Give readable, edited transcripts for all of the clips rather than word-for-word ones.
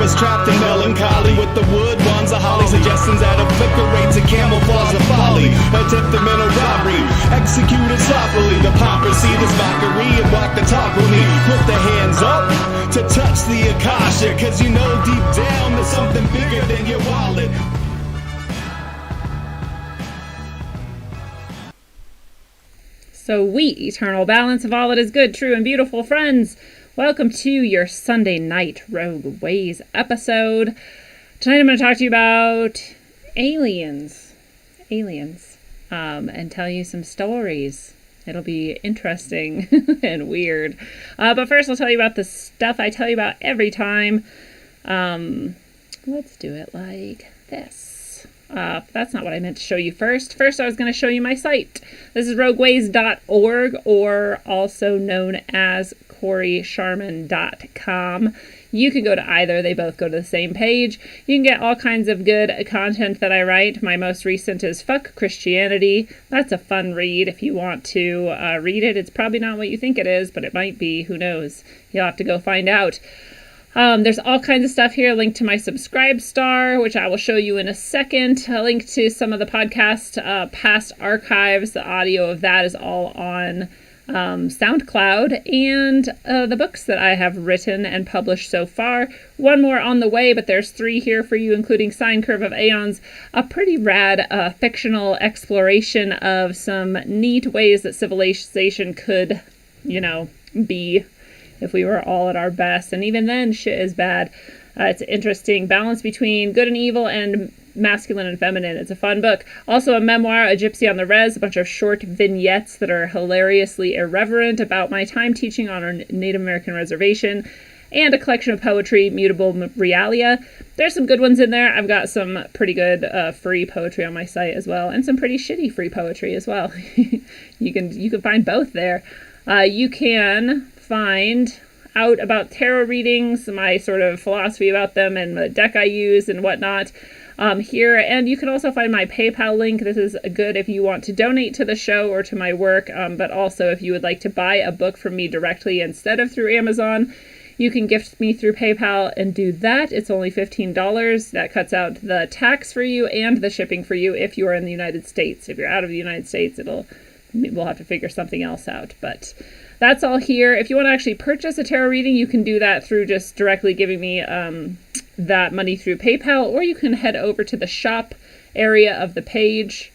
us trapped in melancholy with the wood wands of holly, suggestions that a flicker rate to camouflage the folly, attempted mental robbery, executed sloppily, hypocrisy, this mockery, and walk the talk with me, put the hands up to touch the akasha, cause you know deep down there's something bigger than your wallet. So we, eternal balance of all that is good, true, and beautiful friends, welcome to your Sunday night Rogue Ways episode. Tonight I'm going to talk to you about aliens, and tell you some stories. It'll be interesting and weird. But first I'll tell you about the stuff I tell you about every time. Let's do it like this. That's not what I meant to show you first. First, I was going to show you my site. This is rogueways.org, or also known as CoreySharman.com. You can go to either. They both go to the same page. You can get all kinds of good content that I write. My most recent is Fuck Christianity. That's a fun read if you want to read it. It's probably not what you think it is, but it might be. Who knows? You'll have to go find out. There's all kinds of stuff here. A link to my Subscribe Star, which I will show you in a second. A link to some of the podcast past archives. The audio of that is all on SoundCloud, and the books that I have written and published so far. One more on the way, but there's 3 here for you, including Sine Curve of Aeons, a pretty rad fictional exploration of some neat ways that civilization could, be if we were all at our best. And even then, shit is bad. It's an interesting balance between good and evil and masculine and feminine. It's a fun book. Also a memoir, A Gypsy on the Res, a bunch of short vignettes that are hilariously irreverent about my time teaching on our Native American reservation, and a collection of poetry, Mutable Realia. There's some good ones in there. I've got some pretty good free poetry on my site as well, and some pretty shitty free poetry as well. You can find both there. You can find out about tarot readings, my sort of philosophy about them, and the deck I use and whatnot here. And you can also find my PayPal link. This is good if you want to donate to the show or to my work, but also if you would like to buy a book from me directly instead of through Amazon, you can gift me through PayPal and do that. It's only $15. That cuts out the tax for you and the shipping for you if you are in the United States. If you're out of the United States, we'll have to figure something else out, but that's all here. If you want to actually purchase a tarot reading, you can do that through just directly giving me that money through PayPal, or you can head over to the shop area of the page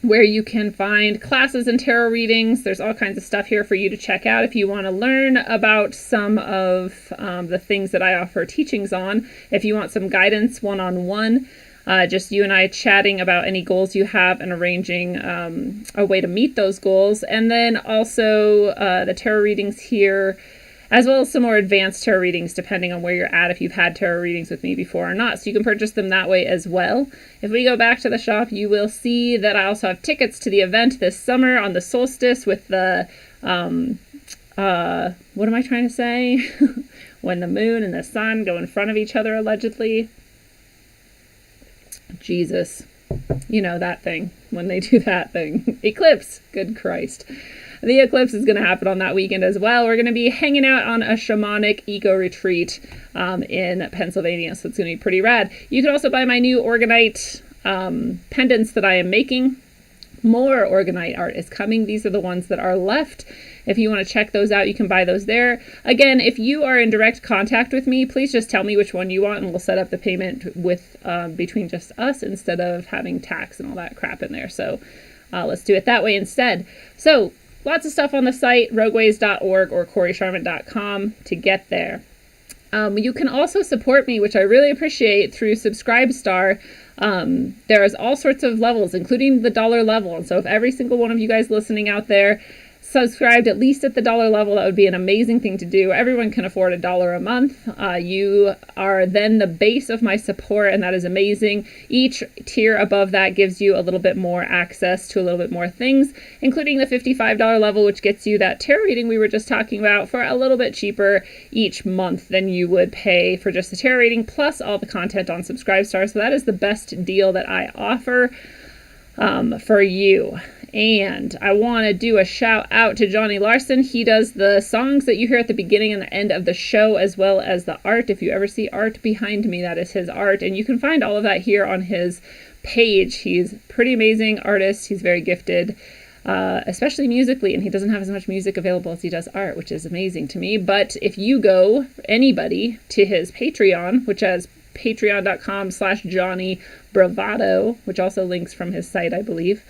where you can find classes and tarot readings. There's all kinds of stuff here for you to check out if you want to learn about some of the things that I offer teachings on. If you want some guidance one-on-one, just you and I chatting about any goals you have and arranging a way to meet those goals. And then also the tarot readings here, as well as some more advanced tarot readings depending on where you're at, if you've had tarot readings with me before or not. So you can purchase them that way as well. If we go back to the shop, you will see that I also have tickets to the event this summer on the solstice with the, what am I trying to say? When the moon and the sun go in front of each other, allegedly. Jesus, that thing, when they do that thing. Eclipse, good Christ. The eclipse is going to happen on that weekend as well. We're going to be hanging out on a shamanic eco retreat in Pennsylvania, so it's going to be pretty rad. You can also buy my new Orgonite pendants that I am making. More Orgonite art is coming. These are the ones that are left. If you want to check those out, you can buy those there. Again, if you are in direct contact with me, please just tell me which one you want, and we'll set up the payment with between just us instead of having tax and all that crap in there. So let's do it that way instead. So lots of stuff on the site, rogueways.org or CoreySharman.com to get there. You can also support me, which I really appreciate, through Subscribe Star. There is all sorts of levels, including the $1 level. And so if every single one of you guys listening out there subscribed at least at the $1 level, that would be an amazing thing to do. Everyone can afford $1 a month. You are then the base of my support, and that is amazing. Each tier above that gives you a little bit more access to a little bit more things, including the $55 level, which gets you that tarot reading we were just talking about for a little bit cheaper each month than you would pay for just the tarot reading, plus all the content on Subscribe Star. So that is the best deal that I offer for you. And I want to do a shout out to Johnny Larson. He does the songs that you hear at the beginning and the end of the show, as well as the art. If you ever see art behind me, that is his art. And you can find all of that here on his page. He's a pretty amazing artist. He's very gifted, especially musically. And he doesn't have as much music available as he does art, which is amazing to me. But if you go, anybody, to his Patreon, which is patreon.com/Johnny Bravado, which also links from his site, I believe.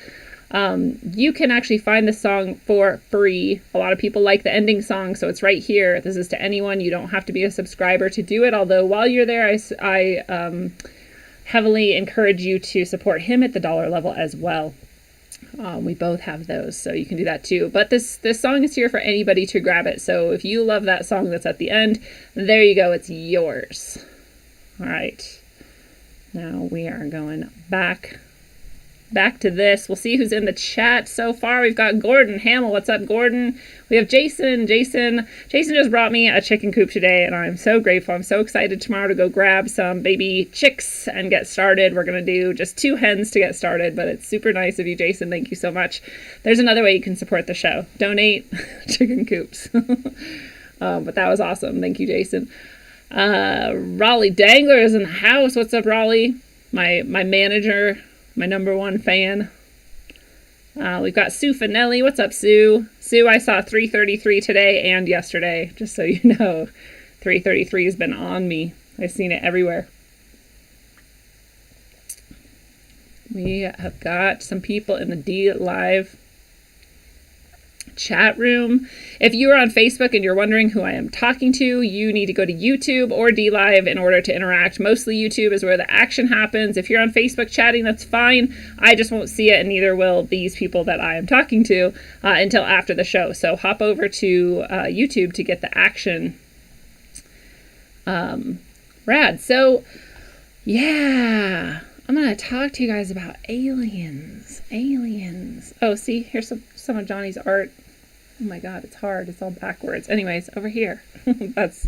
You can actually find the song for free. A lot of people like the ending song, so it's right here. This is to anyone. You don't have to be a subscriber to do it, although while you're there, I heavily encourage you to support him at the dollar level as well. We both have those, so you can do that too. But this song is here for anybody to grab it, so if you love that song that's at the end, there you go. It's yours. All right. Now we are going back to this. We'll see who's in the chat so far. We've got Gordon Hamill. What's up, Gordon? We have Jason. Jason just brought me a chicken coop today, and I'm so grateful. I'm so excited tomorrow to go grab some baby chicks and get started. We're going to do just 2 hens to get started, but it's super nice of you, Jason. Thank you so much. There's another way you can support the show. Donate chicken coops. But that was awesome. Thank you, Jason. Raleigh Dangler is in the house. What's up, Raleigh? My manager. My number 1 fan. We've got Sue Finelli. What's up, Sue? Sue, I saw 333 today and yesterday, just so you know. 333 has been on me. I've seen it everywhere. We have got some people in the D Live chat room. If you are on Facebook and you're wondering who I am talking to, you need to go to YouTube or DLive in order to interact. Mostly YouTube is where the action happens. If you're on Facebook chatting, that's fine. I just won't see it, and neither will these people that I am talking to until after the show. So hop over to YouTube to get the action. Rad. So, yeah. I'm going to talk to you guys about aliens. Oh, see, here's some of Johnny's art. Oh my God, it's hard. It's all backwards. Anyways, over here. That's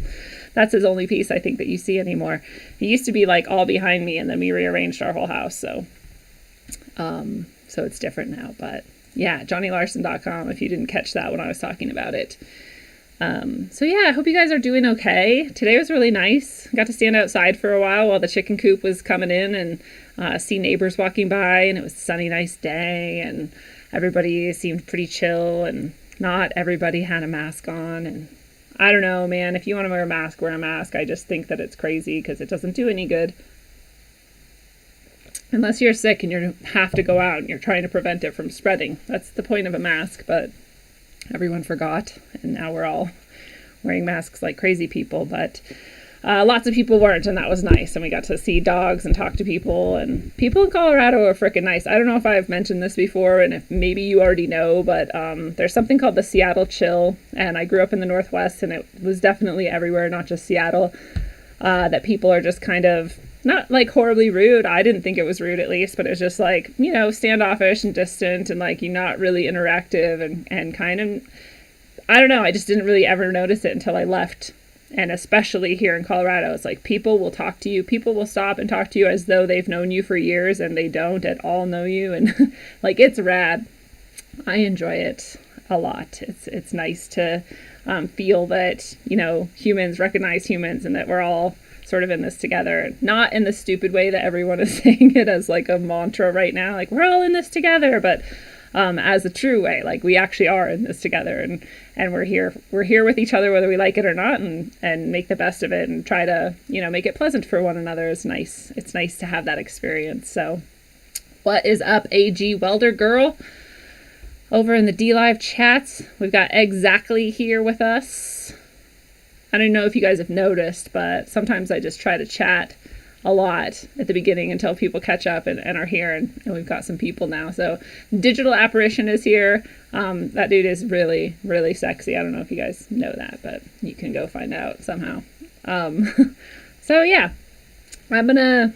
his only piece I think that you see anymore. It used to be like all behind me, and then we rearranged our whole house. So it's different now. But yeah, JohnnyLarson.com if you didn't catch that when I was talking about it. So yeah, I hope you guys are doing okay. Today was really nice. Got to stand outside for a while the chicken coop was coming in, and see neighbors walking by, and it was a sunny, nice day, and everybody seemed pretty chill, and not everybody had a mask on. And I don't know, man, if you want to wear a mask, wear a mask. I just think that it's crazy because it doesn't do any good. Unless you're sick and you have to go out and you're trying to prevent it from spreading. That's the point of a mask, but everyone forgot, and now we're all wearing masks like crazy people. But lots of people weren't, and that was nice. And we got to see dogs and talk to people, and people in Colorado are freaking nice. I don't know if I've mentioned this before, and if maybe you already know, but there's something called the Seattle Chill, and I grew up in the Northwest, and it was definitely everywhere, not just Seattle, that people are just kind of not like horribly rude. I didn't think it was rude, at least, but it was just like, you know, standoffish and distant, and like you're not really interactive, and kind of, I don't know, I just didn't really ever notice it until I left. And especially here in Colorado, it's like people will talk to you. People will stop and talk to you as though they've known you for years, and they don't at all know you. And like, it's rad. I enjoy it a lot. It's nice to feel that, you know, humans recognize humans, and that we're all sort of in this together. Not in the stupid way that everyone is saying it as like a mantra right now, like we're all in this together, but as a true way, like we actually are in this together, and we're here with each other whether we like it or not, and make the best of it, and try to, you know, make it pleasant for one another. It's nice to have that experience. So what is up, AG Welder Girl? Over in the DLive chats, we've got Exactly here with us. I don't know if you guys have noticed, but sometimes I just try to chat a lot at the beginning until people catch up and are here, and we've got some people now. So Digital Apparition is here. That dude is really, really sexy. I don't know if you guys know that, but you can go find out somehow. So yeah, I'm gonna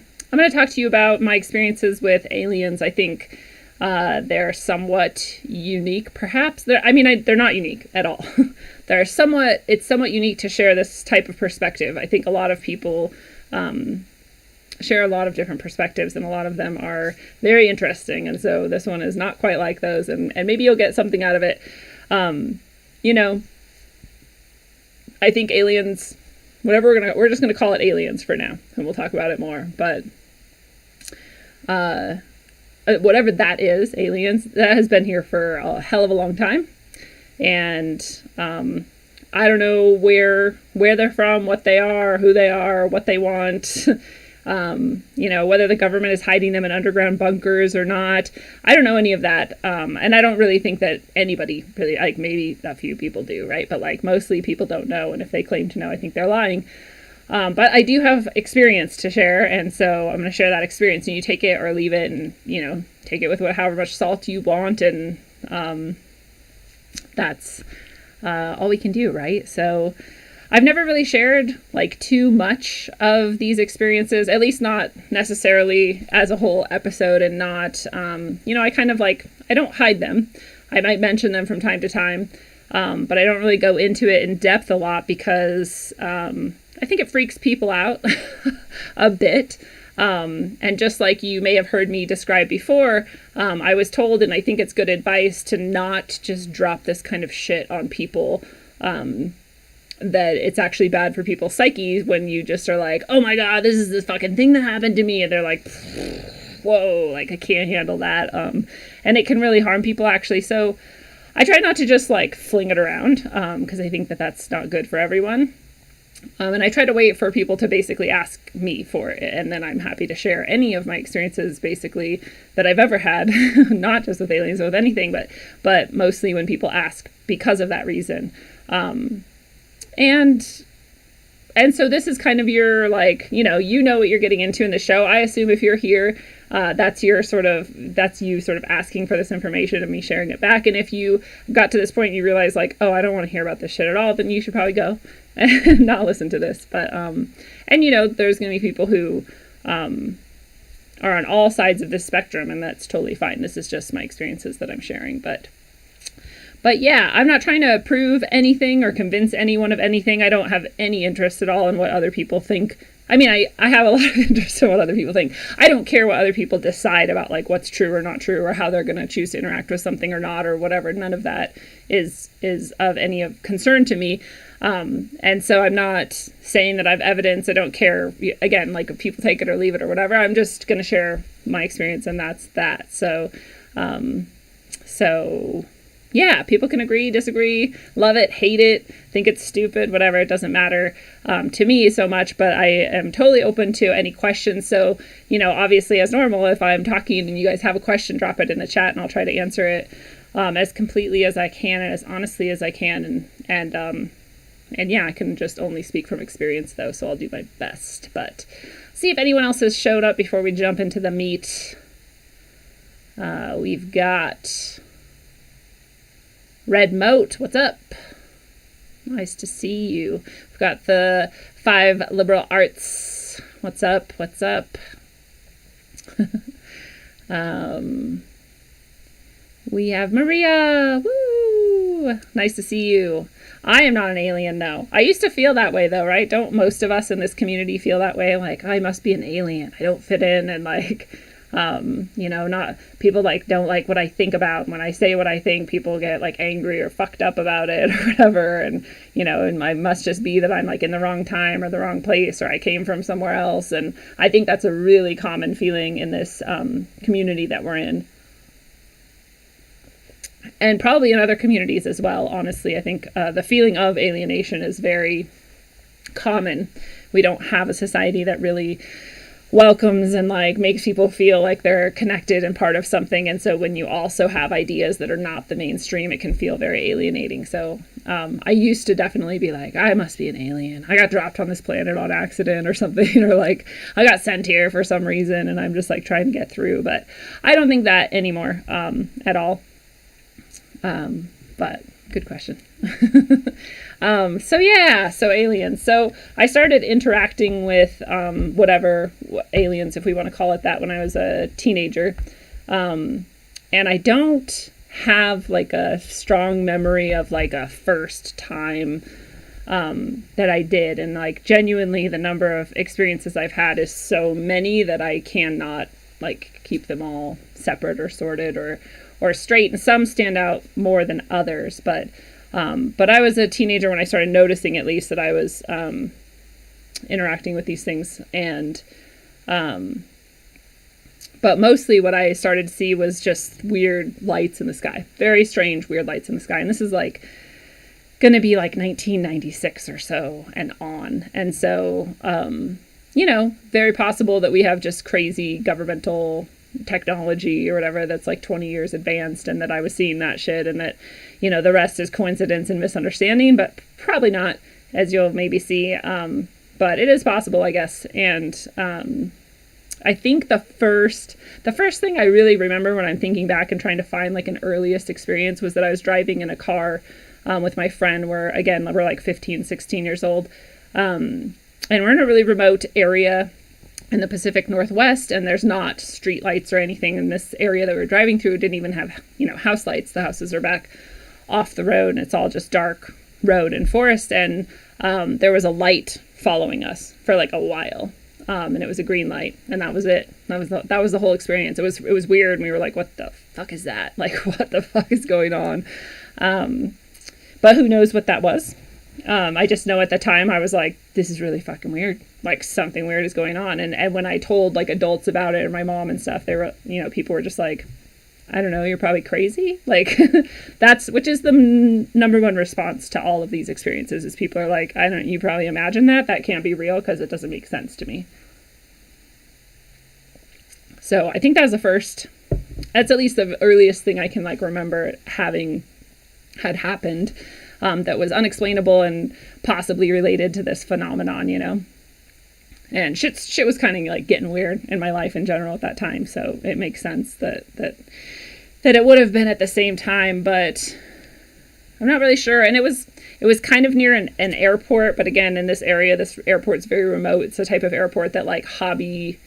talk to you about my experiences with aliens. I think they're somewhat unique, perhaps. They're not unique at all. It's somewhat unique to share this type of perspective. I think a lot of people share a lot of different perspectives, and a lot of them are very interesting. And so this one is not quite like those, and maybe you'll get something out of it. You know, I think aliens, whatever we're just gonna call it aliens for now, and we'll talk about it more. But whatever that is, aliens, that has been here for a hell of a long time, and I don't know where they're from, what they are, who they are, what they want. You know, whether the government is hiding them in underground bunkers or not. I don't know any of that. And I don't really think that anybody really, like, maybe a few people do, right? But like mostly people don't know. And if they claim to know, I think they're lying. But I do have experience to share. And so I'm going to share that experience, and you take it or leave it, and, you know, take it with however much salt you want. And that's all we can do, right? So I've never really shared like too much of these experiences, at least not necessarily as a whole episode, and not, you know, I kind of like, I don't hide them. I might mention them from time to time, but I don't really go into it in depth a lot because I think it freaks people out a bit. And just like you may have heard me describe before, I was told, and I think it's good advice, to not just drop this kind of shit on people, that it's actually bad for people's psyches when you just are like, oh my God, this is this fucking thing that happened to me. And they're like, whoa, like I can't handle that. And it can really harm people, actually. So I try not to just like fling it around, because I think that that's not good for everyone. And I try to wait for people to basically ask me for it. And then I'm happy to share any of my experiences, basically, that I've ever had, not just with aliens, with anything, but mostly when people ask because of that reason. And so this is kind of your, like, you know what you're getting into in the show. I assume if you're here, that's you sort of asking for this information and me sharing it back. And if you got to this point and you realize like, oh, I don't want to hear about this shit at all, then you should probably go and not listen to this. But, and you know, there's going to be people who, are on all sides of this spectrum, and that's totally fine. This is just my experiences that I'm sharing. But yeah, I'm not trying to prove anything or convince anyone of anything. I don't have any interest at all in what other people think. I mean, I have a lot of interest in what other people think. I don't care what other people decide about like what's true or not true, or how they're going to choose to interact with something or not, or whatever. None of that is of any of concern to me. And so I'm not saying that I have evidence. I don't care, again, like if people take it or leave it or whatever. I'm just going to share my experience, and that's that. So yeah, people can agree, disagree, love it, hate it, think it's stupid, whatever. It doesn't matter to me so much, but I am totally open to any questions. So, you know, obviously as normal, if I'm talking and you guys have a question, drop it in the chat and I'll try to answer it as completely as I can and as honestly as I can. And yeah, I can just only speak from experience though, so I'll do my best. But see if anyone else has showed up before we jump into the meat. We've got Red Moat, what's up? Nice to see you. We've got the 5 Liberal Arts. What's up? What's up? We have Maria. Woo! Nice to see you. I am not an alien, though. I used to feel that way, though, right? Don't most of us in this community feel that way? Like, I must be an alien. I don't fit in, and like, you know, not people like don't like what I think about. When I say what I think, people get like angry or fucked up about it or whatever. And, you know, and I must just be that I'm like in the wrong time or the wrong place, or I came from somewhere else. And I think that's a really common feeling in this community that we're in. And probably in other communities as well, honestly. I think the feeling of alienation is very common. We don't have a society that really welcomes and like makes people feel like they're connected and part of something. And so when you also have ideas that are not the mainstream, it can feel very alienating. So I used to definitely be like, I must be an alien. I got dropped on this planet on accident or something, or like I got sent here for some reason and I'm just like trying to get through. But I don't think that anymore at all. But good question. So aliens. So I started interacting with whatever aliens, if we want to call it that, when I was a teenager. And I don't have like a strong memory of like a first time that I did. And like genuinely the number of experiences I've had is so many that I cannot like keep them all separate or sorted or straight. And some stand out more than others. But I was a teenager when I started noticing at least that I was interacting with these things. And but mostly what I started to see was just weird lights in the sky. Very strange, weird lights in the sky. And this is like going to be like 1996 or so and on. And so, you know, very possible that we have just crazy governmental technology or whatever that's like 20 years advanced, and that I was seeing that shit, and that, you know, the rest is coincidence and misunderstanding, but probably not, as you'll maybe see. But it is possible, I guess. And I think the first thing I really remember when I'm thinking back and trying to find like an earliest experience was that I was driving in a car with my friend. We're like 15, 16 years old. And we're in a really remote area in the Pacific Northwest, and there's not street lights or anything. In this area that we're driving through didn't even have, you know, house lights. The houses are back off the road, and it's all just dark road and forest. And there was a light following us for like a while. And it was a green light, and that was it. That was the whole experience. It was weird, and we were like, what the fuck is that? Like, what the fuck is going on? But who knows what that was? I just know at the time I was like, this is really fucking weird. Like, something weird is going on. And when I told like adults about it, or my mom and stuff, they were, you know, people were just like, I don't know, you're probably crazy. Like, which is the number one response to all of these experiences, is people are like, you probably imagine that can't be real because it doesn't make sense to me. So I think that was that's at least the earliest thing I can like remember had happened, that was unexplainable and possibly related to this phenomenon, you know. And shit was kind of like getting weird in my life in general at that time, so it makes sense that it would have been at the same time, but I'm not really sure. And it was kind of near an airport, but again, in this area, this airport's very remote. It's a type of airport that like hobby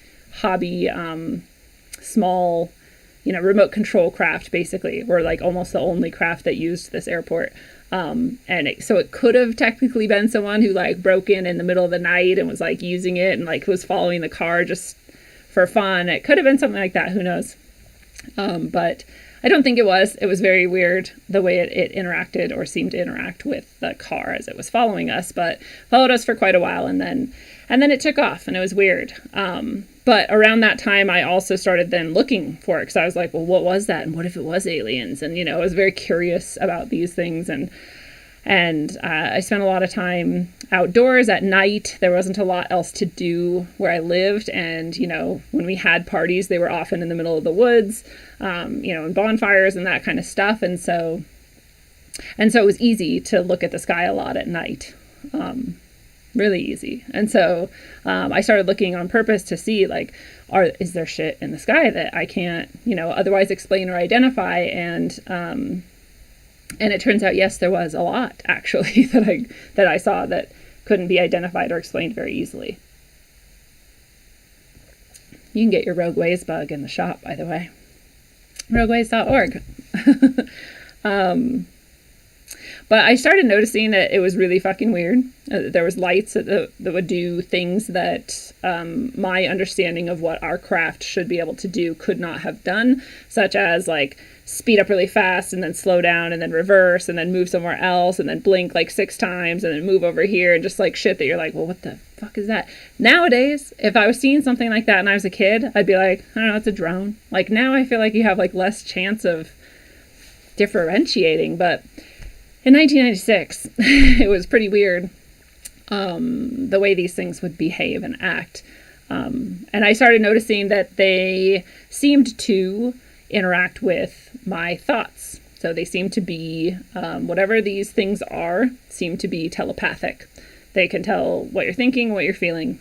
small, you know, remote control craft basically were like almost the only craft that used this airport. So it could have technically been someone who like broke in the middle of the night and was like using it and like was following the car just for fun. It could have been something like that. Who knows? But I don't think it was. It was very weird the way it interacted or seemed to interact with the car as it was following us, but followed us for quite a while, and then it took off, and it was weird. But around that time, I also started then looking for it, because I was like, well, what was that? And what if it was aliens? And, you know, I was very curious about these things. And I spent a lot of time outdoors at night. There wasn't a lot else to do where I lived. And, you know, when we had parties, they were often in the middle of the woods, you know, and bonfires and that kind of stuff. And so it was easy to look at the sky a lot at night. Really easy. And so I started looking on purpose to see, like, is there shit in the sky that I can't, you know, otherwise explain or identify? And it turns out, yes, there was a lot actually that I saw that couldn't be identified or explained very easily. You can get your Rogue Ways bug in the shop, by the way. rogueways.org. But I started noticing that it was really fucking weird. There was lights that would do things that my understanding of what our craft should be able to do could not have done, such as like speed up really fast and then slow down and then reverse and then move somewhere else and then blink like 6 times and then move over here, and just like shit that you're like, well, what the fuck is that? Nowadays, if I was seeing something like that and I was a kid, I'd be like, I don't know, it's a drone. Like now I feel like you have like less chance of differentiating, but in 1996, it was pretty weird, the way these things would behave and act. And I started noticing that they seemed to interact with my thoughts. So they seem to be, whatever these things are, seem to be telepathic. They can tell what you're thinking, what you're feeling.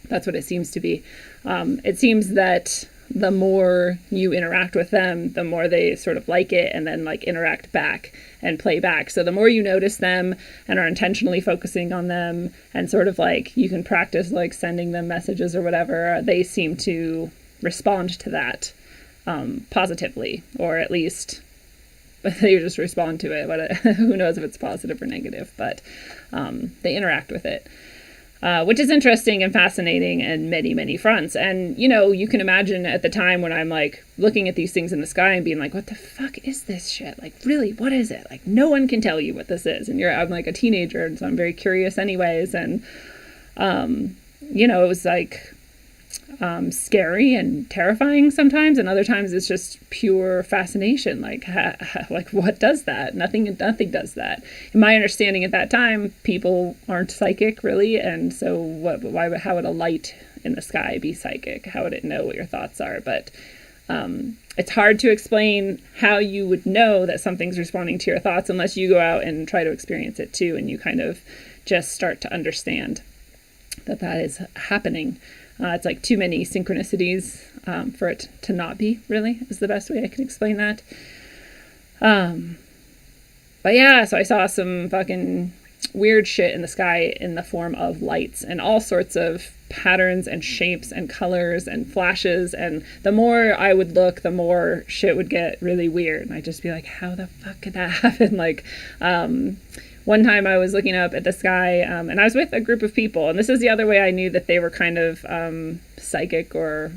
That's what it seems to be. It seems that the more you interact with them, the more they sort of like it and then like interact back and play back. So the more you notice them and are intentionally focusing on them and sort of like you can practice like sending them messages or whatever, they seem to respond to that positively, or at least but they just respond to it. But who knows if it's positive or negative, but they interact with it. Which is interesting and fascinating in many, many fronts. And, you know, you can imagine at the time when I'm like looking at these things in the sky and being like, what the fuck is this shit? Like, really, what is it? Like, no one can tell you what this is. And I'm like a teenager, and so I'm very curious anyways. And, you know, it was like scary and terrifying sometimes, and other times it's just pure fascination. Like, like what does that? Nothing does that. In my understanding at that time, people aren't psychic really, and so how would a light in the sky be psychic? How would it know what your thoughts are? But it's hard to explain how you would know that something's responding to your thoughts unless you go out and try to experience it too, and you kind of just start to understand that is happening. It's like too many synchronicities for it to not be, really, is the best way I can explain that. But yeah, so I saw some fucking weird shit in the sky in the form of lights and all sorts of patterns and shapes and colors and flashes. And the more I would look, the more shit would get really weird. And I'd just be like, how the fuck could that happen? Like, one time I was looking up at the sky, and I was with a group of people, and this is the other way I knew that they were kind of psychic or,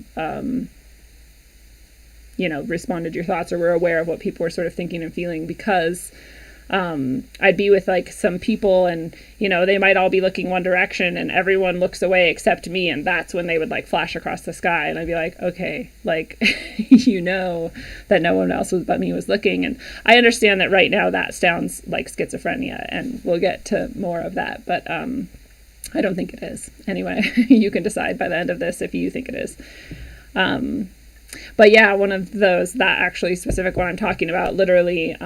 you know, responded to your thoughts or were aware of what people were sort of thinking and feeling, because I'd be with like some people, and, you know, they might all be looking one direction and everyone looks away except me, and that's when they would like flash across the sky, and I'd be like, okay, like, you know that no one else but me was looking. And I understand that right now that sounds like schizophrenia, and we'll get to more of that, but I don't think it is. Anyway, you can decide by the end of this if you think it is. But yeah, one of those, that actually specific one I'm talking about, literally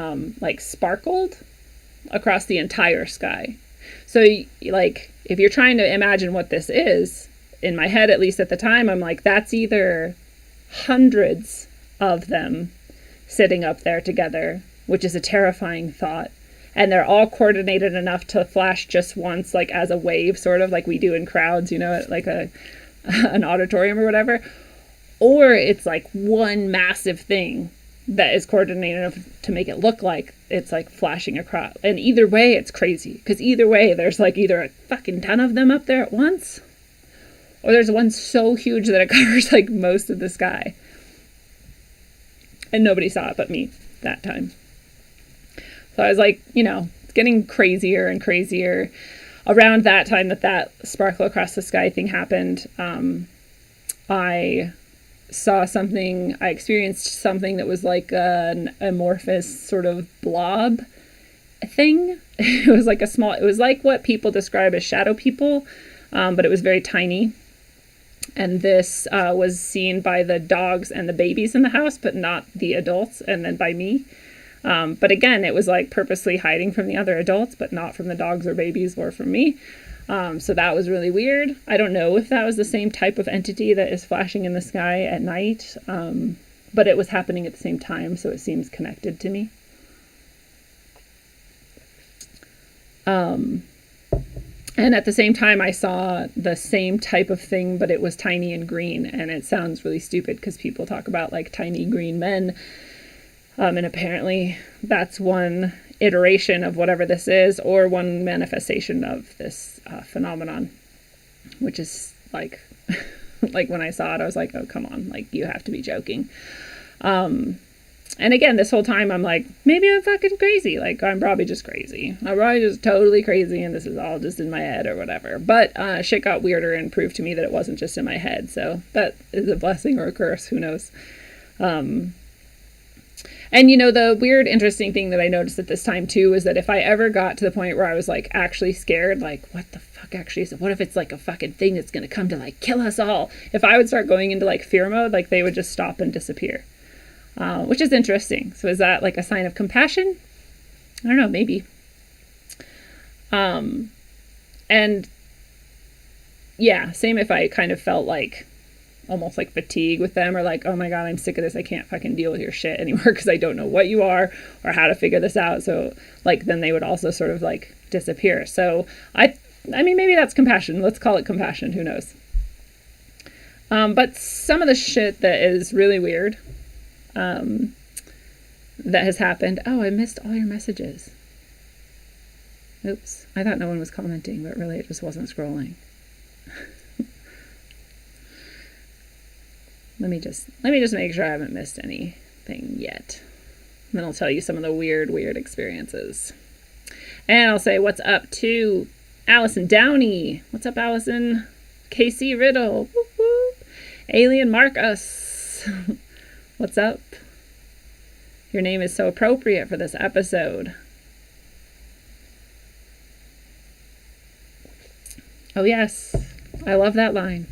like sparkled across the entire sky. So like, if you're trying to imagine what this is, in my head, at least at the time, I'm like, that's either hundreds of them sitting up there together, which is a terrifying thought. And they're all coordinated enough to flash just once, like as a wave, sort of like we do in crowds, you know, like an auditorium or whatever. Or it's like one massive thing that is coordinated enough to make it look like it's like flashing across. And either way, it's crazy. Because either way, there's like either a fucking ton of them up there at once, or there's one so huge that it covers like most of the sky. And nobody saw it but me that time. So I was like, you know, it's getting crazier and crazier. Around that time that sparkle across the sky thing happened, I saw something, I experienced something that was like an amorphous sort of blob thing. It was like it was like what people describe as shadow people, but it was very tiny. And this was seen by the dogs and the babies in the house, but not the adults, and then by me. But again, it was like purposely hiding from the other adults, but not from the dogs or babies or from me. So that was really weird. I don't know if that was the same type of entity that is flashing in the sky at night, but it was happening at the same time, so it seems connected to me. And at the same time, I saw the same type of thing, but it was tiny and green, and it sounds really stupid because people talk about like tiny green men, and apparently that's one iteration of whatever this is, or one manifestation of this phenomenon, which is like like when I saw it, I was like, oh, come on, like, you have to be joking. And again, this whole time I'm like, maybe I'm fucking crazy, like I'm probably just crazy, I'm probably just totally crazy, and this is all just in my head or whatever. But shit got weirder and proved to me that it wasn't just in my head, so that is a blessing or a curse, who knows. And, you know, the weird, interesting thing that I noticed at this time, too, is that if I ever got to the point where I was, like, actually scared, like, what the fuck actually is it? What if it's, like, a fucking thing that's going to come to, like, kill us all? If I would start going into, like, fear mode, like, they would just stop and disappear, which is interesting. So is that, like, a sign of compassion? I don't know, maybe. And, yeah, same if I kind of felt, like, almost like fatigue with them, or like, oh my god, I'm sick of this, I can't fucking deal with your shit anymore because I don't know what you are or how to figure this out. So like, then they would also sort of like disappear. So I mean, maybe that's compassion. Let's call it compassion. Who knows? But some of the shit that is really weird, that has happened. Oh, I missed all your messages. Oops. I thought no one was commenting, but really it just wasn't scrolling. Let me just make sure I haven't missed anything yet. And then I'll tell you some of the weird experiences. And I'll say what's up to Allison Downey. What's up, Allison? Casey Riddle. Whoop, whoop. Alien Marcus. What's up? Your name is so appropriate for this episode. Oh yes, I love that line.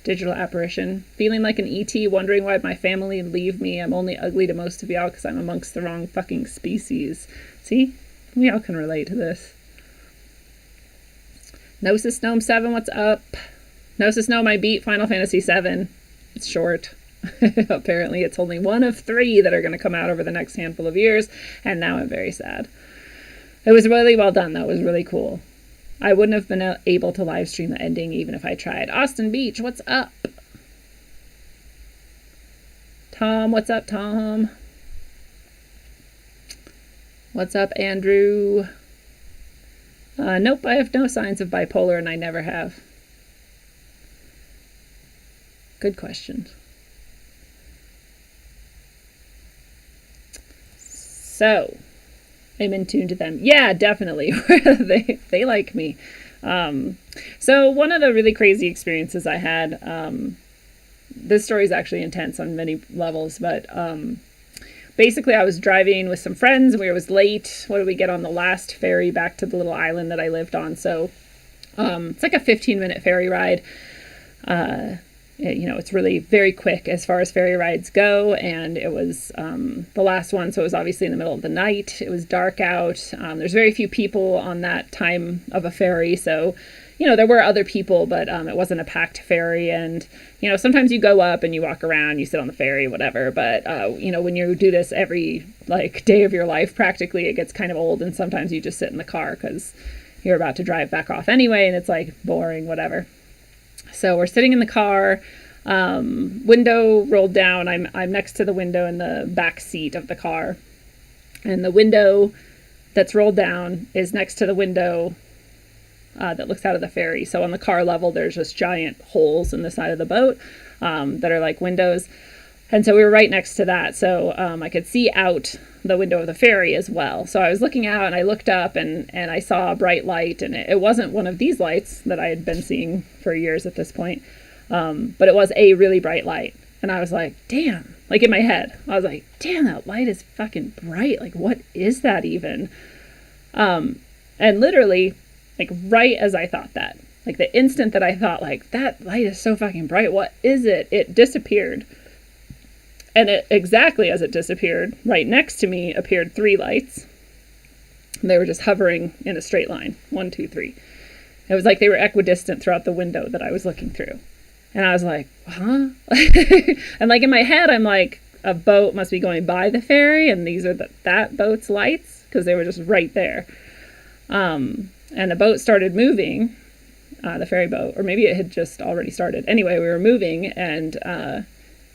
Digital apparition. Feeling like an ET, wondering why my family leave me. I'm only ugly to most of y'all because I'm amongst the wrong fucking species. See? We all can relate to this. Gnosis Gnome 7, what's up? Gnosis Gnome, I beat Final Fantasy 7. It's short. Apparently it's only one of 3 that are going to come out over the next handful of years, and now I'm very sad. It was really well done, though. It was really cool. I wouldn't have been able to live stream the ending even if I tried. Austin Beach, what's up? Tom, what's up, Tom? What's up, Andrew? Nope, I have no signs of bipolar and I never have. Good question. So, I'm in tune to them. Yeah, definitely. they like me. So one of the really crazy experiences I had, this story is actually intense on many levels, but basically I was driving with some friends. We was late. What did we get on the last ferry back to the little island that I lived on? So it's like a 15-minute ferry ride. It's really very quick as far as ferry rides go, and it was the last one, so it was obviously in the middle of the night. It was dark out. There's very few people on that time of a ferry, so there were other people, but it wasn't a packed ferry. And sometimes you go up and you walk around, you sit on the ferry, whatever, but when you do this every day of your life practically, it gets kind of old, and sometimes you just sit in the car because you're about to drive back off anyway, and it's boring, whatever. So we're sitting in the car, window rolled down. I'm next to the window in the back seat of the car, and the window that's rolled down is next to the window that looks out of the ferry. So on the car level, there's just giant holes in the side of the boat that are like windows. And so we were right next to that. So I could see out the window of the ferry as well. So I was looking out and I looked up and I saw a bright light, and it wasn't one of these lights that I had been seeing for years at this point. But it was a really bright light. And I was like, damn, in my head, I was like, damn, that light is fucking bright. What is that even? And literally, right as I thought that, the instant that I thought, that light is so fucking bright, what is it? It disappeared. And exactly as it disappeared, right next to me appeared 3 lights. They were just hovering in a straight line. 1, 2, 3. It was like they were equidistant throughout the window that I was looking through. And I was like, huh? And in my head, I'm like, a boat must be going by the ferry, and these are that boat's lights, because they were just right there. And the boat started moving, the ferry boat, or maybe it had just already started. Anyway, we were moving, and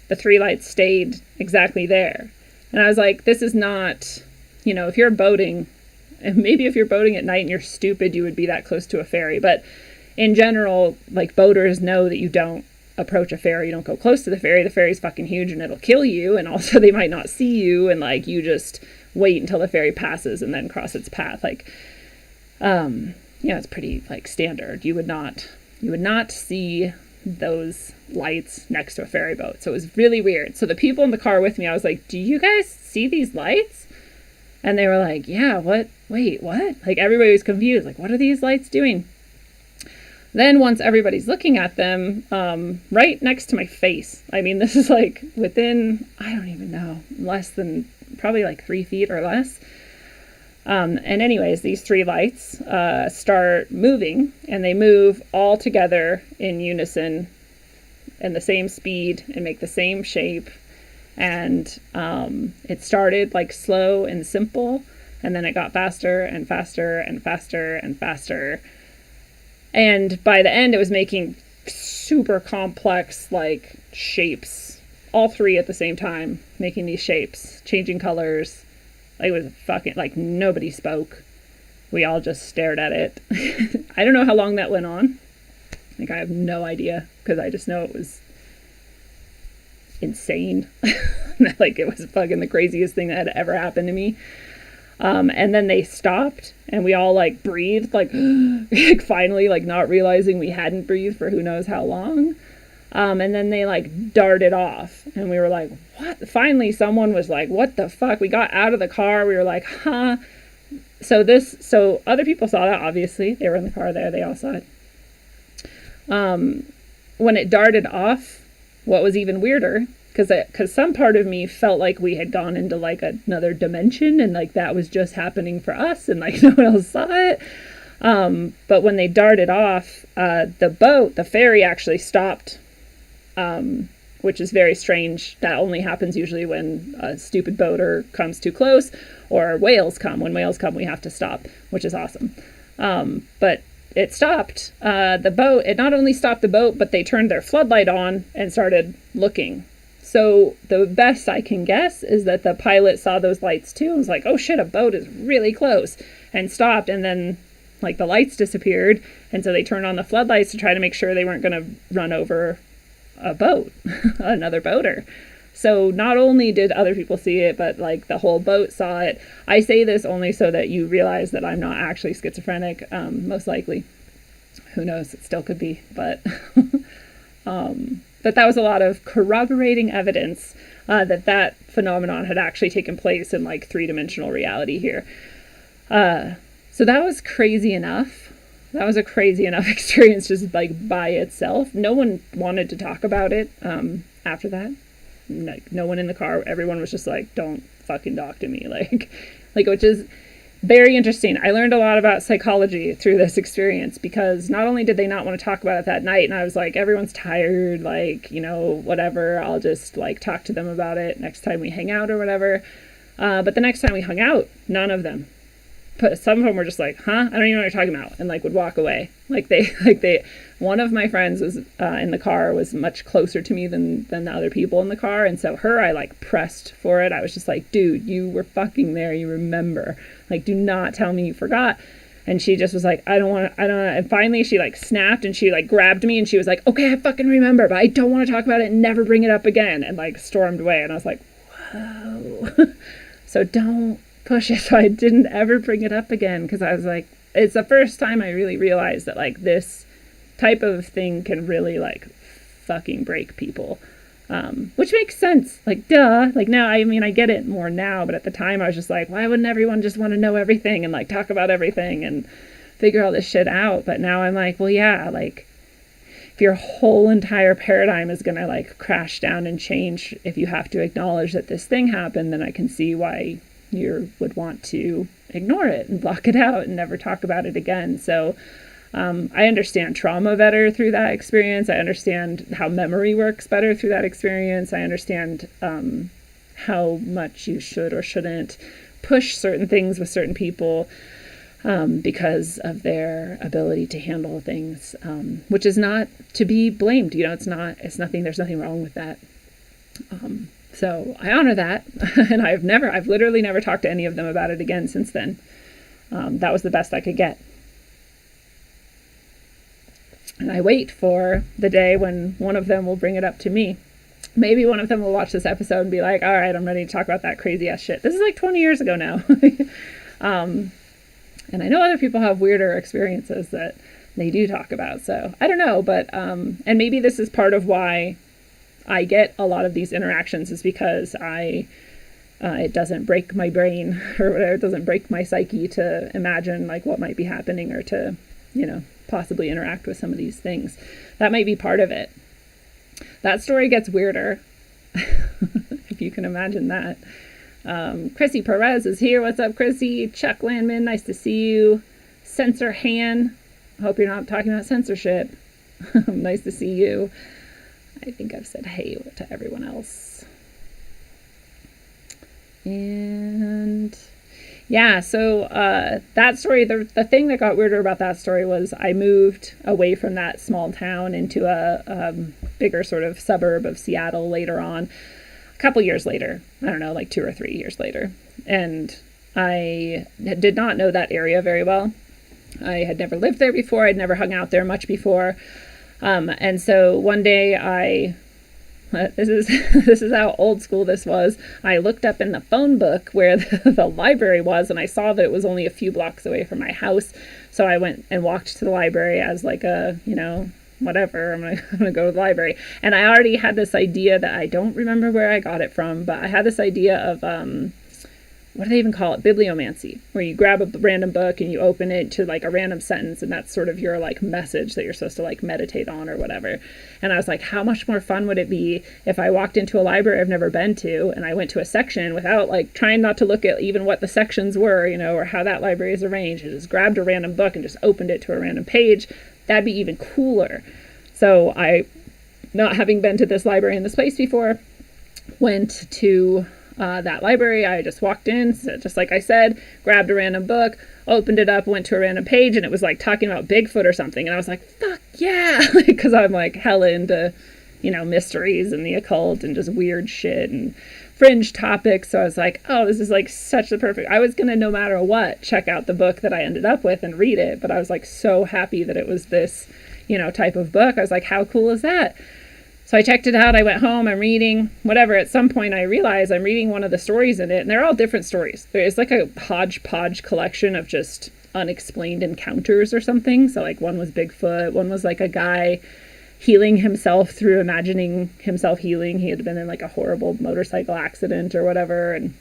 the 3 lights stayed exactly there. And I was like, this is not, if you're boating, and maybe if you're boating at night and you're stupid, you would be that close to a ferry. But in general, boaters know that you don't approach a ferry, you don't go close to the ferry. The ferry's fucking huge and it'll kill you. And also they might not see you, and you just wait until the ferry passes and then cross its path. It's pretty standard. You would not see those lights next to a ferry boat. So it was really weird. So the people in the car with me, I was like, do you guys see these lights? And they were like, yeah, what? Wait, what? Everybody was confused. What are these lights doing? Then once everybody's looking at them, right next to my face. I mean, this is within, I don't even know, less than probably 3 feet or less. And anyways, these 3 lights start moving, and they move all together in unison and the same speed and make the same shape. And it started slow and simple, and then it got faster and faster and faster and faster. And by the end, it was making super complex shapes all three at the same time, making these shapes, changing colors. Like, it was fucking, like, nobody spoke. We all just stared at it. I don't know how long that went on. Like, I have no idea, because I just know it was insane. Like, it was fucking the craziest thing that had ever happened to me. And then they stopped, and we all, like, breathed, like, finally, like, not realizing we hadn't breathed for who knows how long. And then they, like, darted off, and we were like, what? Finally, someone was like, what the fuck? We got out of the car. We were like, huh? So other people saw that, obviously. They were in the car there. They all saw it. When it darted off, what was even weirder, because some part of me felt like we had gone into, like, another dimension, and, like, that was just happening for us, and, like, no one else saw it. But when they darted off, the ferry actually stopped, which is very strange. That only happens usually when a stupid boater comes too close, or whales come. When whales come, we have to stop, which is awesome. But it stopped the boat. It not only stopped the boat, but they turned their floodlight on and started looking. So the best I can guess is that the pilot saw those lights too and was like, oh shit, a boat is really close, and stopped, and then, like, the lights disappeared, and so they turned on the floodlights to try to make sure they weren't going to run over a boat, another boater. So not only did other people see it, but, like, the whole boat saw it. I say this only so that you realize that I'm not actually schizophrenic, most likely. Who knows? It still could be, but but that was a lot of corroborating evidence that phenomenon had actually taken place in, like, three-dimensional reality here. So that was crazy enough. That was a crazy enough experience just, like, by itself. No one wanted to talk about it after that. No one in the car. Everyone was just like, don't fucking talk to me. Like, which is very interesting. I learned a lot about psychology through this experience, because not only did they not want to talk about it that night, and I was like, everyone's tired, like, you know, whatever, I'll just, like, talk to them about it next time we hang out or whatever. But the next time we hung out, none of them. But some of them were just like, huh? I don't even know what you're talking about, and, like, would walk away. One of my friends was in the car, was much closer to me than the other people in the car, and so her, I, like, pressed for it. I was just like, dude, you were fucking there, you remember. Like, do not tell me you forgot. And she just was like, I don't want to, and finally she, like, snapped, and she, like, grabbed me, and she was like, okay, I fucking remember, but I don't want to talk about it, and never bring it up again, and, like, stormed away. And I was like, whoa. So don't push it. So I didn't ever bring it up again, because I was like, it's the first time I really realized that, like, this type of thing can really, like, fucking break people. Which makes sense. Like, duh. Like, now, I mean, I get it more now, but at the time I was just like, why wouldn't everyone just want to know everything and, like, talk about everything and figure all this shit out? But now I'm like, well, yeah, like, if your whole entire paradigm is gonna, like, crash down and change, if you have to acknowledge that this thing happened, then I can see why you would want to ignore it and block it out and never talk about it again. So I understand trauma better through that experience. I understand how memory works better through that experience. I understand how much you should or shouldn't push certain things with certain people because of their ability to handle things, which is not to be blamed. You know, it's nothing, there's nothing wrong with that. So I honor that. And I've literally never talked to any of them about it again since then. That was the best I could get. And I wait for the day when one of them will bring it up to me. Maybe one of them will watch this episode and be like, all right, I'm ready to talk about that crazy ass shit. This is like 20 years ago now. And I know other people have weirder experiences that they do talk about. So I don't know, but, and maybe this is part of why I get a lot of these interactions, is because it doesn't break my brain or whatever. It doesn't break my psyche to imagine, like, what might be happening, or to, you know, possibly interact with some of these things. That might be part of it. That story gets weirder, if you can imagine that. Chrissy Perez is here. What's up, Chrissy? Chuck Landman, nice to see you. Censor Han, hope you're not talking about censorship. Nice to see you. I think I've said hey to everyone else. And Yeah, so that story, the thing that got weirder about that story was I moved away from that small town into a bigger sort of suburb of Seattle later on, a couple years later. I don't know, like 2 or 3 years later. And I did not know that area very well. I had never lived there before. I'd never hung out there much before. And so one day this is how old school this was. I looked up in the phone book where the library was, and I saw that it was only a few blocks away from my house. So I went and walked to the library as like a, whatever, I'm gonna go to the library. And I already had this idea that I don't remember where I got it from, but I had this idea of what do they even call it? Bibliomancy, where you grab a random book and you open it to like a random sentence, and that's sort of your like message that you're supposed to like meditate on or whatever. And I was like, how much more fun would it be if I walked into a library I've never been to and I went to a section without like trying not to look at even what the sections were, or how that library is arranged, and just grabbed a random book and just opened it to a random page. That'd be even cooler. So I, not having been to this library in this place before, went to that library. I just walked in, just like I said, grabbed a random book, opened it up, went to a random page, and it was like talking about Bigfoot or something. And I was like, fuck yeah, because I'm like hella into, mysteries and the occult and just weird shit and fringe topics. So I was like, oh, this is like such the perfect, I was going to, no matter what, check out the book that I ended up with and read it. But I was like so happy that it was this, type of book. I was like, how cool is that? So I checked it out. I went home. I'm reading whatever. At some point, I realized I'm reading one of the stories in it, and they're all different stories. It's like a hodgepodge collection of just unexplained encounters or something. So like one was Bigfoot. One was like a guy healing himself through imagining himself healing. He had been in like a horrible motorcycle accident or whatever, and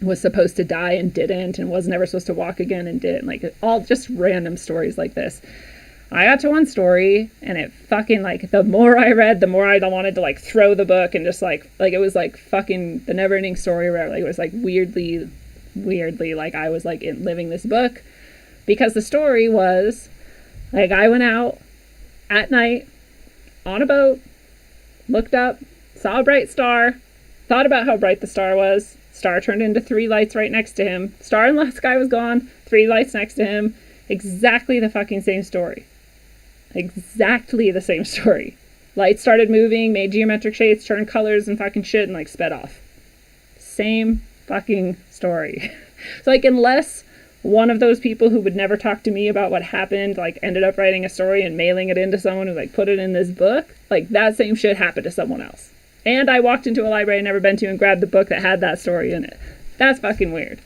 was supposed to die and didn't, and was never supposed to walk again and didn't. Like all just random stories like this. I got to one story, and it fucking, like, the more I read, the more I wanted to, like, throw the book and just, like, it was, like, fucking the never-ending story where, like, it was, like, weirdly, like, I was, like, living this book. Because the story was, like, I went out at night on a boat, looked up, saw a bright star, thought about how bright the star was. Star turned into 3 lights right next to him. Star in the sky was gone, 3 lights next to him. Exactly the fucking same story. Exactly the same story. Lights started moving, made geometric shapes, turned colors and fucking shit, and like sped off. Same fucking story. So like unless one of those people who would never talk to me about what happened like ended up writing a story and mailing it into someone who like put it in this book, like that same shit happened to someone else. And I walked into a library I'd never been to and grabbed the book that had that story in it. That's fucking weird.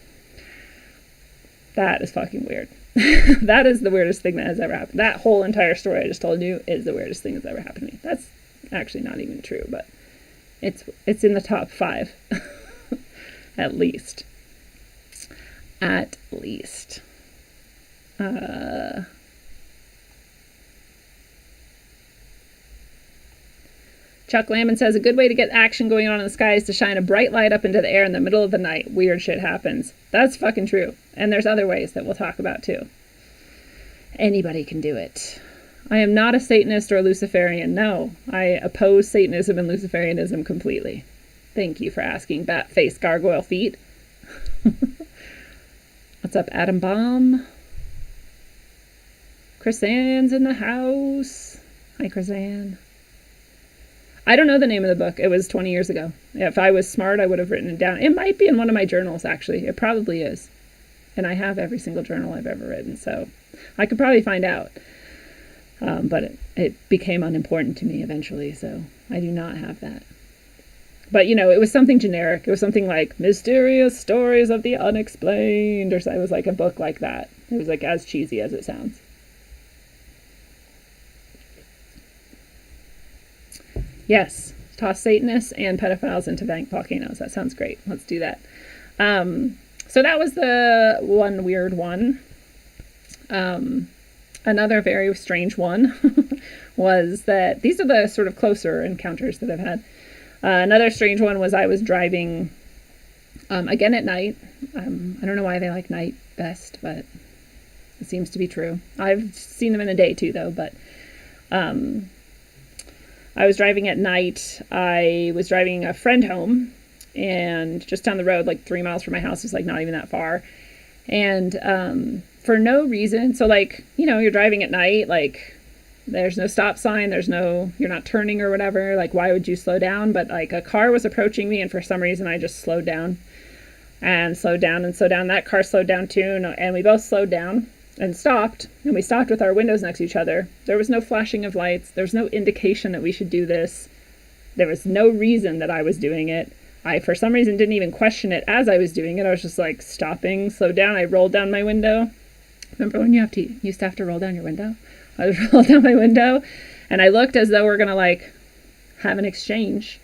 That is fucking weird. That is the weirdest thing that has ever happened. That whole entire story I just told you is the weirdest thing that's ever happened to me. That's actually not even true, but it's in the top 5. At least. At least. Chuck Lamon says, a good way to get action going on in the sky is to shine a bright light up into the air in the middle of the night. Weird shit happens. That's fucking true. And there's other ways that we'll talk about too. Anybody can do it. I am not a Satanist or a Luciferian. No, I oppose Satanism and Luciferianism completely. Thank you for asking, Bat-Face Gargoyle Feet. What's up, Adam Bomb? Chris Ann's in the house. Hi, Chris Ann. I don't know the name of the book. It was 20 years ago. If I was smart, I would have written it down. It might be in one of my journals, actually. It probably is. And I have every single journal I've ever written, so I could probably find out. But it became unimportant to me eventually, so I do not have that. But, it was something generic. It was something like Mysterious Stories of the Unexplained, or it was like a book like that. It was like as cheesy as it sounds. Yes, toss Satanists and pedophiles into bank volcanoes. That sounds great. Let's do that. So that was the one weird one. Another very strange one was that these are the sort of closer encounters that I've had. Another strange one was I was driving again at night. I don't know why they like night best, but it seems to be true. I've seen them in the day too, though, but I was driving at night. I was driving a friend home, and just down the road, like 3 miles from my house, was like not even that far. And for no reason, so like, you know, you're driving at night, like there's no stop sign, you're not turning or whatever, like why would you slow down? But like a car was approaching me, and for some reason I just slowed down and slowed down and slowed down. That car slowed down too, and we both slowed down and stopped, and we stopped with our windows next to each other. There was no flashing of lights, there was no indication that we should do this, there was no reason that I was doing it. I, for some reason, didn't even question it as I was doing it. I was just like stopping, slowed down. I rolled down my window. Remember when you used to have to roll down your window? I rolled down my window, and I looked as though we're gonna like have an exchange.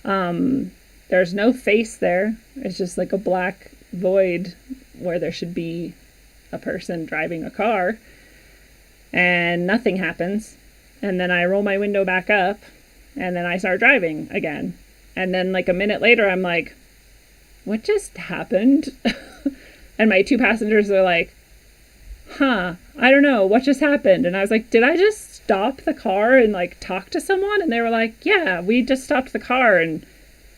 There's no face there. It's just like a black void where there should be a person driving a car, and nothing happens. And then I roll my window back up, and then I start driving again. And then like a minute later, I'm like, what just happened? And my two passengers are like, I don't know, what just happened? And I was like, did I just stop the car and like talk to someone? And they were like, yeah, we just stopped the car and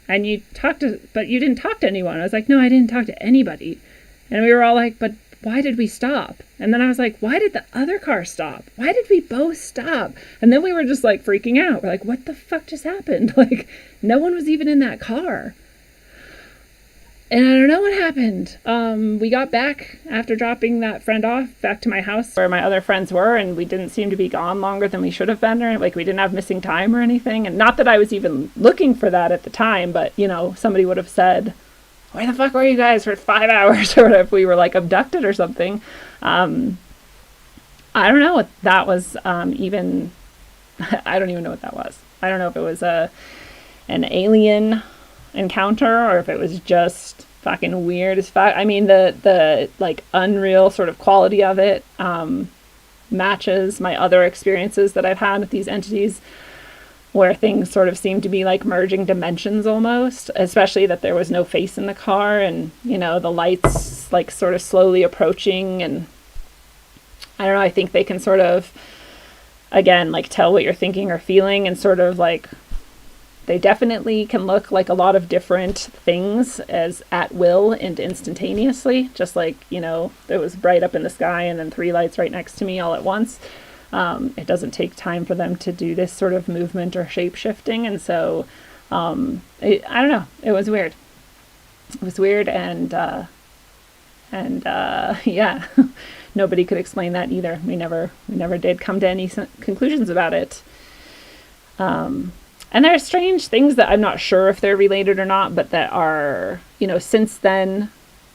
but you didn't talk to anyone. I was like, no, I didn't talk to anybody. And we were all like, but why did we stop? And then I was like, why did the other car stop? Why did we both stop? And then we were just like freaking out. We're like, what the fuck just happened? Like, no one was even in that car. And I don't know what happened. We got back after dropping that friend off back to my house where my other friends were, and we didn't seem to be gone longer than we should have been, or like we didn't have missing time or anything. And not that I was even looking for that at the time, but you know, somebody would have said, where the fuck were you guys for 5 hours, or whatever, if we were like abducted or something. I don't know what that was, even. I don't even know what that was. I don't know if it was an alien encounter or if it was just fucking weird as fuck. I mean, the like unreal sort of quality of it matches my other experiences that I've had with these entities, where things sort of seem to be like merging dimensions almost, especially that there was no face in the car, and you know, the lights like sort of slowly approaching. And I don't know, I think they can sort of, again, like tell what you're thinking or feeling, and sort of like, they definitely can look like a lot of different things as at will and instantaneously, just like, you know, it was bright up in the sky and then 3 lights right next to me all at once. It doesn't take time for them to do this sort of movement or shape shifting. And so, I don't know, it was weird. It was weird. And yeah, nobody could explain that either. We never did come to any conclusions about it. And there are strange things that I'm not sure if they're related or not, but that are, you know, since then,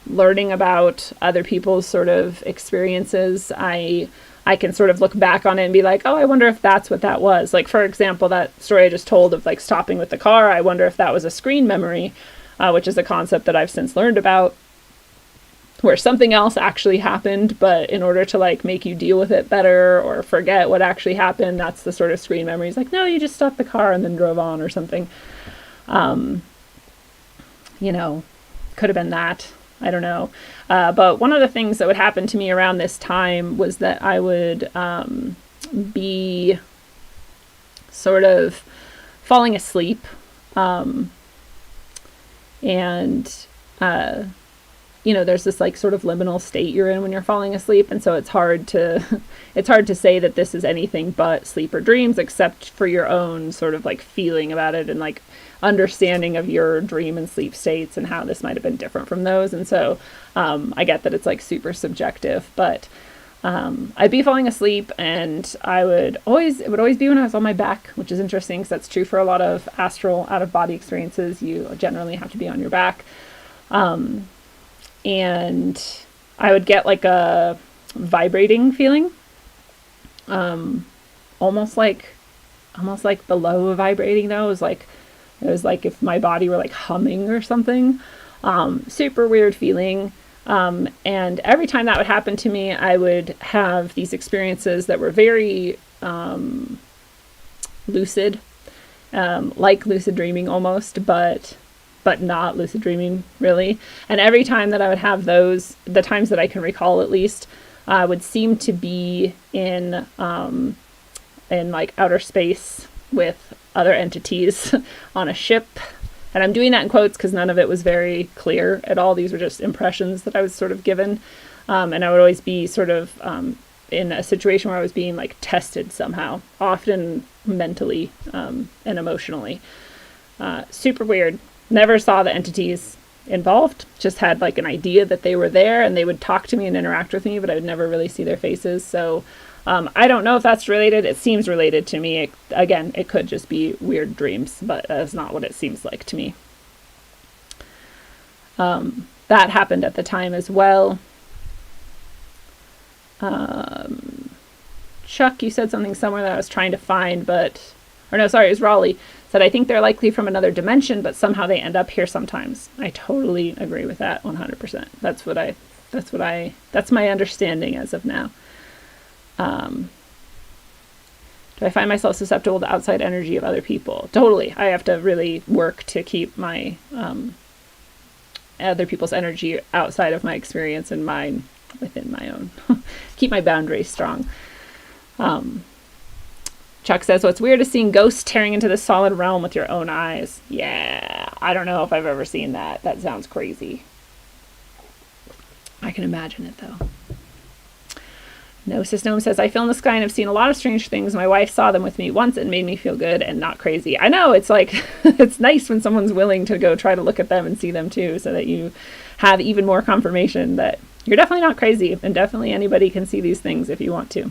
learning about other people's sort of experiences, I can sort of look back on it and be like, oh, I wonder if that's what that was. Like, for example, that story I just told of like stopping with the car, I wonder if that was a screen memory, which is a concept that I've since learned about, where something else actually happened, but in order to like make you deal with it better or forget what actually happened, that's the sort of screen memory. It's like, no, you just stopped the car and then drove on or something. You know, could have been that. I don't know. But one of the things that would happen to me around this time was that I would be sort of falling asleep. You know, there's this like sort of liminal state you're in when you're falling asleep. And so it's hard to say that this is anything but sleep or dreams, except for your own sort of like feeling about it and like understanding of your dream and sleep states and how this might have been different from those. And so I get that it's like super subjective, but I'd be falling asleep, and it would always be when I was on my back, which is interesting because that's true for a lot of astral out of body experiences. You generally have to be on your back. And I would get like a vibrating feeling, almost like below vibrating though. It was like if my body were like humming or something. Super weird feeling. And every time that would happen to me, I would have these experiences that were very lucid, like lucid dreaming almost, but not lucid dreaming really. And every time that I would have those, the times that I can recall at least, would seem to be in like outer space with other entities on a ship, And I'm doing that in quotes because none of it was very clear at all. These were just impressions that I was sort of given. And I would always be sort of in a situation where I was being like tested somehow, often mentally and emotionally. Super weird. Never saw the entities involved, just had like an idea that they were there and they would talk to me and interact with me, but I would never really see their faces. So I don't know if that's related. It seems related to me. It could just be weird dreams, but that's not what it seems like to me. That happened at the time as well. Chuck, you said something somewhere that I was trying to find, it was Raleigh. Said, I think they're likely from another dimension, but somehow they end up here sometimes. I totally agree with that 100%. That's my understanding as of now. Do I find myself susceptible to outside energy of other people? Totally. I have to really work to keep my other people's energy outside of my experience and mine within my own. Keep my boundaries strong. Chuck says, so it's weird is seeing ghosts tearing into the solid realm with your own eyes. Yeah, I don't know if I've ever seen that. That sounds crazy. I can imagine it, though. Gnosis Gnome says, I feel in the sky and have seen a lot of strange things. My wife saw them with me once and made me feel good and not crazy. I know, it's like, it's nice when someone's willing to go try to look at them and see them too, so that you have even more confirmation that you're definitely not crazy, and definitely anybody can see these things if you want to.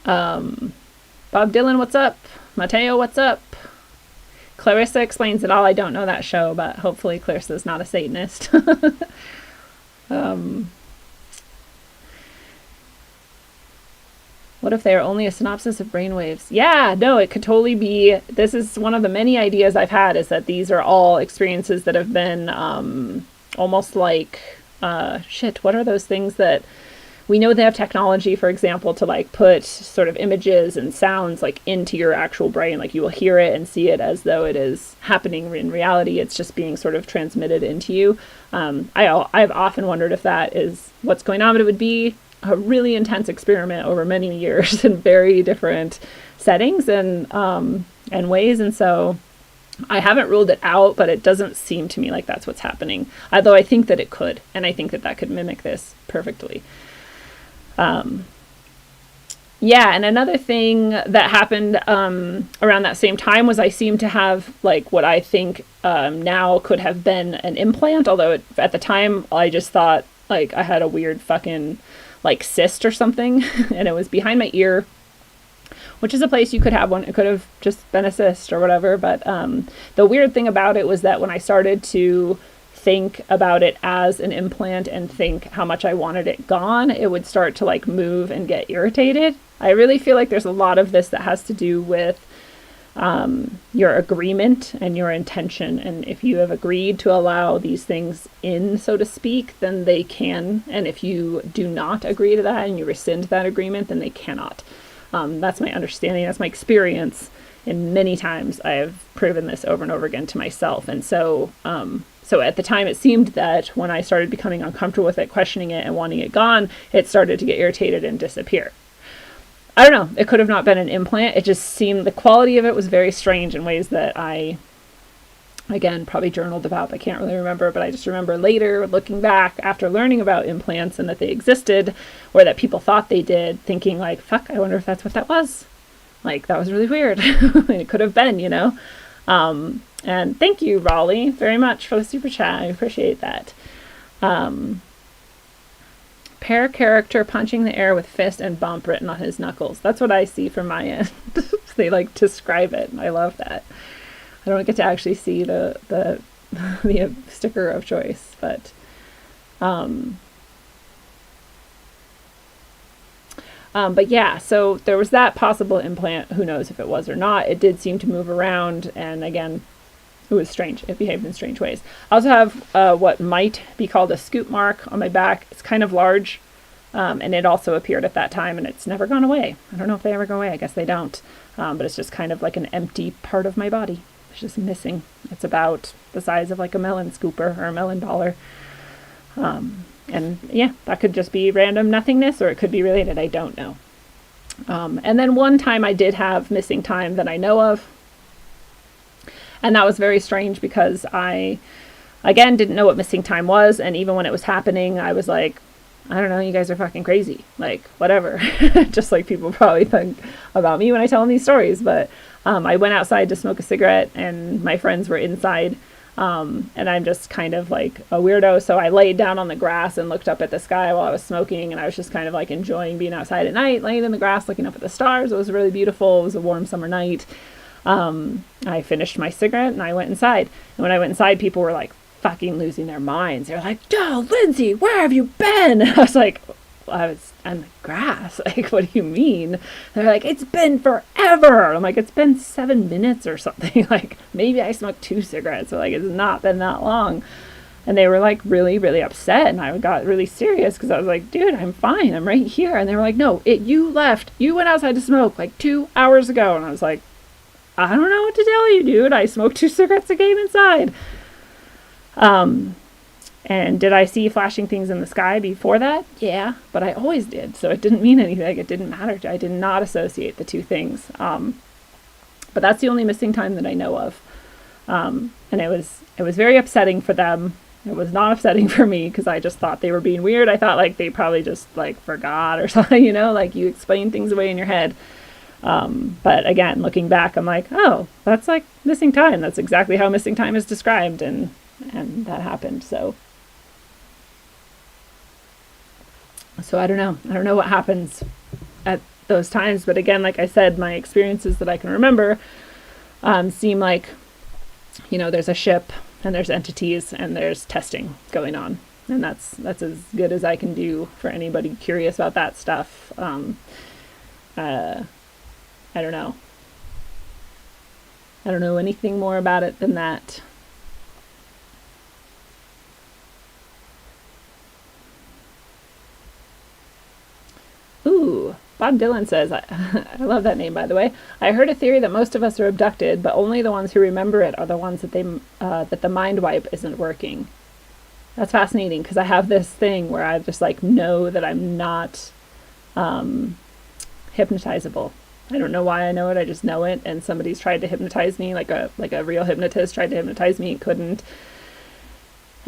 Bob Dylan, what's up? Mateo, what's up? Clarissa explains it all. I don't know that show, but hopefully Clarissa's not a Satanist. What if they are only a synopsis of brainwaves? Yeah, no, it could totally be. This is one of the many ideas I've had, is that these are all experiences that have been almost like, what are those things that we know they have technology, for example, to like put sort of images and sounds like into your actual brain. Like you will hear it and see it as though it is happening in reality. It's just being sort of transmitted into you. I've often wondered if that is what's going on, but it would be a really intense experiment over many years in very different settings and ways. And so I haven't ruled it out, but it doesn't seem to me like that's what's happening. Although I think that it could, and I think that that could mimic this perfectly. And another thing that happened around that same time was I seemed to have like what I think now could have been an implant, although at the time I just thought like I had a weird fucking like cyst or something, and it was behind my ear, which is a place you could have one. It could have just been a cyst or whatever, but the weird thing about it was that when I started to think about it as an implant and think how much I wanted it gone, it would start to like move and get irritated. I really feel like there's a lot of this that has to do with your agreement and your intention. And if you have agreed to allow these things in, so to speak, then they can. And if you do not agree to that and you rescind that agreement, then they cannot. That's my understanding. That's my experience. And many times I have proven this over and over again to myself. And so at the time, it seemed that when I started becoming uncomfortable with it, questioning it, and wanting it gone, it started to get irritated and disappear. I don't know. It could have not been an implant. It just seemed the quality of it was very strange in ways that I, again, probably journaled about. I can't really remember, but I just remember later looking back after learning about implants and that they existed, or that people thought they did, thinking like, fuck, I wonder if that's what that was. Like, that was really weird. It could have been, you know? And thank you, Raleigh, very much for the super chat. I appreciate that. Pair character punching the air with fist and bump written on his knuckles. That's what I see from my end. They like describe it. I love that. I don't get to actually see the sticker of choice, but yeah, so there was that possible implant. Who knows if it was or not. It did seem to move around, and again, it was strange. It behaved in strange ways. I also have what might be called a scoop mark on my back. It's kind of large, and it also appeared at that time, and it's never gone away. I don't know if they ever go away. I guess they don't. But it's just kind of like an empty part of my body. It's just missing. It's about the size of like a melon scooper or a melon dollar. And yeah, that could just be random nothingness, or it could be related. I don't know. And then one time I did have missing time that I know of. And that was very strange because I, again, didn't know what missing time was. And even when it was happening, I was like, I don't know, you guys are fucking crazy. Like, whatever. Just like people probably think about me when I tell them these stories. But I went outside to smoke a cigarette and my friends were inside. And I'm just kind of like a weirdo. So I laid down on the grass and looked up at the sky while I was smoking. And I was just kind of like enjoying being outside at night, laying in the grass, looking up at the stars. It was really beautiful. It was a warm summer night. I finished my cigarette and I went inside. And when I went inside, people were like fucking losing their minds. They're like, "Oh, Lindsay, where have you been?" I was like, well, I was on the grass. Like, what do you mean? They're like, "It's been forever." I'm like, "It's been 7 minutes or something." Like, maybe I smoked 2 cigarettes. So like, it's not been that long. And they were like really, really upset. And I got really serious because I was like, "Dude, I'm fine. I'm right here." And they were like, "No, you left. You went outside to smoke like 2 hours ago." And I was like, "I don't know what to tell you, dude. I smoked 2 cigarettes and came inside." And did I see flashing things in the sky before that? Yeah, but I always did. So it didn't mean anything. Like, it didn't matter. I did not associate the 2 things. But that's the only missing time that I know of. And it was very upsetting for them. It was not upsetting for me because I just thought they were being weird. I thought like they probably just like forgot or something, you know, like you explain things away in your head. But again, looking back, I'm like, oh, that's like missing time. That's exactly how missing time is described. And that happened. So I don't know. I don't know what happens at those times. But again, like I said, my experiences that I can remember seem like, you know, there's a ship and there's entities and there's testing going on. And that's as good as I can do for anybody curious about that stuff. I don't know. I don't know anything more about it than that. Ooh, Bob Dylan says, I love that name, by the way. "I heard a theory that most of us are abducted, but only the ones who remember it are the ones that that the mind wipe isn't working." That's fascinating because I have this thing where I just like know that I'm not hypnotizable. I don't know why I know it. I just know it. And somebody's tried to hypnotize me, like a real hypnotist tried to hypnotize me, couldn't.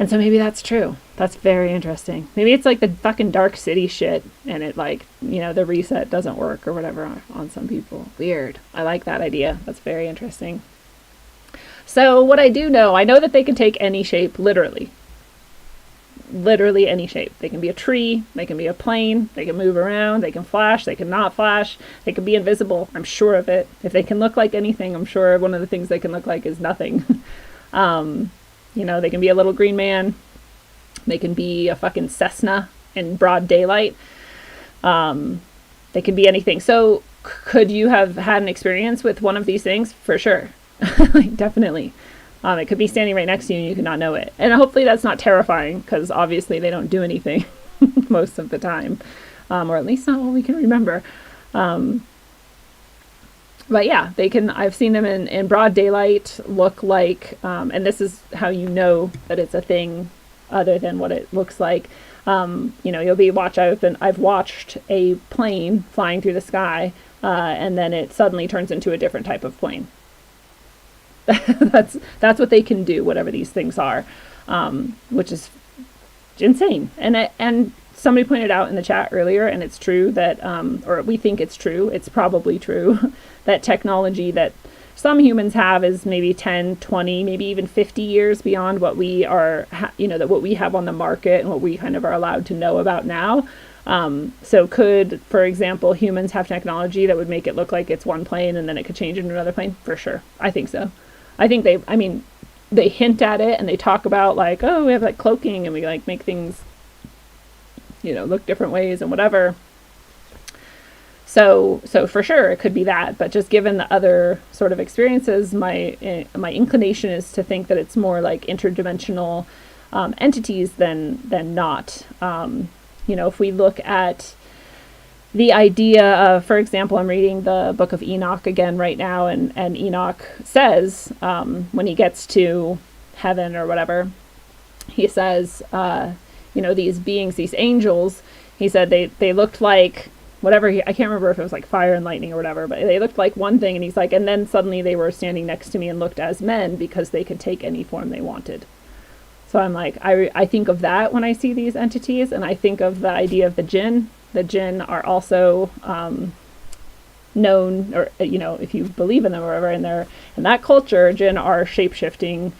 And so maybe that's true. That's very interesting. Maybe it's like the fucking Dark City shit and it like, you know, the reset doesn't work or whatever on some people. Weird. I like that idea. That's very interesting. So what I do know, I know that they can take any shape, literally. Literally any shape. They can be a tree, they can be a plane, they can move around, they can flash, they can not flash, they can be invisible. I'm sure of it. If they can look like anything, I'm sure one of the things they can look like is nothing. You know, they can be a little green man. They can be a fucking Cessna in broad daylight. They can be anything. So could you have had an experience with one of these things? For sure. Like, definitely. It could be standing right next to you and you could not know it. And hopefully that's not terrifying because obviously they don't do anything most of the time. Or at least not what we can remember. But yeah, they can, I've seen them in broad daylight look like, and this is how you know that it's a thing other than what it looks like. You know, I've watched a plane flying through the sky, and then it suddenly turns into a different type of plane. That's what they can do, whatever these things are, which is insane. And somebody pointed out in the chat earlier, and it's true that, or we think it's true, it's probably true, that technology that some humans have is maybe 10, 20, maybe even 50 years beyond what we are, that what we have on the market and what we kind of are allowed to know about now. So could, for example, humans have technology that would make it look like it's one plane and then it could change into another plane? For sure. I think so. I think they hint at it and they talk about like, oh, we have like cloaking and we like make things, look different ways and whatever. So for sure it could be that, but just given the other sort of experiences, my inclination is to think that it's more like interdimensional entities than not. If we look at the idea of, for example, I'm reading the book of Enoch again right now, and Enoch says when he gets to heaven or whatever, he says, these beings, these angels, he said they looked like whatever I can't remember if it was like fire and lightning or whatever, but they looked like one thing, and he's like, and then suddenly they were standing next to me and looked as men because they could take any form they wanted. So I'm like, I think of that when I see these entities, and I think of the idea of the Djinn. The Djinn are also known, or if you believe in them or whatever, in that culture, Djinn are shape-shifting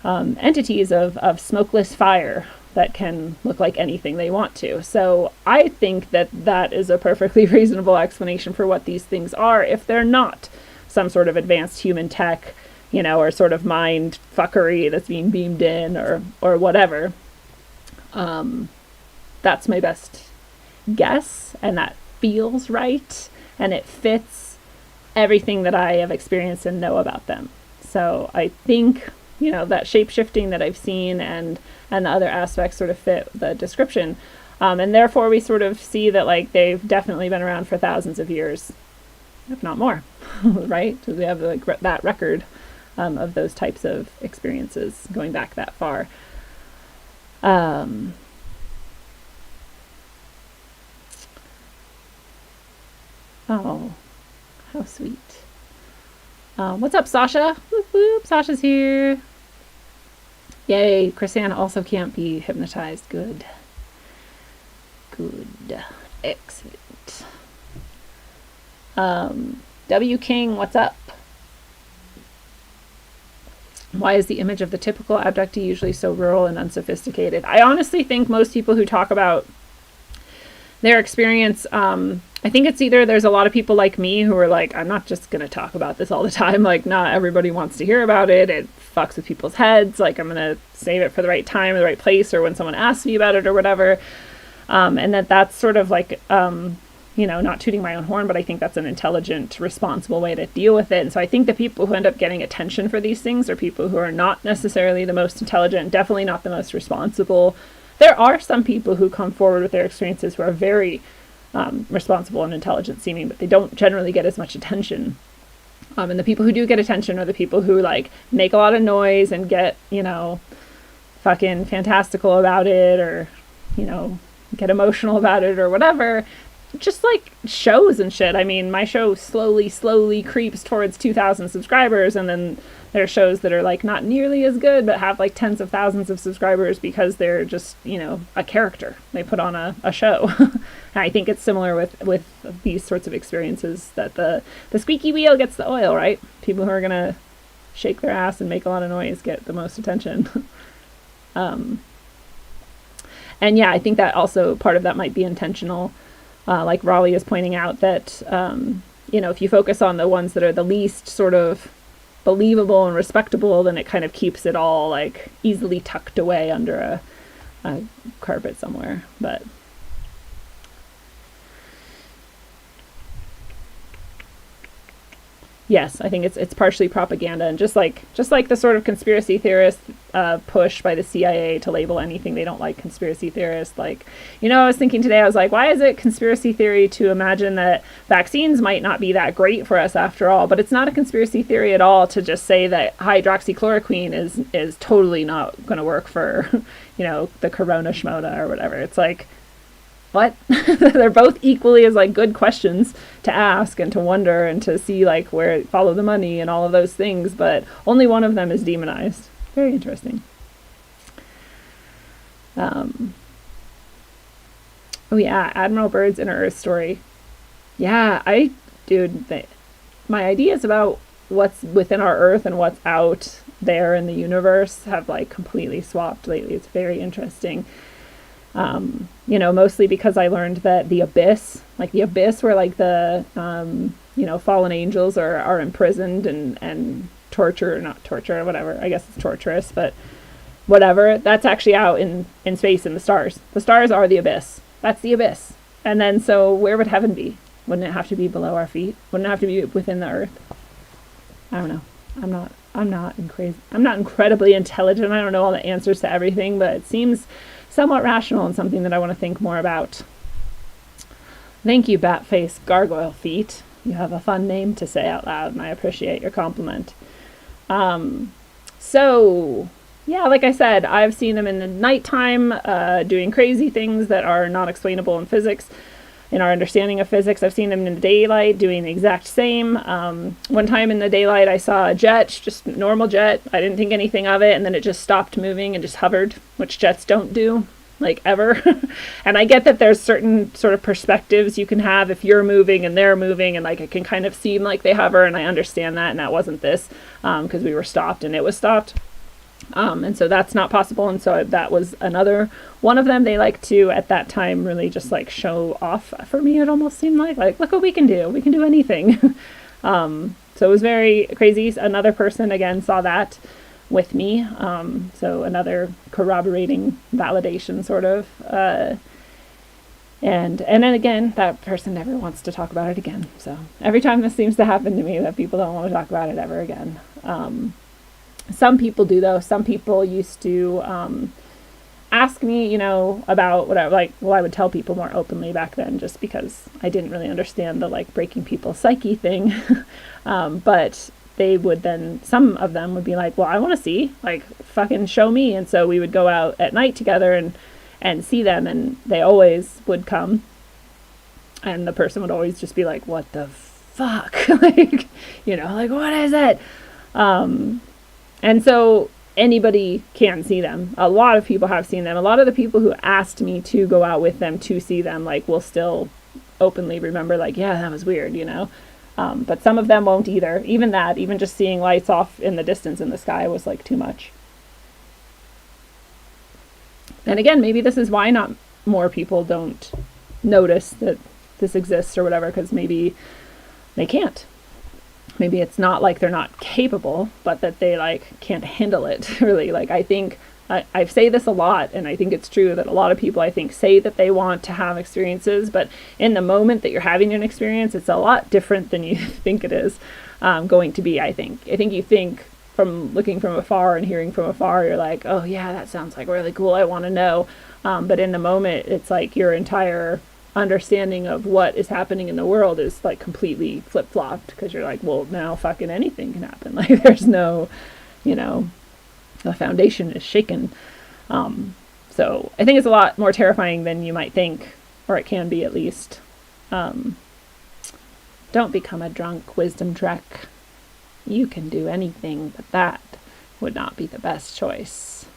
entities of smokeless fire that can look like anything they want to. So I think that is a perfectly reasonable explanation for what these things are, if they're not some sort of advanced human tech, or sort of mind fuckery that's being beamed in or whatever. That's my best guess, and that feels right, and it fits everything that I have experienced and know about them. So I think, that shape-shifting that I've seen and the other aspects sort of fit the description. And therefore we sort of see that like they've definitely been around for thousands of years, if not more, right? So we have like that record of those types of experiences going back that far. Oh, how sweet. What's up, Sasha? Whoop, whoop. Sasha's here. Yay, Chrisanne also can't be hypnotized. Good. Excellent. W King, what's up? Why is the image of the typical abductee usually so rural and unsophisticated? I honestly think most people who talk about their experience, I think it's either there's a lot of people like me who are like, I'm not just going to talk about this all the time. Like, not everybody wants to hear about it. It fucks with people's heads. Like, I'm going to save it for the right time or the right place, or when someone asks me about it or whatever. And that's sort of like, not tooting my own horn, but I think that's an intelligent, responsible way to deal with it. And so I think the people who end up getting attention for these things are people who are not necessarily the most intelligent, definitely not the most responsible. There are some people who come forward with their experiences who are very responsible and intelligent seeming, but they don't generally get as much attention. And the people who do get attention are the people who like make a lot of noise and get, fucking fantastical about it, or, get emotional about it or whatever. Just like shows and shit. I mean, my show slowly creeps towards 2,000 subscribers, and then there are shows that are like not nearly as good but have like tens of thousands of subscribers because they're just, a character. They put on a show. And I think it's similar with these sorts of experiences, that the squeaky wheel gets the oil, right? People who are going to shake their ass and make a lot of noise get the most attention. And yeah, I think that also part of that might be intentional. Like Raleigh is pointing out that, if you focus on the ones that are the least sort of believable and respectable, then it kind of keeps it all like easily tucked away under a carpet somewhere. But yes, I think it's partially propaganda, and just like the sort of conspiracy theorist push by the CIA to label anything they don't like conspiracy theorist. Like, I was thinking today, I was like, why is it conspiracy theory to imagine that vaccines might not be that great for us after all? But it's not a conspiracy theory at all to just say that hydroxychloroquine is totally not going to work for, the corona schmoda or whatever. It's like, what? They're both equally as like good questions to ask and to wonder and to see like where follow the money and all of those things, but only one of them is demonized. Very interesting. Oh yeah, Admiral Byrd's Inner Earth story. Yeah, my ideas about what's within our Earth and what's out there in the universe have like completely swapped lately. It's very interesting. Mostly because I learned that the abyss where like the, fallen angels are imprisoned and not torture, whatever. I guess it's torturous, but whatever. That's actually out in space in the stars. The stars are the abyss. That's the abyss. And then, so where would heaven be? Wouldn't it have to be below our feet? Wouldn't it have to be within the earth? I don't know. I'm not incredibly intelligent. I don't know all the answers to everything, but it seems somewhat rational and something that I want to think more about. Thank you, Batface Gargoyle Feet. You have a fun name to say out loud, and I appreciate your compliment. So, yeah, like I said, I've seen them in the nighttime doing crazy things that are not explainable in physics. in our understanding of physics. I've seen them in the daylight doing the exact same. One time in the daylight, I saw a jet, just normal jet. I didn't think anything of it, and then it just stopped moving and just hovered, which jets don't do, like, ever. And I get that there's certain sort of perspectives you can have if you're moving and they're moving, and like it can kind of seem like they hover, and I understand that, and that wasn't this, because we were stopped and it was stopped. And so that's not possible. And so that was another one of them. They like to, at that time, really just like show off for me. It almost seemed like look what we can do. We can do anything. So it was very crazy. Another person again saw that with me. So another corroborating validation sort of, and then again, that person never wants to talk about it again. So every time this seems to happen to me, that people don't want to talk about it ever again. Some people do, though. Some people used to ask me, about whatever. I would tell people more openly back then, just because I didn't really understand the like breaking people's psyche thing. But they would then, some of them would be like, well, I want to see, like, fucking show me. And so we would go out at night together and see them, and they always would come. And the person would always just be like, what the fuck? Like, what is it? And so anybody can see them. A lot of people have seen them. A lot of the people who asked me to go out with them to see them, like, will still openly remember, like, yeah, that was weird, But some of them won't either. Even just seeing lights off in the distance in the sky was, like, too much. And again, maybe this is why not more people don't notice that this exists or whatever, because maybe they can't. Maybe it's not like they're not capable, but that they like can't handle it, really. Like, I think I say this a lot, and I think it's true that a lot of people, I think, say that they want to have experiences, but in the moment that you're having an experience, it's a lot different than you think it is going to be, I think. I think you think from looking from afar and hearing from afar, you're like, oh yeah, that sounds like really cool, I want to know. But in the moment, it's like your entire understanding of what is happening in the world is like completely flip-flopped, because you're like, well, now fucking anything can happen. Like, there's no, the foundation is shaken. So I think it's a lot more terrifying than you might think, or it can be at least. Don't become a drunk, wisdom trek. You can do anything, but that would not be the best choice.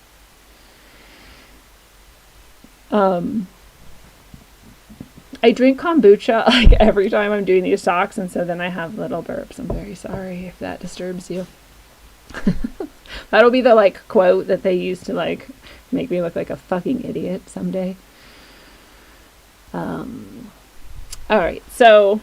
I drink kombucha like every time I'm doing these talks, and so then I have little burps. I'm very sorry if that disturbs you. That'll be the like quote that they use to like make me look like a fucking idiot someday. All right, so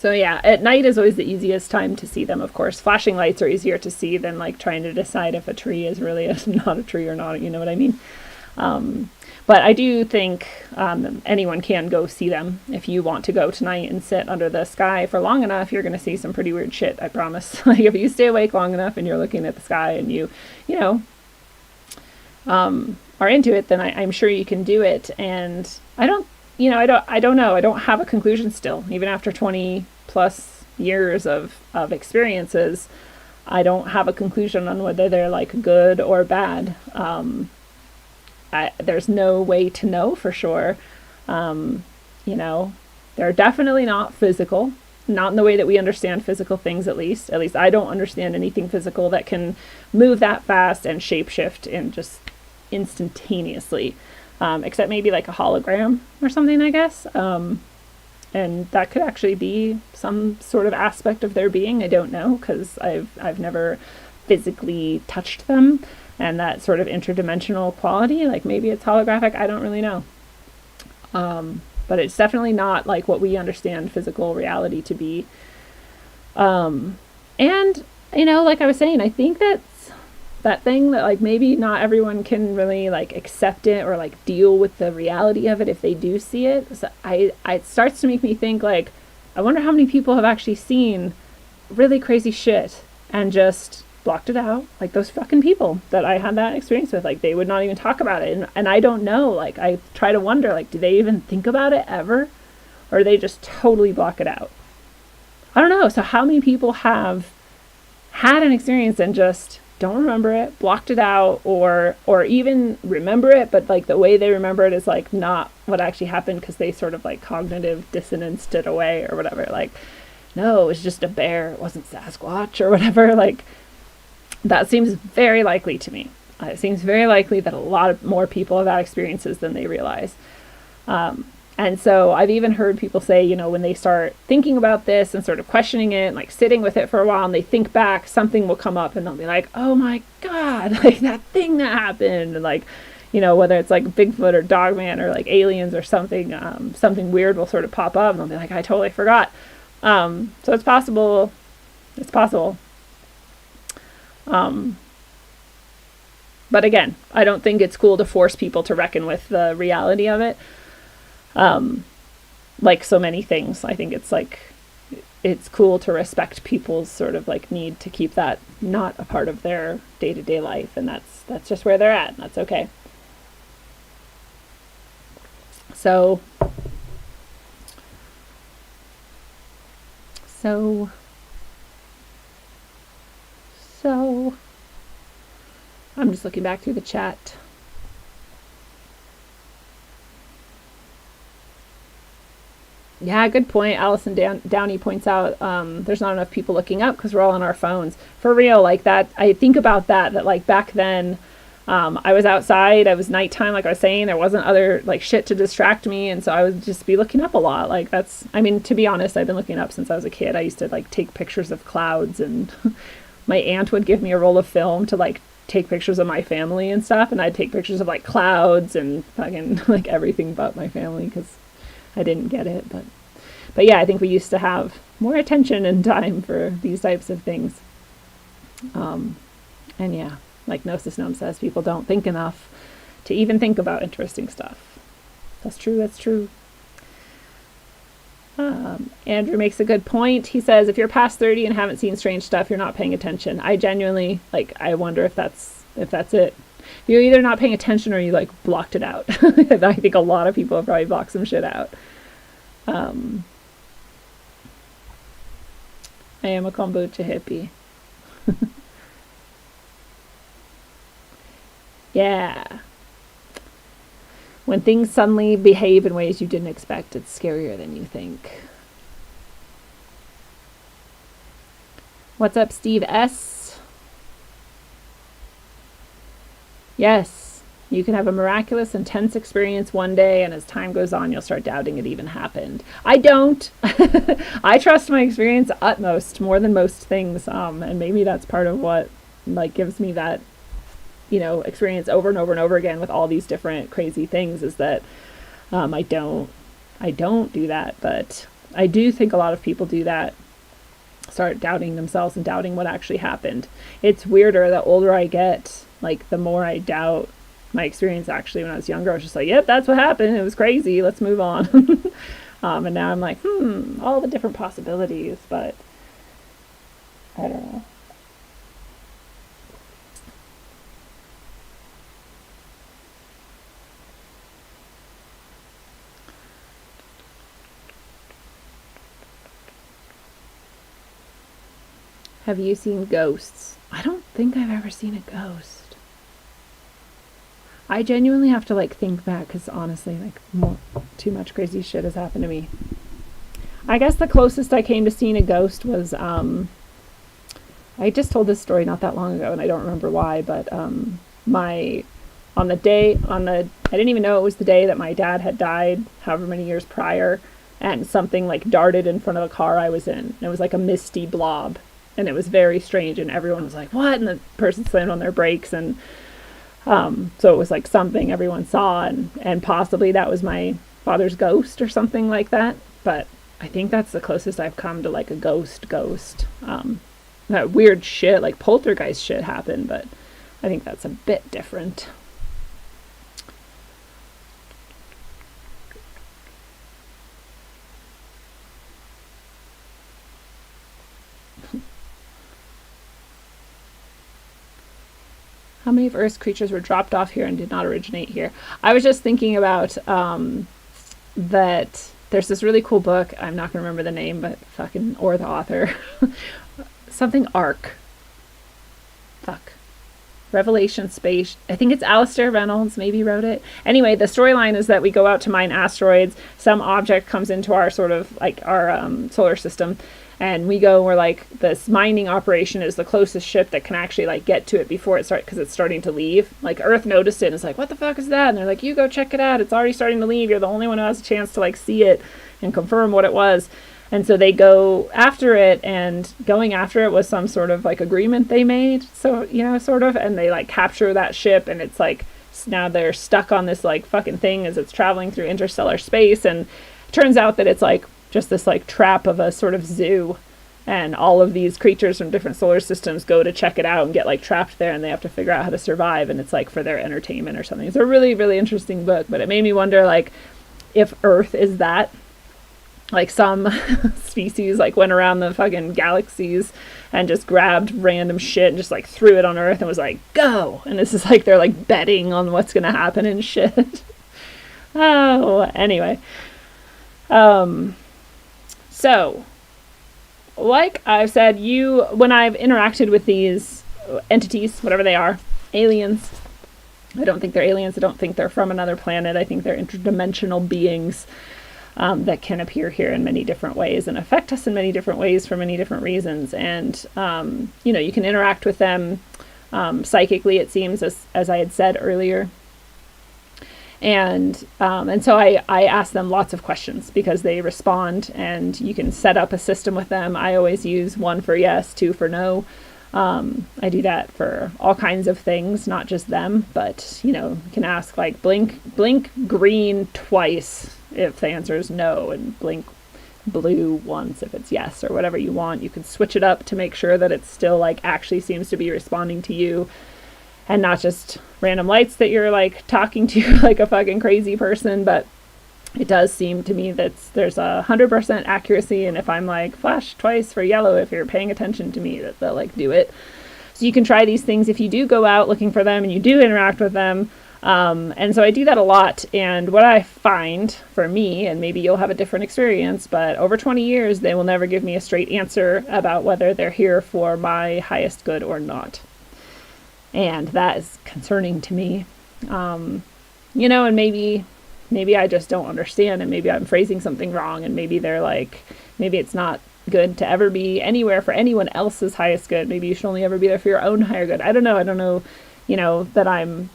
yeah, at night is always the easiest time to see them, of course. Flashing lights are easier to see than like trying to decide if a tree is really not a tree or not, you know what I mean? But I do think anyone can go see them. If you want to go tonight and sit under the sky for long enough, you're going to see some pretty weird shit, I promise. Like, if you stay awake long enough and you're looking at the sky and you are into it, then I'm sure you can do it. And I don't know. I don't have a conclusion still, even after 20 plus years of experiences. I don't have a conclusion on whether they're like good or bad. There's no way to know for sure. They're definitely not physical, not in the way that we understand physical things, at least. At least I don't understand anything physical that can move that fast and shapeshift and just instantaneously, except maybe like a hologram or something, I guess. And that could actually be some sort of aspect of their being. I don't know, because I've never physically touched them. And that sort of interdimensional quality, like maybe it's holographic, I don't really know. But it's definitely not like what we understand physical reality to be. And, like I was saying, I think that's that thing that like maybe not everyone can really like accept it or like deal with the reality of it if they do see it. So it starts to make me think like, I wonder how many people have actually seen really crazy shit and just blocked it out, like those fucking people that I had that experience with. Like, they would not even talk about it, and I don't know, like, I try to wonder, like, do they even think about it ever, or they just totally block it out? I don't know. So how many people have had an experience and just don't remember it, blocked it out, or even remember it, but like the way they remember it is like not what actually happened because they sort of like cognitive dissonance it away or whatever. Like, no, it was just a bear, it wasn't Sasquatch or whatever. Like, that seems very likely to me. It seems very likely that a lot of more people have had experiences than they realize. And so I've even heard people say, you know, when they start thinking about this and sort of questioning it, like sitting with it for a while, and they think back, something will come up and they'll be like, oh my God, like that thing that happened. And like, you know, whether it's like Bigfoot or Dogman or like aliens or something, something weird will sort of pop up and they'll be like, I totally forgot. So it's possible. It's possible. But again, I don't think it's cool to force people to reckon with the reality of it. Like so many things, I think it's like, it's cool to respect people's sort of like need to keep that not a part of their day-to-day life. And that's just where they're at. And that's okay. So I'm just looking back through the chat. Yeah, good point. Allison Downey points out there's not enough people looking up because we're all on our phones. For real, like that, I think about that like back then, I was outside, it was nighttime, like I was saying, there wasn't other like shit to distract me, and so I would just be looking up a lot. Like that's, I mean, to be honest, I've been looking up since I was a kid. I used to like take pictures of clouds, and my aunt would give me a roll of film to like take pictures of my family and stuff, and I'd take pictures of like clouds and fucking like everything but my family because I didn't get it. But yeah, I think we used to have more attention and time for these types of things. And yeah, like Gnosis Gnome says, people don't think enough to even think about interesting stuff. That's true, that's true. Andrew makes a good point. He says, if you're past 30 and haven't seen strange stuff, you're not paying attention. I genuinely, like, I wonder if that's it. You're either not paying attention or you, like, blocked it out. I think a lot of people have probably blocked some shit out. I am a kombucha hippie. Yeah. When things suddenly behave in ways you didn't expect, it's scarier than you think. What's up, Steve S? Yes, you can have a miraculous, intense experience one day, and as time goes on, you'll start doubting it even happened. I don't. I trust my experience utmost, more than most things, and maybe that's part of what like gives me that, you know, experience over and over and over again with all these different crazy things, is that I don't do that, but I do think a lot of people do that, start doubting themselves and doubting what actually happened. It's weirder the older I get, like the more I doubt my experience. Actually, when I was younger, I was just like, yep, that's what happened, it was crazy, let's move on. And now I'm like, all the different possibilities, but I don't know. Have you seen ghosts? I don't think I've ever seen a ghost. I genuinely have to like think back because honestly, like too much crazy shit has happened to me. I guess the closest I came to seeing a ghost was, I just told this story not that long ago and I don't remember why, but I didn't even know it was the day that my dad had died, however many years prior, and something like darted in front of the car I was in. And it was like a misty blob. And it was very strange, and everyone was like, what? And the person slammed on their brakes, and so it was like something everyone saw, and possibly that was my father's ghost or something like that. But I think that's the closest I've come to like a ghost. That weird shit, like poltergeist shit happened, but I think that's a bit different. How many of Earth's creatures were dropped off here and did not originate here? I was just thinking about that there's this really cool book. I'm not going to remember the name, or the author. Something Ark. Fuck. Revelation Space. I think it's Alistair Reynolds maybe wrote it. Anyway, the storyline is that we go out to mine asteroids. Some object comes into our sort of like our solar system, and we go. We're like, this mining operation is the closest ship that can actually like get to it before it starts, because it's starting to leave. Like Earth noticed it and is like, what the fuck is that? And they're like, you go check it out. It's already starting to leave. You're the only one who has a chance to like see it and confirm what it was. And so they go after it, and going after it was some sort of like agreement they made. So, you know, sort of, and they like capture that ship, and it's like, now they're stuck on this like fucking thing as it's traveling through interstellar space. And it turns out that it's like just this like trap of a sort of zoo. And all of these creatures from different solar systems go to check it out and get like trapped there, and they have to figure out how to survive. And it's like for their entertainment or something. It's a really, really interesting book, but it made me wonder like if Earth is that. Like some species like went around the fucking galaxies and just grabbed random shit and just like threw it on Earth and was like, go! And this is like they're like betting on what's gonna happen and shit. Oh, anyway. So, like I've said, when I've interacted with these entities, whatever they are, aliens, I don't think they're aliens, I don't think they're from another planet, I think they're interdimensional beings. That can appear here in many different ways and affect us in many different ways for many different reasons. And, you know, you can interact with them psychically, it seems, as I had said earlier. And so I ask them lots of questions because they respond, and you can set up a system with them. I always use 1 for yes, 2 for no. I do that for all kinds of things, not just them, but, you know, you can ask like blink green twice if the answer is no, and blink blue once if it's yes, or whatever you want. You can switch it up to make sure that it still like actually seems to be responding to you, and not just random lights that you're like talking to like a fucking crazy person. But it does seem to me that there's 100% accuracy, and if I'm like flash twice for yellow, if you're paying attention to me, that they'll like do it. So you can try these things if you do go out looking for them and you do interact with them. And so I do that a lot, and what I find for me, and maybe you'll have a different experience, but over 20 years they will never give me a straight answer about whether they're here for my highest good or not. And that is concerning to me. You know, and maybe I just don't understand, and maybe I'm phrasing something wrong, and maybe they're like, maybe it's not good to ever be anywhere for anyone else's highest good. Maybe you should only ever be there for your own higher good. I don't know, you know, that I'm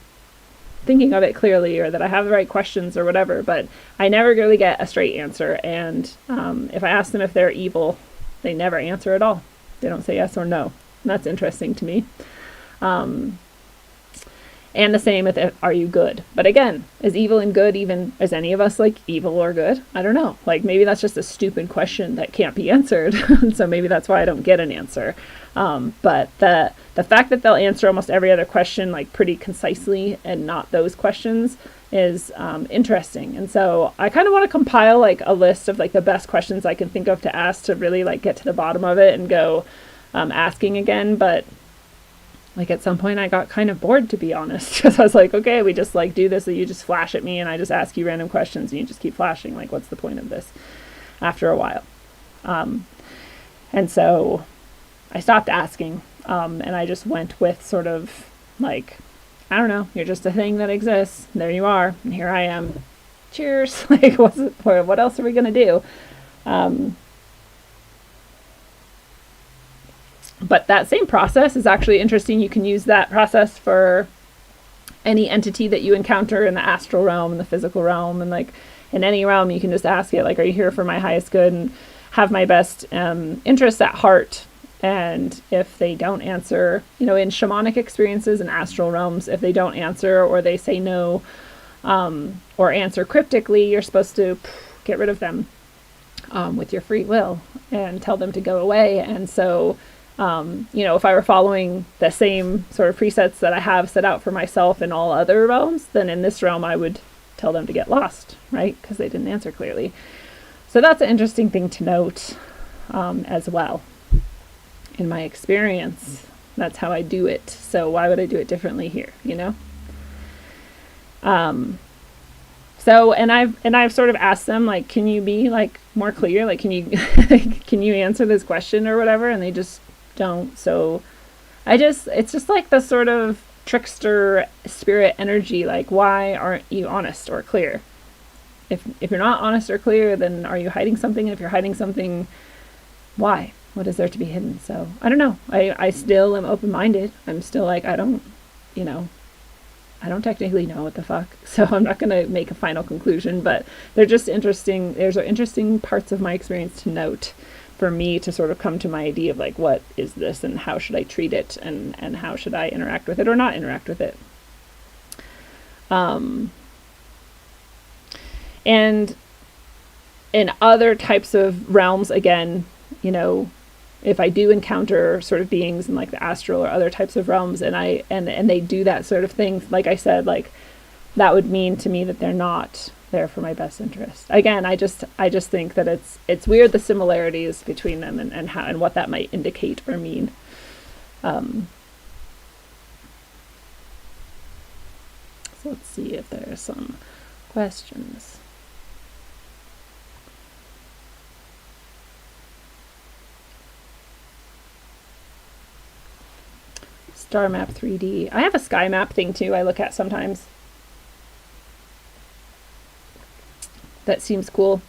thinking of it clearly or that I have the right questions or whatever, but I never really get a straight answer. And if I ask them if they're evil, they never answer at all. They don't say yes or no. And that's interesting to me. And the same with, are you good? But again, is evil and good even, is any of us like evil or good? I don't know. Like maybe that's just a stupid question that can't be answered. So maybe that's why I don't get an answer. But the fact that they'll answer almost every other question like pretty concisely and not those questions is interesting. And so I kind of want to compile like a list of like the best questions I can think of to ask to really like get to the bottom of it and go asking again. But like at some point I got kind of bored, to be honest, because I was like, okay, we just like do this, and you just flash at me and I just ask you random questions and you just keep flashing. Like, what's the point of this after a while? And so I stopped asking, and I just went with sort of like, I don't know, you're just a thing that exists. There you are. And here I am. Cheers. Like, what else are we going to do? But that same process is actually interesting. You can use that process for any entity that you encounter in the astral realm, in the physical realm, and like in any realm, you can just ask it, like, are you here for my highest good and have my best interests at heart? And if they don't answer, you know, in shamanic experiences and astral realms, if they don't answer or they say no, or answer cryptically, you're supposed to get rid of them with your free will and tell them to go away. And so you know, if I were following the same sort of presets that I have set out for myself in all other realms, then in this realm I would tell them to get lost, right? Because they didn't answer clearly. So that's an interesting thing to note as well. In my experience, that's how I do it. So why would I do it differently here, you know? So, and I've sort of asked them, like, can you be like more clear? Like, can you answer this question or whatever? And they just don't. So it's just like the sort of trickster spirit energy, like, why aren't you honest or clear? If you're not honest or clear, then are you hiding something? And if you're hiding something, why? What is there to be hidden? So I don't know. I still am open-minded. I'm still like, I don't technically know what the fuck. So I'm not going to make a final conclusion, but they're just interesting. There's interesting parts of my experience to note for me to sort of come to my idea of like, what is this and how should I treat it and how should I interact with it or not interact with it. And in other types of realms, again, you know, if I do encounter sort of beings in like the astral or other types of realms and they do that sort of thing, like I said, like that would mean to me that they're not there for my best interest. Again, I just think that it's weird, the similarities between them and how and what that might indicate or mean. So let's see if there are some questions. Star map 3D. I have a sky map thing too I look at sometimes. That seems cool.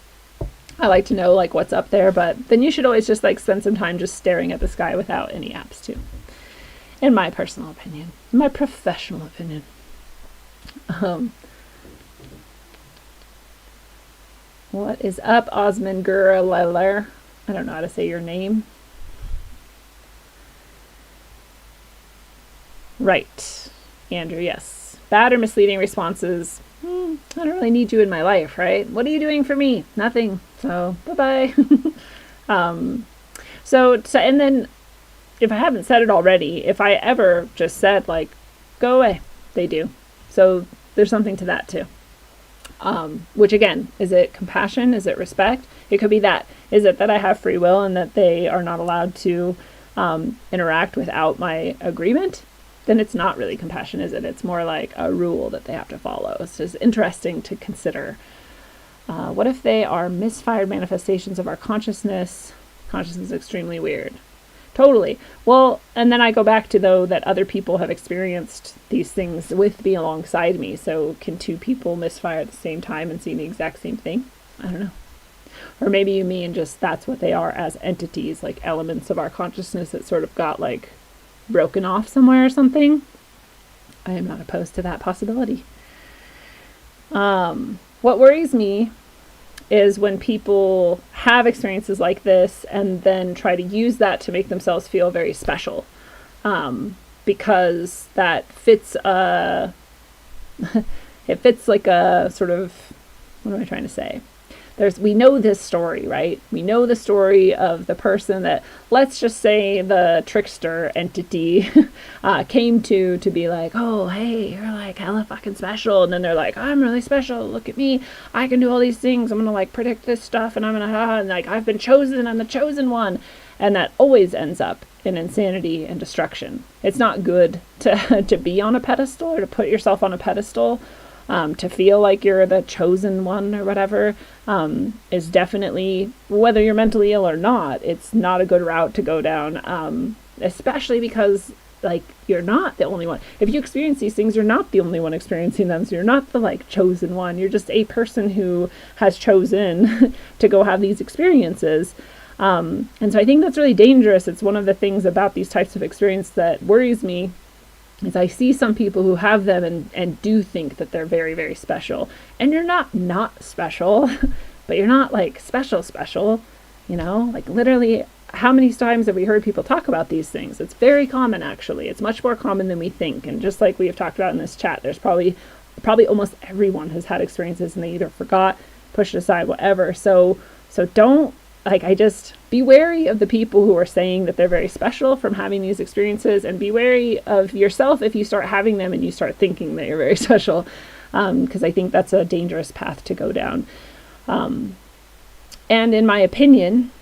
I like to know like what's up there, but then you should always just like spend some time just staring at the sky without any apps too. In my personal opinion. My professional opinion. What is up, Osman Guraleller? I don't know how to say your name. Right. Andrew, yes. Bad or misleading responses. I don't really need you in my life, right? What are you doing for me? Nothing. So, bye-bye. So, and then, if I haven't said it already, if I ever just said, like, go away, they do. So, there's something to that, too. Which, again, is it compassion? Is it respect? It could be that. Is it that I have free will and that they are not allowed to interact without my agreement? Then it's not really compassion, is it? It's more like a rule that they have to follow. It's just interesting to consider. What if they are misfired manifestations of our consciousness? Consciousness is extremely weird. Totally. Well, and then I go back to, though, that other people have experienced these things with me alongside me. So can two people misfire at the same time and see the exact same thing? I don't know. Or maybe you mean just that's what they are as entities, like elements of our consciousness that sort of got like broken off somewhere or something. I am not opposed to that possibility. What worries me is when people have experiences like this and then try to use that to make themselves feel very special, because that fits it fits like a sort of, what am I trying to say? We know this story, right? We know the story of the person that, let's just say the trickster entity came to be like, oh, hey, you're like hella fucking special. And then they're like, I'm really special. Look at me. I can do all these things. I'm going to like predict this stuff and I'm going to, and like, I've been chosen. I'm the chosen one. And that always ends up in insanity and destruction. It's not good to be on a pedestal or to put yourself on a pedestal. To feel like you're the chosen one or whatever, is definitely, whether you're mentally ill or not, it's not a good route to go down, especially because, like, you're not the only one. If you experience these things, you're not the only one experiencing them, so you're not the, like, chosen one. You're just a person who has chosen to go have these experiences. And so I think that's really dangerous. It's one of the things about these types of experience that worries me, is I see some people who have them and do think that they're very, very special. And you're not special, but you're not like special, you know, like literally how many times have we heard people talk about these things? It's very common, actually. It's much more common than we think. And just like we have talked about in this chat, there's probably almost everyone has had experiences and they either forgot, pushed aside, whatever. So don't, like, I just be wary of the people who are saying that they're very special from having these experiences, and be wary of yourself if you start having them and you start thinking that you're very special, because I think that's a dangerous path to go down. And in my opinion,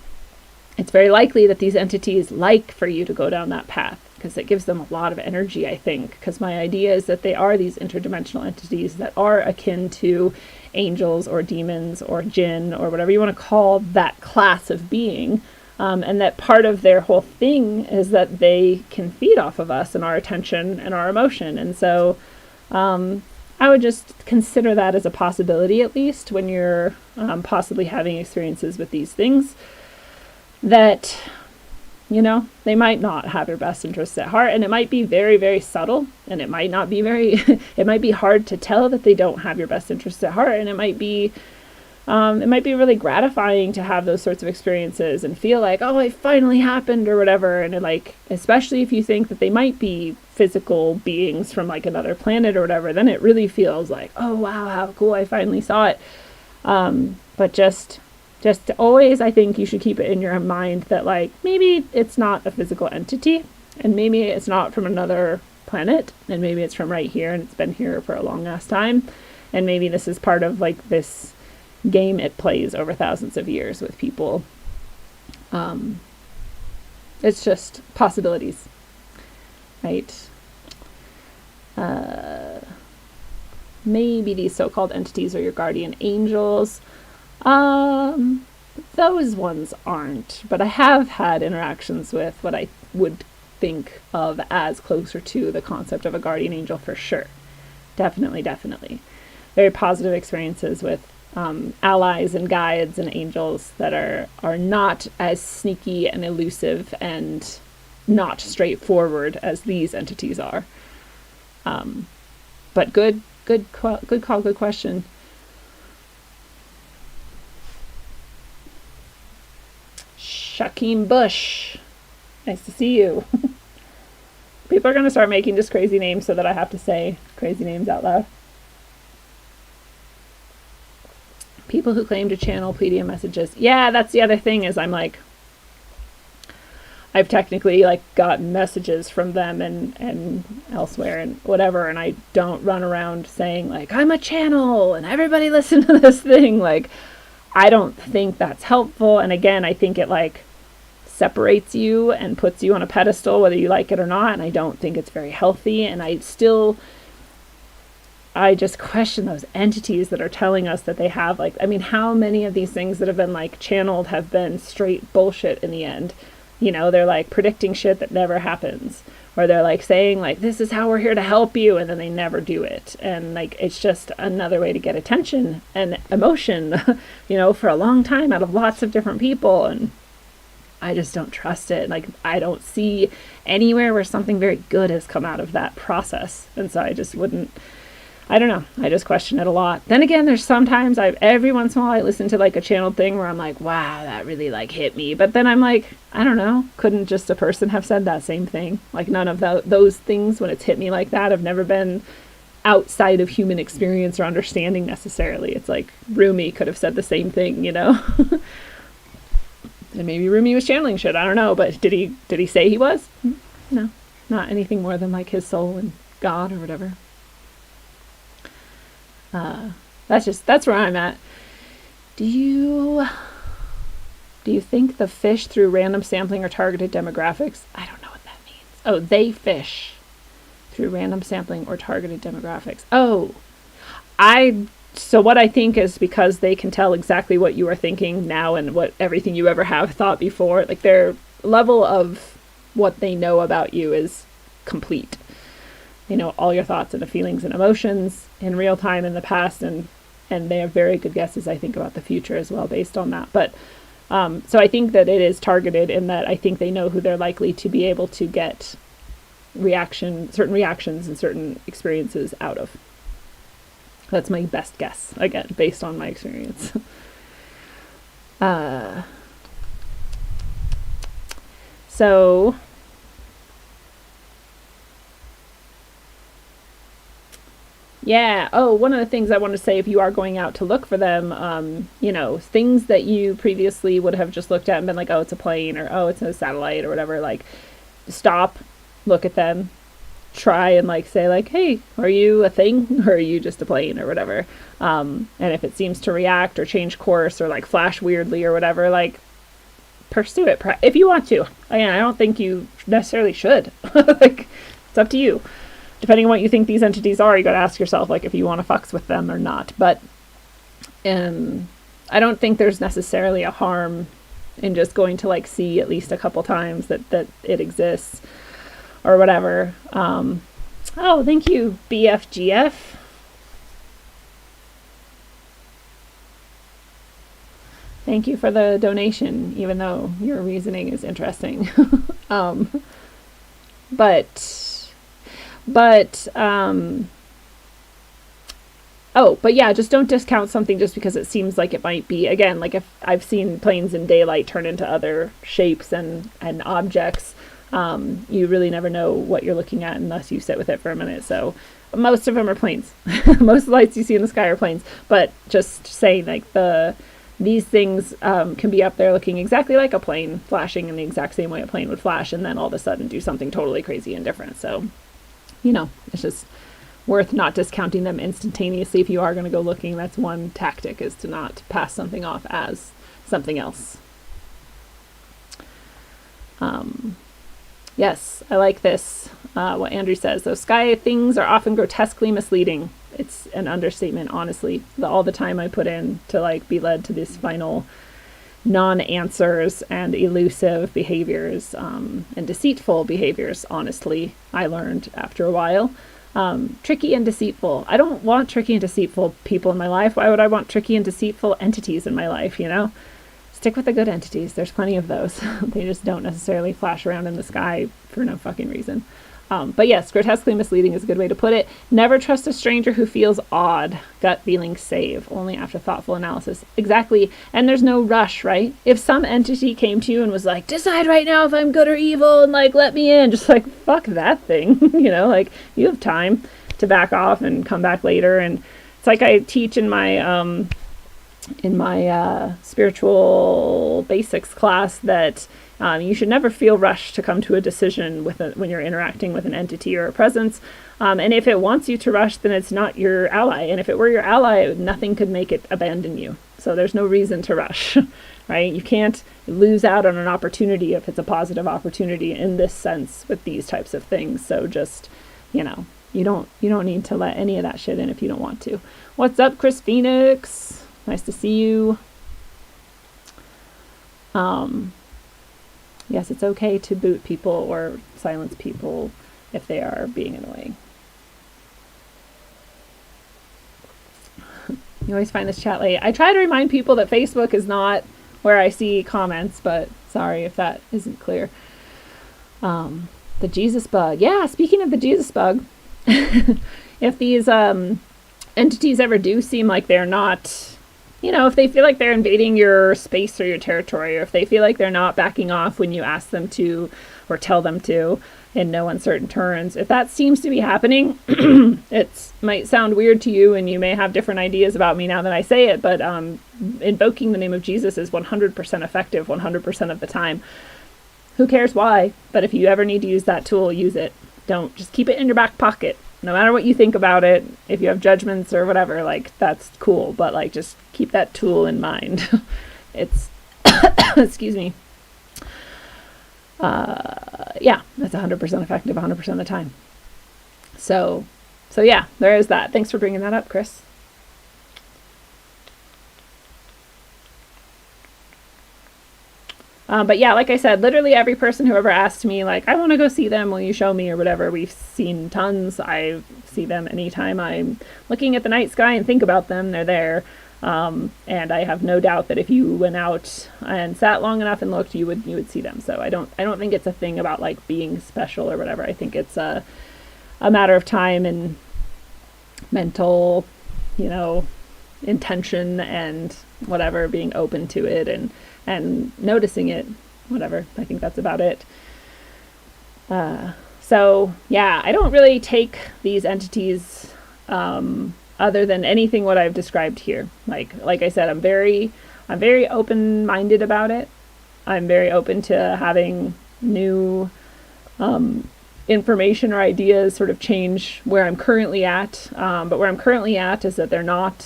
it's very likely that these entities like for you to go down that path, because it gives them a lot of energy, I think, because my idea is that they are these interdimensional entities that are akin to angels or demons or Djinn or whatever you want to call that class of being, And that part of their whole thing is that they can feed off of us and our attention and our emotion. And so I would just consider that as a possibility, at least when you're possibly having experiences with these things, that, you know, they might not have your best interests at heart, and it might be very, very subtle, and it might not be very, it might be hard to tell that they don't have your best interests at heart, and it might be really gratifying to have those sorts of experiences and feel like, oh, it finally happened or whatever. And like, especially if you think that they might be physical beings from like another planet or whatever, then it really feels like, oh, wow, how cool, I finally saw it. But just always, I think you should keep it in your mind that like, maybe it's not a physical entity, and maybe it's not from another planet, and maybe it's from right here and it's been here for a long ass time. And maybe this is part of like this game it plays over thousands of years with people. It's just possibilities, right? Maybe these so-called entities are your guardian angels. Those ones aren't, but I have had interactions with what I would think of as closer to the concept of a guardian angel for sure. Definitely. Very positive experiences with allies and guides and angels that are not as sneaky and elusive and not straightforward as these entities are. But good call, good question. Shaquem Bush, nice to see you. People are going to start making just crazy names so that I have to say crazy names out loud. People who claim to channel Pleiadian messages. Yeah, that's the other thing is I've technically like gotten messages from them and elsewhere and whatever, and I don't run around saying like, I'm a channel and everybody listen to this thing. Like, I don't think that's helpful. And again, I think it like separates you and puts you on a pedestal, whether you like it or not. And I don't think it's very healthy. And I just question those entities that are telling us that they have like, I mean, how many of these things that have been like channeled have been straight bullshit in the end? You know, they're like predicting shit that never happens, or they're like saying like, this is how we're here to help you, and then they never do it. And like, it's just another way to get attention and emotion, you know, for a long time out of lots of different people. And I just don't trust it. Like, I don't see anywhere where something very good has come out of that process. And so I just wouldn't, I don't know. I just question it a lot. Then again, there's sometimes every once in a while I listen to like a channeled thing where I'm like, wow, that really like hit me. But then I'm like, I don't know. Couldn't just a person have said that same thing? Like none of those things when it's hit me like that have never been outside of human experience or understanding necessarily. It's like Rumi could have said the same thing, you know? And maybe Rumi was channeling shit. I don't know. But did he say he was? No, not anything more than like his soul and God or whatever. That's where I'm at. Do you think the fish through random sampling or targeted demographics? I don't know what that means. Oh, they fish through random sampling or targeted demographics. Oh, so what I think is because they can tell exactly what you are thinking now and what everything you ever have thought before, like their level of what they know about you is complete. They know all your thoughts and the feelings and emotions in real time in the past, and they have very good guesses, I think, about the future as well based on that. But so I think that it is targeted in that I think they know who they're likely to be able to get certain reactions and certain experiences out of. That's my best guess, again, based on my experience. So yeah. Oh, one of the things I want to say, if you are going out to look for them, you know, things that you previously would have just looked at and been like, oh, it's a plane, or oh, it's a satellite or whatever, like stop, look at them, try and like say like, hey, are you a thing or are you just a plane or whatever? And if it seems to react or change course or like flash weirdly or whatever, like pursue it if you want to. Again, I don't think you necessarily should. Like, it's up to you. Depending on what you think these entities are, you got to ask yourself like if you want to fucks with them or not. But I don't think there's necessarily a harm and just going to like see at least a couple times that it exists or whatever. Oh, thank you, BFGF. Thank you for the donation, even though your reasoning is interesting. But yeah, just don't discount something just because it seems like it might be. Again, like if I've seen planes in daylight turn into other shapes and objects, you really never know what you're looking at unless you sit with it for a minute. So most of them are planes. Most of the lights you see in the sky are planes. But just saying, like, these things can be up there looking exactly like a plane, flashing in the exact same way a plane would flash, and then all of a sudden do something totally crazy and different. So, it's just worth not discounting them instantaneously. If you are going to go looking, that's one tactic, is to not pass something off as something else. Yes, I like this. What Andrew says, those sky things are often grotesquely misleading. It's an understatement, honestly. All the time I put in to like be led to these final non-answers and elusive behaviors, and deceitful behaviors, honestly, I learned after a while. Tricky and deceitful. I don't want tricky and deceitful people in my life. Why would I want tricky and deceitful entities in my life, Stick with the good entities. There's plenty of those. They just don't necessarily flash around in the sky for no fucking reason. But yes, grotesquely misleading is a good way to put it. Never trust a stranger who feels odd. Gut feelings save. Only after thoughtful analysis. Exactly. And there's no rush, right? If some entity came to you and was like, decide right now if I'm good or evil and like, let me in. Just like, fuck that thing. Like you have time to back off and come back later. And it's like I teach in my spiritual basics class that you should never feel rushed to come to a decision when you're interacting with an entity or a presence. And if it wants you to rush, then it's not your ally. And if it were your ally, nothing could make it abandon you. So there's no reason to rush, right? You can't lose out on an opportunity if it's a positive opportunity in this sense with these types of things. So just, you don't need to let any of that shit in if you don't want to. What's up, Chris Phoenix? Nice to see you. Yes, it's okay to boot people or silence people if they are being annoying. You always find this chat late. I try to remind people that Facebook is not where I see comments, but sorry if that isn't clear. The Jesus bug. Yeah, speaking of the Jesus bug, if these entities ever do seem like they're not... if they feel like they're invading your space or your territory, or if they feel like they're not backing off when you ask them to or tell them to in no uncertain terms, if that seems to be happening, it might sound weird to you and you may have different ideas about me now that I say it, but invoking the name of Jesus is 100% effective 100% of the time. Who cares why? But if you ever need to use that tool, use it. Don't just keep it in your back pocket. No matter what you think about it, if you have judgments or whatever, like, that's cool. But, like, just keep that tool in mind. It's, excuse me. Yeah, that's 100% effective 100% of the time. So yeah, there is that. Thanks for bringing that up, Chris. But yeah, like I said, literally every person who ever asked me, like, I want to go see them, will you show me or whatever, we've seen tons. I see them anytime I'm looking at the night sky and think about them, they're there. And I have no doubt that if you went out and sat long enough and looked, you would see them. So I don't think it's a thing about like being special or whatever. I think it's a matter of time and mental, intention and whatever, being open to it and noticing it, whatever. I think that's about it. So yeah, I don't really take these entities other than anything what I've described here. Like I said, I'm very open-minded about it. I'm very open to having new information or ideas sort of change where I'm currently at. But where I'm currently at is that they're not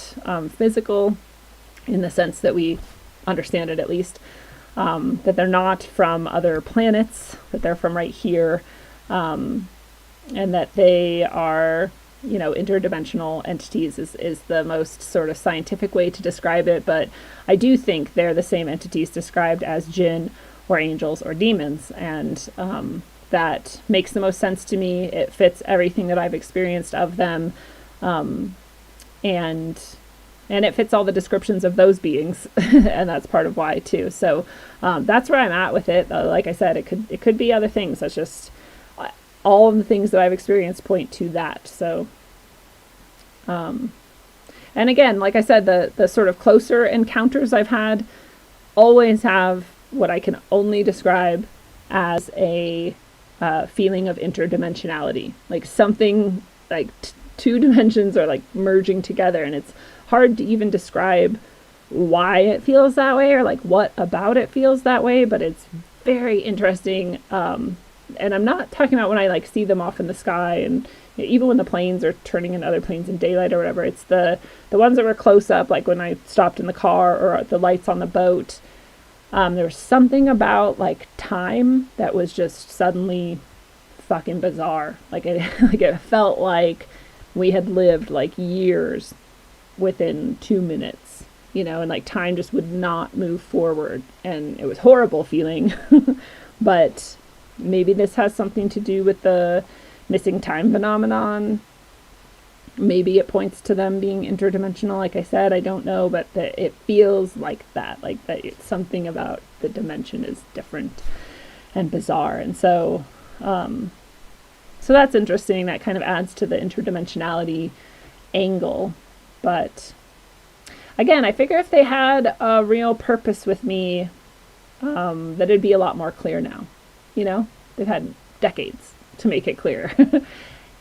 physical in the sense that we understand it, at least. That they're not from other planets, that they're from right here. And that they are interdimensional entities is the most sort of scientific way to describe it, but I do think they're the same entities described as Djinn or angels or demons, and that makes the most sense to me. It fits everything that I've experienced of them, and it fits all the descriptions of those beings, and that's part of why too. So that's where I'm at with it. Like I said, it could be other things. That's just all of the things that I've experienced point to that. So, and again, like I said, the sort of closer encounters I've had always have what I can only describe as a feeling of interdimensionality, like something like two dimensions are like merging together, and it's hard to even describe why it feels that way or like what about it feels that way, but it's very interesting. And I'm not talking about when I like see them off in the sky, and even when the planes are turning into other planes in daylight or whatever. It's the ones that were close up, like when I stopped in the car, or the lights on the boat. There was something about like time that was just suddenly fucking bizarre. Like it felt like we had lived like years within 2 minutes, and like time just would not move forward, and it was horrible feeling. But maybe this has something to do with the missing time phenomenon. Maybe it points to them being interdimensional. Like I said, I don't know, but it feels like that it's something about the dimension is different and bizarre. And so that's interesting. That kind of adds to the interdimensionality angle. But again, I figure if they had a real purpose with me, that it'd be a lot more clear now. They've had decades to make it clear.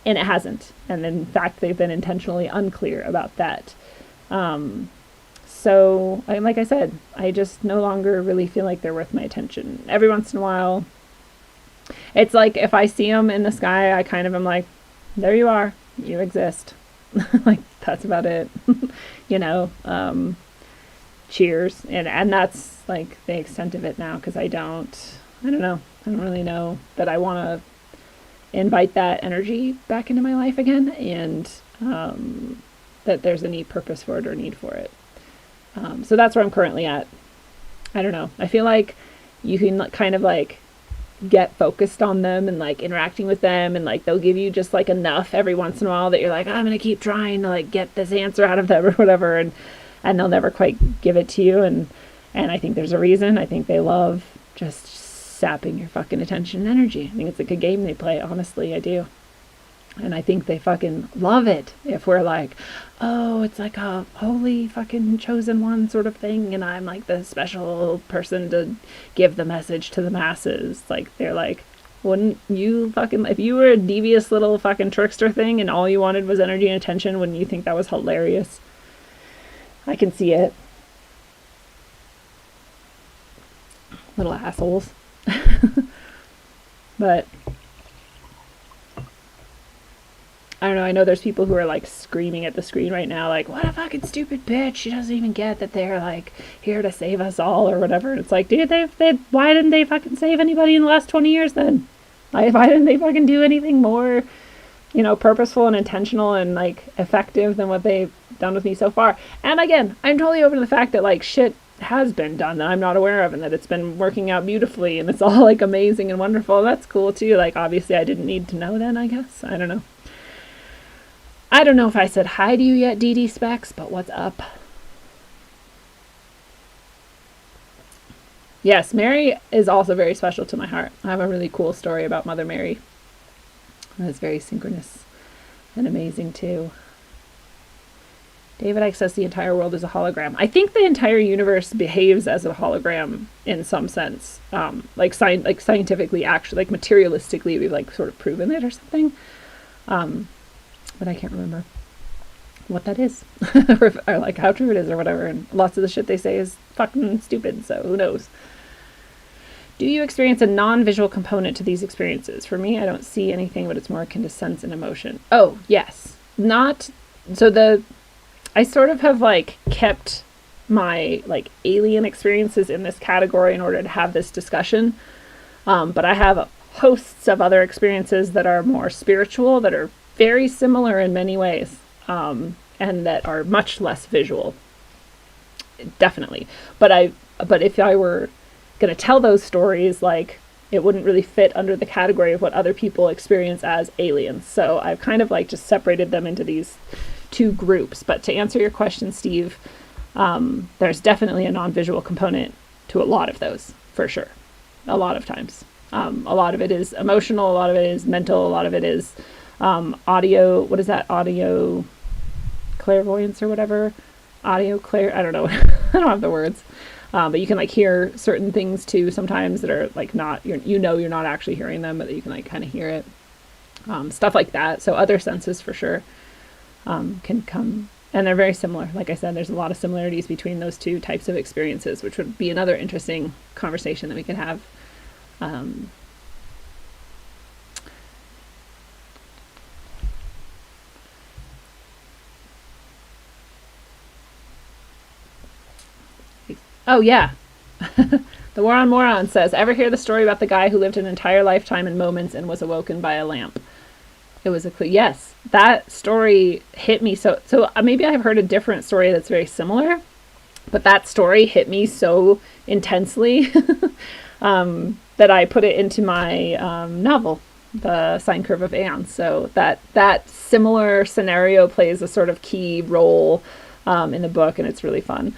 And it hasn't. And in fact, they've been intentionally unclear about that. So, like I said, I just no longer really feel like they're worth my attention. Every once in a while, it's like if I see them in the sky, I kind of am like, there you are, you exist. Like, that's about it. Cheers. And that's like the extent of it now, because I don't really know that I want to invite that energy back into my life again, and that there's any purpose for it or need for it. So that's where I'm currently at. I don't know. I feel like you can kind of like get focused on them and like interacting with them, and like they'll give you just like enough every once in a while that you're like, I'm gonna keep trying to like get this answer out of them or whatever, and they'll never quite give it to you, and I think there's a reason. I think they love just sapping your fucking attention and energy. I think it's like a game they play. Honestly, I do. And I think they fucking love it if we're like, oh, it's like a holy fucking chosen one sort of thing, and I'm like the special person to give the message to the masses. Like, they're like, wouldn't you fucking, if you were a devious little fucking trickster thing and all you wanted was energy and attention, wouldn't you think that was hilarious? I can see it. Little assholes. But I don't know, I know there's people who are like screaming at the screen right now, like, what a fucking stupid bitch, she doesn't even get that they're like here to save us all or whatever. And it's like, dude, why didn't they fucking save anybody in the last 20 years then? Why didn't they fucking do anything more, purposeful and intentional and like effective than what they've done with me so far? And again, I'm totally open to the fact that like shit has been done that I'm not aware of, and that it's been working out beautifully, and it's all like amazing and wonderful. That's cool too. Like, obviously I didn't need to know then, I guess. I don't know. I don't know if I said hi to you yet, DD Specs, but what's up? Yes, Mary is also very special to my heart. I have a really cool story about Mother Mary. That's very synchronous and amazing too. David Icke says the entire world is a hologram. I think the entire universe behaves as a hologram in some sense. Like scientifically, actually, like materialistically, we've like sort of proven it or something. But I can't remember what that is or like how true it is or whatever. And lots of the shit they say is fucking stupid, so who knows? Do you experience a non-visual component to these experiences? For me, I don't see anything, but it's more akin to sense and emotion. Oh, yes. I sort of have like kept my like alien experiences in this category in order to have this discussion. But I have hosts of other experiences that are more spiritual, that are very similar in many ways, and that are much less visual. Definitely. But if I were going to tell those stories, like, it wouldn't really fit under the category of what other people experience as aliens. So I've kind of like just separated them into these two groups. But to answer your question, Steve, there's definitely a non-visual component to a lot of those, for sure. A lot of times. A lot of it is emotional, a lot of it is mental, a lot of it is audio. What is that? Audio clairvoyance or whatever? I don't know. I don't have the words. But you can like hear certain things too sometimes that are like not, you're not actually hearing them, but you can like kind of hear it. Stuff like that. So other senses for sure can come, and they're very similar. Like I said, there's a lot of similarities between those two types of experiences, which would be another interesting conversation that we could have. Oh, yeah. The War on Moron says, ever hear the story about the guy who lived an entire lifetime in moments and was awoken by a lamp? It was a clue. Yes, that story hit me. So maybe I've heard a different story that's very similar, but that story hit me so intensely that I put it into my novel, The Sine Curve of Aeon. So that similar scenario plays a sort of key role in the book, and it's really fun.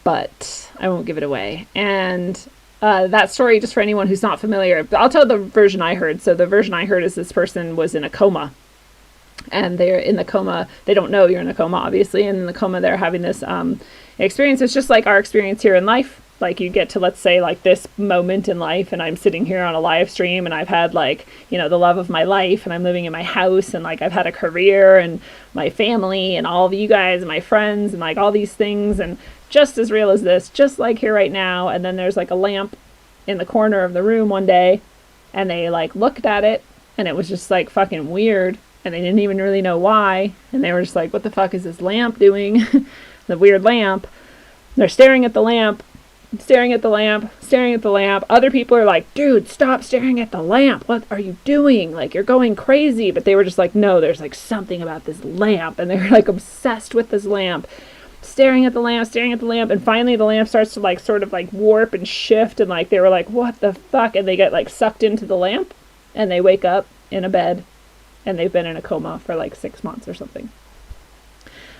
But I won't give it away. And that story, just for anyone who's not familiar, I'll tell the version I heard. So the version I heard is this person was in a coma. And they're in the coma. They don't know you're in a coma, obviously. And in the coma, they're having this experience. It's just like our experience here in life. Like you get to, let's say, like this moment in life, and I'm sitting here on a live stream, and I've had like, the love of my life, and I'm living in my house, and like I've had a career and my family and all of you guys and my friends and like all these things, and just as real as this, just like here right now. And then there's like a lamp in the corner of the room one day, and they like looked at it, and it was just like fucking weird, and they didn't even really know why, and they were just like, what the fuck is this lamp doing? The weird lamp. They're staring at the lamp. Staring at the lamp. Other people are like, dude, stop staring at the lamp. What are you doing? Like, you're going crazy. But they were just like, no, there's like something about this lamp. And they were like obsessed with this lamp. Staring at the lamp. And finally the lamp starts to like sort of like warp and shift. And like, they were like, what the fuck? And they get like sucked into the lamp. And they wake up in a bed. And they've been in a coma for like 6 months or something.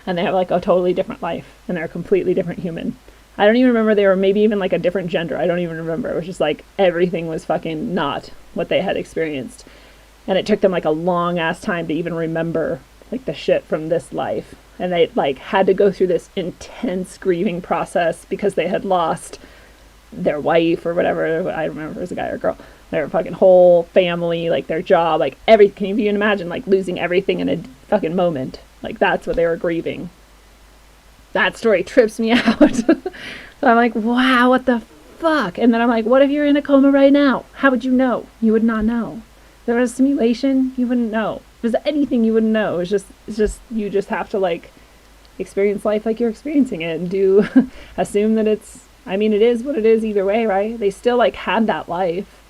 And they have like a totally different life. And they're a completely different human. I don't even remember, they were maybe even like a different gender. I don't even remember. It was just like everything was fucking not what they had experienced. And it took them like a long ass time to even remember like the shit from this life. And they like had to go through this intense grieving process because they had lost their wife or whatever. I don't remember if it was a guy or a girl. Their fucking whole family, like their job, like everything. Can you imagine like losing everything in a fucking moment? Like that's what they were grieving. That story trips me out. So I'm like, wow, what the fuck? And then I'm like, what if you're in a coma right now? How would you know? You would not know. If there was a simulation, you wouldn't know. If there's anything, you wouldn't know. It's just you just have to like experience life like you're experiencing it and assume that it is what it is either way, right? They still like had that life.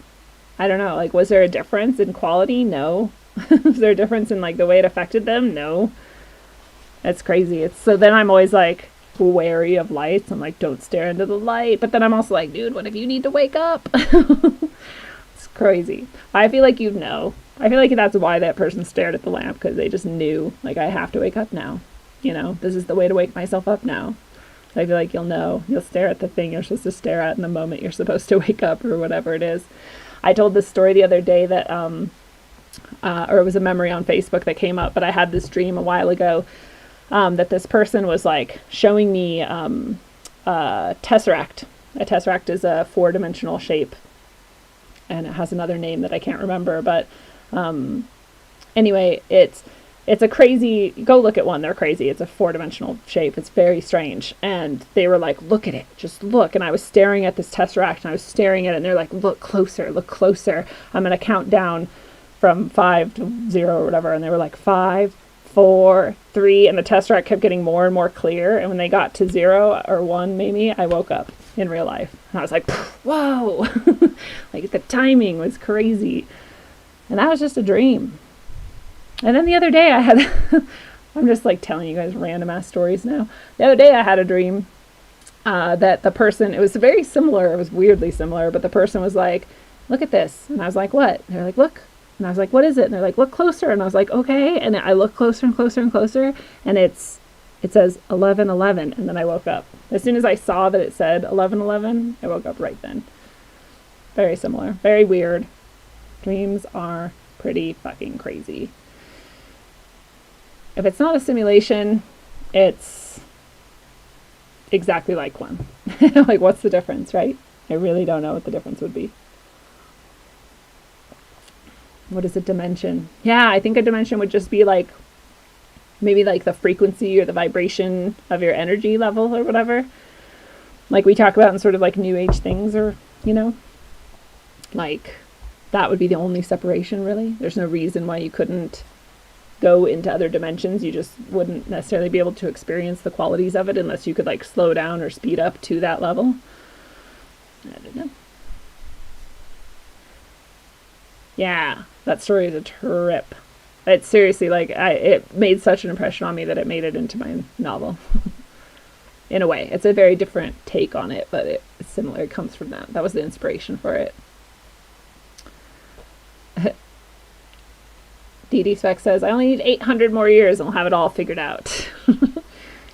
I don't know, like was there a difference in quality? No. Was there a difference in like the way it affected them? No. It's crazy. So then I'm always like wary of lights. I'm like, don't stare into the light. But then I'm also like, dude, what if you need to wake up? It's crazy. I feel like I feel like that's why that person stared at the lamp, because they just knew, like, I have to wake up now. This is the way to wake myself up now. So I feel like you'll stare at the thing you're supposed to stare at in the moment you're supposed to wake up or whatever it is. I told this story the other day that, or it was a memory on Facebook that came up, but I had this dream a while ago. That this person was like showing me a tesseract. A tesseract is a 4-dimensional shape, and it has another name that I can't remember. But anyway, it's a crazy. Go look at one. They're crazy. It's a 4-dimensional shape. It's very strange. And they were like, "Look at it. Just look." And I was staring at this tesseract, and I was staring at it, and they're like, "Look closer. Look closer. I'm gonna count down from 5 to 0 or whatever." And they were like, 5, 4, 3, and the tesseract kept getting more and more clear. And when they got to 0 or 1, maybe, I woke up in real life. And I was like, whoa! Like, the timing was crazy. And that was just a dream. And then the other day I had, I'm just like telling you guys random ass stories now. The other day I had a dream that the person, it was very similar, it was weirdly similar, but the person was like, look at this. And I was like, what? And they're like, look. And I was like, what is it? And they're like, look closer. And I was like, okay. And I look closer and closer and closer. And it says 11:11. And then I woke up. As soon as I saw that it said 11:11, I woke up right then. Very similar. Very weird. Dreams are pretty fucking crazy. If it's not a simulation, it's exactly like one. Like, what's the difference, right? I really don't know what the difference would be. What is a dimension? Yeah, I think a dimension would just be like, maybe like the frequency or the vibration of your energy level or whatever. Like we talk about in sort of like new age things, or, you know, like that would be the only separation really. There's no reason why you couldn't go into other dimensions. You just wouldn't necessarily be able to experience the qualities of it unless you could like slow down or speed up to that level. I don't know. Yeah, that story is a trip. It's seriously like, it made such an impression on me that it made it into my novel. In a way, it's a very different take on it, but it's similar. It comes from that. That was the inspiration for it. DD Spec says, I only need 800 more years and we'll have it all figured out.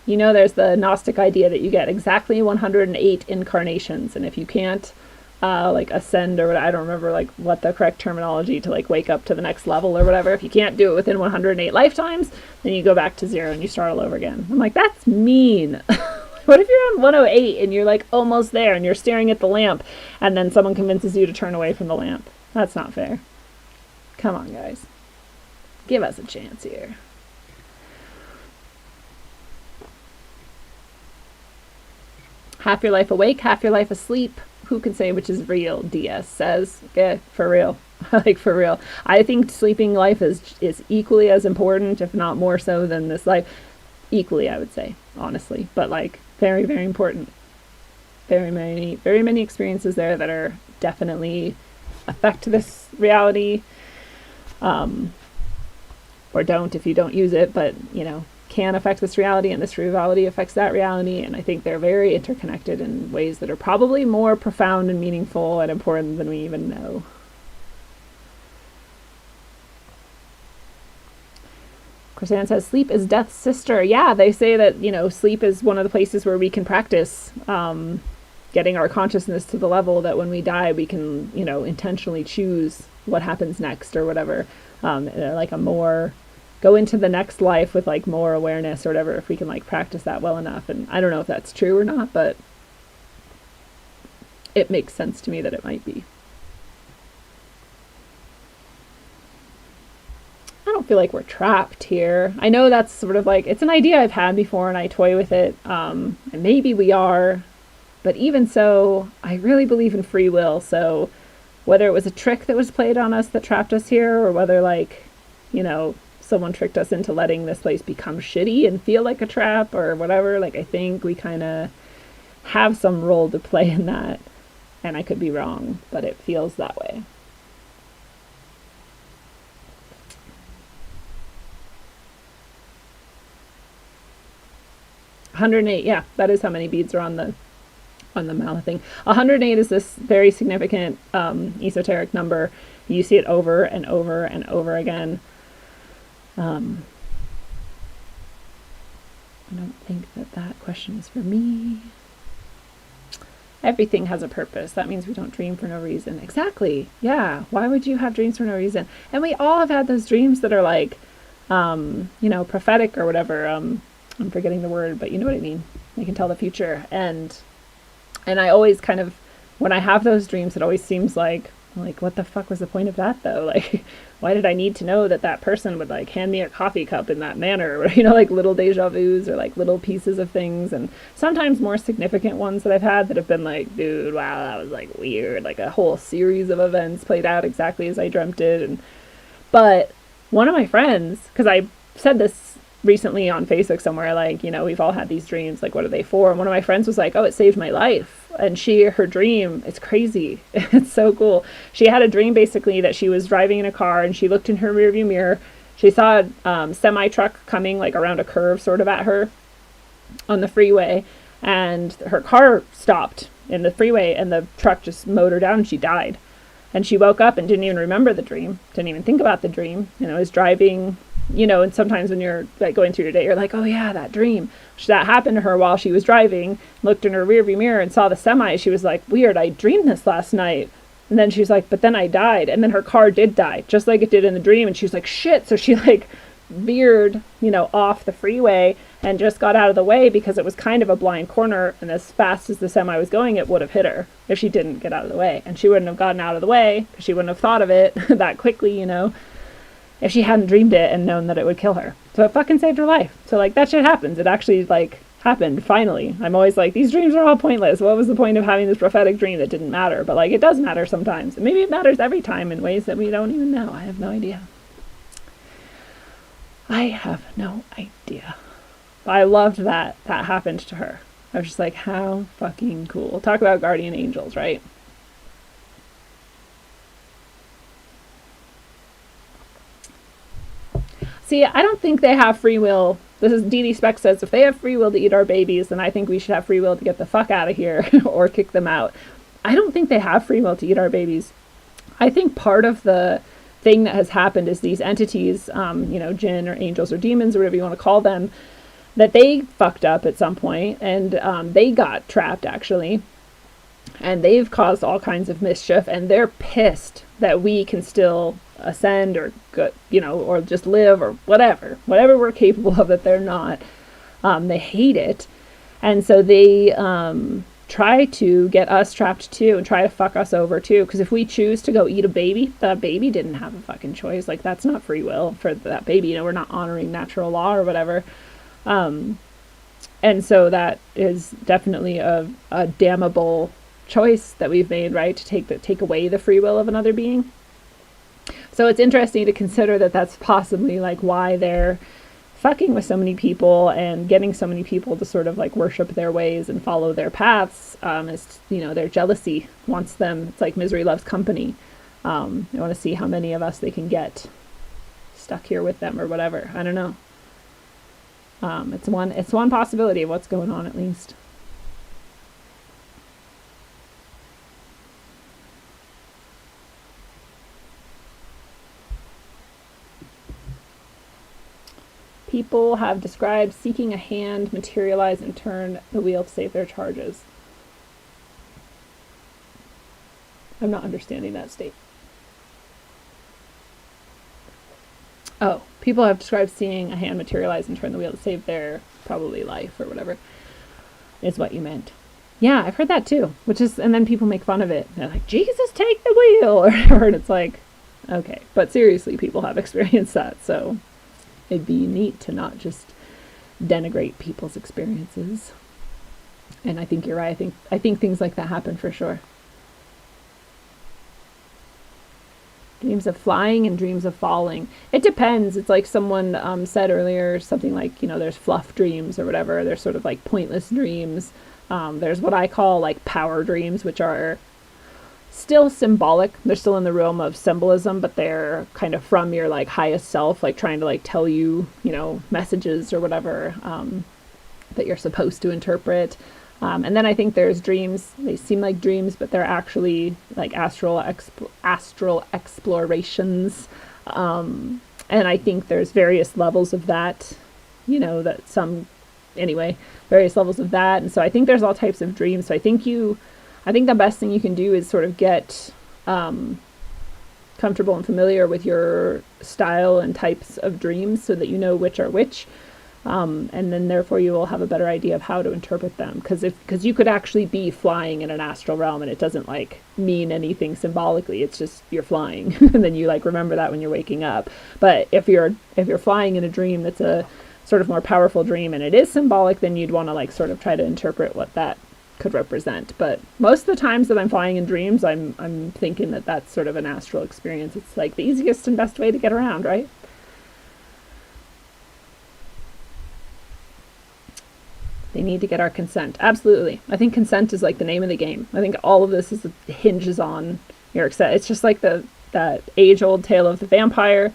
You know, there's the Gnostic idea that you get exactly 108 incarnations, and if you can't like ascend or what, I don't remember like what the correct terminology to like wake up to the next level or whatever, if you can't do it within 108 lifetimes, then you go back to 0 and you start all over again. I'm like, that's mean. What if you're on 108 and you're like almost there and you're staring at the lamp and then someone convinces you to turn away from the lamp? That's not fair. Come on, guys. Give us a chance here. Half your life awake, half your life asleep. Who can say which is real? DS says. Yeah, for real. Like, for real. I think sleeping life is equally as important, if not more so, than this life. Equally, I would say, honestly. But, like, very, very important. Very many experiences there that are definitely affect this reality. Or don't if you don't use it, but, you know, can affect this reality, and this reality affects that reality, and I think they're very interconnected in ways that are probably more profound and meaningful and important than we even know. Chrisanne says, sleep is death's sister. Yeah, they say that, you know, sleep is one of the places where we can practice getting our consciousness to the level that when we die, we can, you know, intentionally choose what happens next or whatever. Like a more, go into the next life with like more awareness or whatever, if we can like practice that well enough. And I don't know if that's true or not, but it makes sense to me that it might be. I don't feel like we're trapped here. I know that's sort of like, it's an idea I've had before and I toy with it. And maybe we are, but even so, I really believe in free will. So whether it was a trick that was played on us that trapped us here, or whether like, you know, someone tricked us into letting this place become shitty and feel like a trap or whatever, like I think we kind of have some role to play in that. And I could be wrong, but it feels that way. $108, yeah, that is how many beads are on the mouth thing. 108 is this very significant esoteric number. You see it over and over and over again. I don't think that question is for me. Everything has a purpose. That means we don't dream for no reason. Exactly. Yeah. Why would you have dreams for no reason? And we all have had those dreams that are like, you know, prophetic or whatever. I'm forgetting the word, but you know what I mean. They can tell the future. And I always kind of, when I have those dreams, it always seems like, what the fuck was the point of that though? Like, why did I need to know that that person would like hand me a coffee cup in that manner? Or, you know, like little deja vus or like little pieces of things. And sometimes more significant ones that I've had that have been like, dude, wow, that was like weird. Like a whole series of events played out exactly as I dreamt it. But one of my friends, because I said this recently on Facebook somewhere, like, we've all had these dreams, like, what are they for? And one of my friends was like, oh, it saved my life. And her dream, it's crazy. It's so cool. She had a dream basically that she was driving in a car and she looked in her rearview mirror. She saw a semi truck coming like around a curve sort of at her on the freeway, and her car stopped in the freeway and the truck just mowed her down and she died. And she woke up and didn't even remember the dream, didn't even think about the dream, was driving, and sometimes when you're like going through your day, you're like, oh yeah, that dream. That happened to her while she was driving, looked in her rearview mirror and saw the semi. She was like, weird, I dreamed this last night. And then she's like, but then I died. And then her car did die, just like it did in the dream. And she was like, shit. So she like veered, off the freeway and just got out of the way because it was kind of a blind corner. And as fast as the semi was going, it would have hit her if she didn't get out of the way. And she wouldn't have gotten out of the way because she wouldn't have thought of it that quickly, if she hadn't dreamed it and known that it would kill her. So it fucking saved her life. So like that shit happens. It actually like happened finally. I'm always like, these dreams are all pointless. What was the point of having this prophetic dream that didn't matter? But like it does matter sometimes. And maybe it matters every time in ways that we don't even know. I have no idea. I have no idea. But I loved that happened to her. I was just like, how fucking cool. Talk about guardian angels, right? See, I don't think they have free will. This is Dee Dee Speck says, if they have free will to eat our babies, then I think we should have free will to get the fuck out of here or kick them out. I don't think they have free will to eat our babies. I think part of the thing that has happened is these entities, Djinn or angels or demons or whatever you want to call them, that they fucked up at some point and they got trapped actually. And they've caused all kinds of mischief and they're pissed that we can still ascend or go, or just live or whatever we're capable of that they're not. They hate it. And so they try to get us trapped too and try to fuck us over too. Because if we choose to go eat a baby, the baby didn't have a fucking choice. Like that's not free will for that baby. We're not honoring natural law or whatever. And so that is definitely a damnable choice that we've made, right? To take away the free will of another being. So it's interesting to consider that that's possibly like why they're fucking with so many people and getting so many people to sort of like worship their ways and follow their paths. Is their jealousy wants them. It's like misery loves company. They want to see how many of us they can get stuck here with them or whatever. I don't know. It's one possibility of what's going on at least. People have described seeking a hand materialize and turn the wheel to save their charges. I'm not understanding that state. Oh, people have described seeing a hand materialize and turn the wheel to save their probably life or whatever is what you meant. Yeah, I've heard that too, and then people make fun of it. They're like, Jesus, take the wheel, or whatever, and it's like, okay. But seriously, people have experienced that, so it'd be neat to not just denigrate people's experiences. And I think you're right. I think things like that happen for sure. Dreams of flying and dreams of falling. It depends. It's like someone said earlier, something like, there's fluff dreams or whatever. There's sort of like pointless dreams. There's what I call like power dreams, which are still symbolic. They're still in the realm of symbolism, but they're kind of from your like highest self, like trying to like tell you, messages or whatever that you're supposed to interpret. And then I think there's dreams. They seem like dreams, but they're actually like astral explorations. And I think there's various levels of that, various levels of that. And so I think there's all types of dreams. So I think the best thing you can do is sort of get comfortable and familiar with your style and types of dreams so that you know which are which. And then therefore you will have a better idea of how to interpret them. Because you could actually be flying in an astral realm and it doesn't like mean anything symbolically. It's just you're flying. And then you like remember that when you're waking up. But if you're flying in a dream that's a sort of more powerful dream and it is symbolic, then you'd want to like sort of try to interpret what that could represent. But most of the times that I'm flying in dreams, I'm thinking that that's sort of an astral experience. It's like the easiest and best way to get around, right? They need to get our consent. Absolutely. I think consent is like the name of the game. I think all of this hinges on your consent. It's just like that age-old tale of the vampire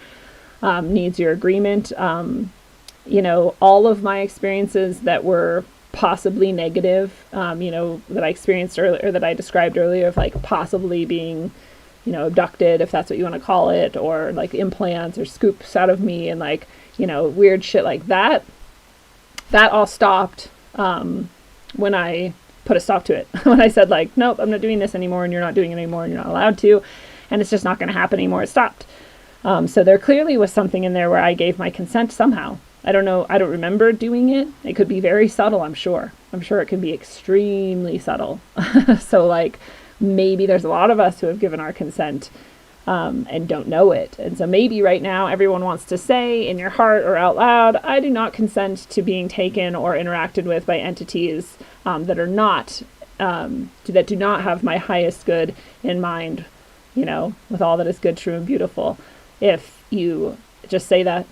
needs your agreement. All of my experiences that were possibly negative, that I experienced earlier, that I described earlier, of like possibly being, abducted, if that's what you want to call it, or like implants or scoops out of me and like, weird shit like that. That all stopped when I put a stop to it. When I said like, nope, I'm not doing this anymore, and you're not doing it anymore, and you're not allowed to, and it's just not going to happen anymore. It stopped. So there clearly was something in there where I gave my consent somehow. I don't know. I don't remember doing it. It could be very subtle, I'm sure. I'm sure it can be extremely subtle. So like maybe there's a lot of us who have given our consent and don't know it. And so maybe right now everyone wants to say in your heart or out loud, I do not consent to being taken or interacted with by entities that are not, that do not have my highest good in mind, with all that is good, true, and beautiful. If you just say that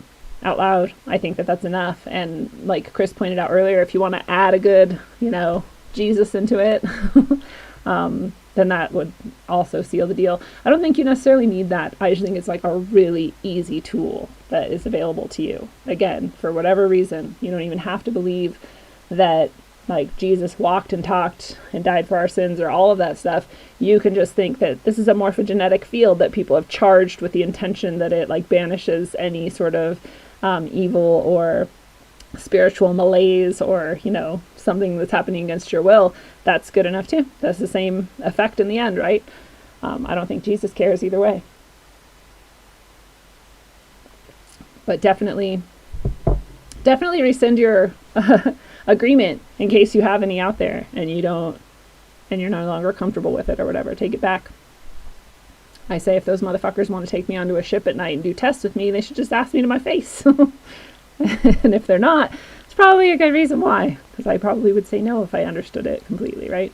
out loud, I think that that's enough. And like Chris pointed out earlier, if you want to add a good, Jesus into it, then that would also seal the deal. I don't think you necessarily need that. I just think it's like a really easy tool that is available to you. Again, for whatever reason, you don't even have to believe that like Jesus walked and talked and died for our sins or all of that stuff. You can just think that this is a morphogenetic field that people have charged with the intention that it like banishes any sort of evil or spiritual malaise or, something that's happening against your will. That's good enough too. That's the same effect in the end, right? I don't think Jesus cares either way. But definitely rescind your agreement in case you have any out there and you're no longer comfortable with it or whatever. Take it back. I say if those motherfuckers want to take me onto a ship at night and do tests with me, they should just ask me to my face. And if they're not, it's probably a good reason why, because I probably would say no if I understood it completely, right?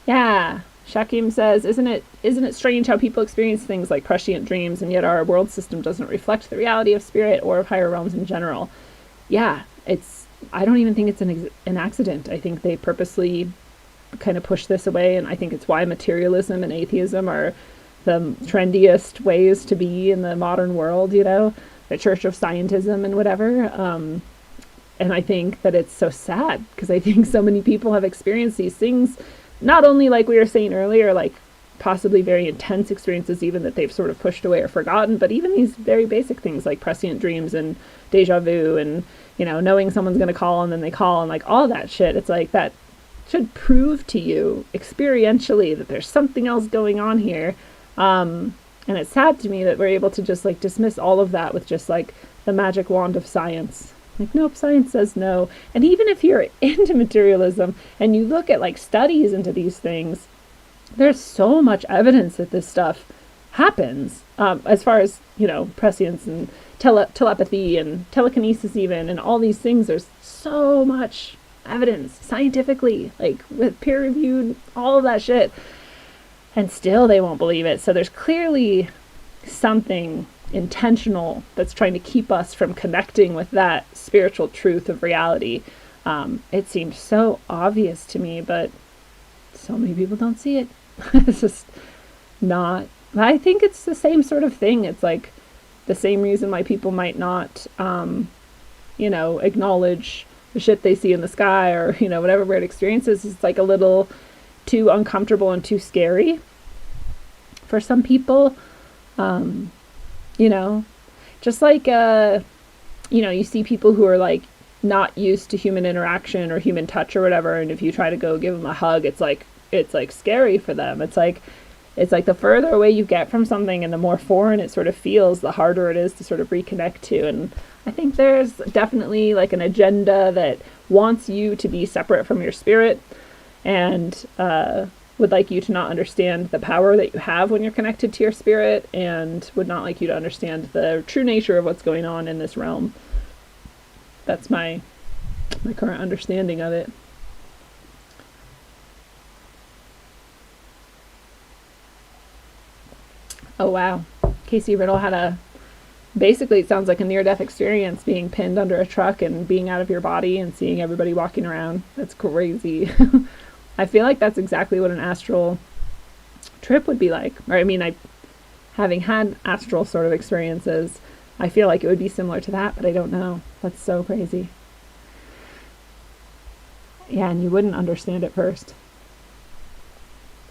Yeah. Shakim says, isn't it strange how people experience things like prescient dreams, and yet our world system doesn't reflect the reality of spirit or of higher realms in general? Yeah, I don't even think it's an accident. I think they purposely kind of push this away, and I think it's why materialism and atheism are the trendiest ways to be in the modern world, the Church of Scientism and whatever. And I think that it's so sad, because I think so many people have experienced these things, not only like we were saying earlier, like possibly very intense experiences even that they've sort of pushed away or forgotten, but even these very basic things like prescient dreams and deja vu and, knowing someone's going to call and then they call and like all that shit. It's like that should prove to you experientially that there's something else going on here. And it's sad to me that we're able to just like dismiss all of that with just like the magic wand of science. Like, nope, science says no. And even if you're into materialism and you look at like studies into these things, there's so much evidence that this stuff happens, as far as, prescience and telepathy and telekinesis even, and all these things. There's so much evidence scientifically, like with peer-reviewed, all of that shit. And still they won't believe it. So there's clearly something intentional that's trying to keep us from connecting with that spiritual truth of reality. It seems so obvious to me, but so many people don't see it. It's just not. I think it's the same sort of thing. It's like the same reason why people might not, acknowledge the shit they see in the sky or, whatever weird experiences. It's like a little too uncomfortable and too scary for some people. Just like, you see people who are like not used to human interaction or human touch or whatever. And if you try to go give them a hug, it's like scary for them. It's like the further away you get from something and the more foreign it sort of feels, the harder it is to sort of reconnect to. And I think there's definitely like an agenda that wants you to be separate from your spirit and would like you to not understand the power that you have when you're connected to your spirit, and would not like you to understand the true nature of what's going on in this realm. That's my current understanding of it. Oh, wow. Casey Riddle had basically, it sounds like a near-death experience, being pinned under a truck and being out of your body and seeing everybody walking around. That's crazy. I feel like that's exactly what an astral trip would be like. Or, I mean, having had astral sort of experiences, I feel like it would be similar to that, but I don't know. That's so crazy. Yeah, and you wouldn't understand at first.